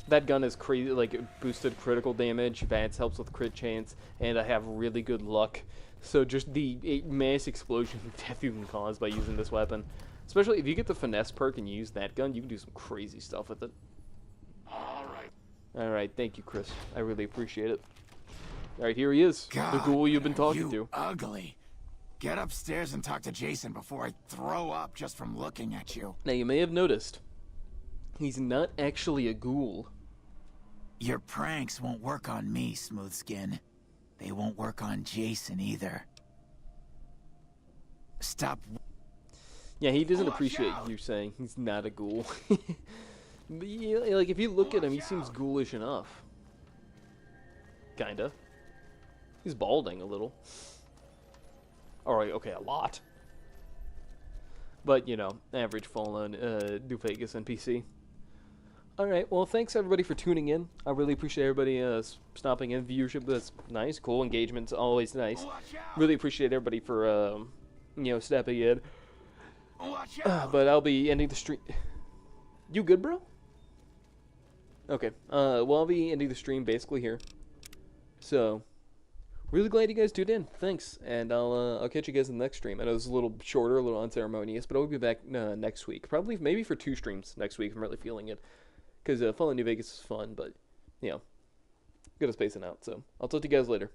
That gun is crazy, like, boosted critical damage, Vance helps with crit chance, and I have really good luck. So just the mass explosion of death you can cause by using this weapon. Especially if you get the finesse perk and you use that gun, you can do some crazy stuff with it. Alright, thank you, Chris. I really appreciate it. Alright, here he is. God, the ghoul you've been talking to. Ugly. Get upstairs and talk to Jason before I throw up just from looking at you. Now, you may have noticed, he's not actually a ghoul. Your pranks won't work on me, Smooth Skin. They won't work on Jason either. Stop. Yeah, he doesn't appreciate you saying he's not a ghoul. But, yeah, like, if you look at him, he seems ghoulish enough. Kinda. He's balding a little. Alright, okay, a lot. But, you know, average fallen New Vegas NPC. Alright, well, thanks everybody for tuning in. I really appreciate everybody stopping in. Viewership, that's nice. Cool. Engagement's always nice. Really appreciate everybody for, you know, stepping in. But I'll be ending the stream. You good, bro? Okay. Well, I'll be ending the stream basically here. So, really glad you guys tuned in. Thanks. And I'll catch you guys in the next stream. I know it's a little shorter, a little unceremonious, but I'll be back next week. Probably, maybe for 2 streams next week. I'm really feeling it. Because Fallout New Vegas is fun, but, you know, gotta space it out. So, I'll talk to you guys later.